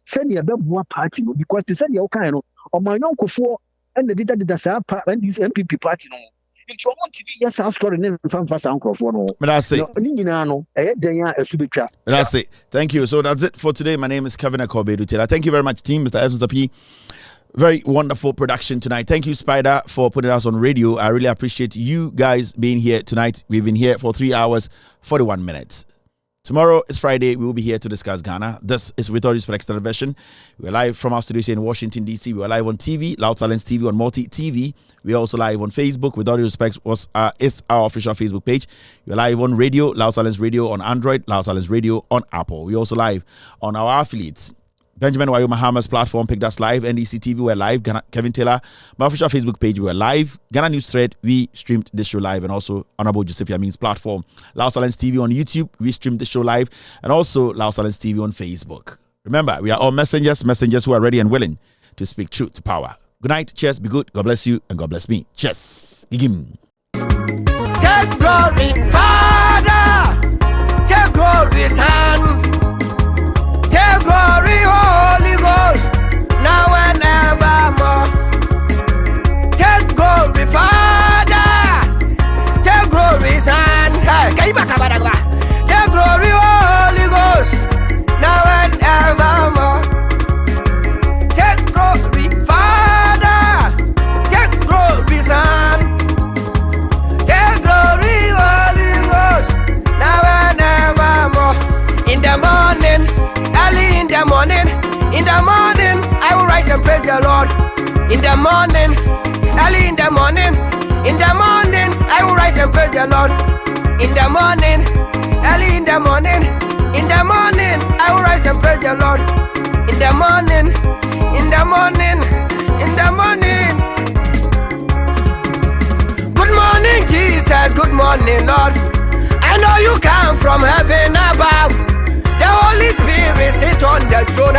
Speaker 18: send your beboa party no because they said you kind no o my yonkofo and the did sa and this MPP party no into want TV yes our story ne fa sa nkofo no
Speaker 3: but I say
Speaker 18: ni nyina no e den ya asubetwa
Speaker 3: but I say thank you. So that's it for today. My name is Kevin Akobedu. Thank you very much team. Mr. P. Very wonderful production tonight. Thank you, Spider, for putting us on radio. I really appreciate you guys being here tonight. We've been here for 3 hours, 41 minutes. Tomorrow is Friday. We will be here to discuss Ghana. This is With All Respect Extended Version. We're live from our studios in Washington, D.C. We're live on TV, Loud Silence TV, on Multi TV. We're also live on Facebook. With All Respect is our official Facebook page. We're live on radio, Loud Silence Radio on Android, Loud Silence Radio on Apple. We're also live on our affiliates. Benjamin Wayo Mahama's platform picked us live. NCce TV, we're live. Kevin Taylor, my official Facebook page, we're live. Ghana News Thread, we streamed this show live. And also Honorable Joseph Yamin's platform. Loud Silence TV on YouTube, we streamed this show live. And also Loud Silence TV on Facebook. Remember, we are all messengers who are ready and willing to speak truth to power. Good night, cheers, be good, God bless you, and God bless me. Cheers. Gigim.
Speaker 4: Take glory, Father. Take glory, Son. Take glory, Holy Ghost, now and evermore. Take glory, Father. Take glory, Son. Take glory, Holy Ghost, now and evermore. Take glory, Father. Take glory, Son. Take glory, Holy Ghost, now and evermore. In the morning, early in the morning, I will rise and praise the Lord. In the morning, early in the morning, I will rise and praise the Lord. In the morning, early in the morning, I will rise and praise the Lord. In the morning, Good morning, Jesus. Good morning, Lord. I know you come from heaven above. The Holy Spirit sit on the throne.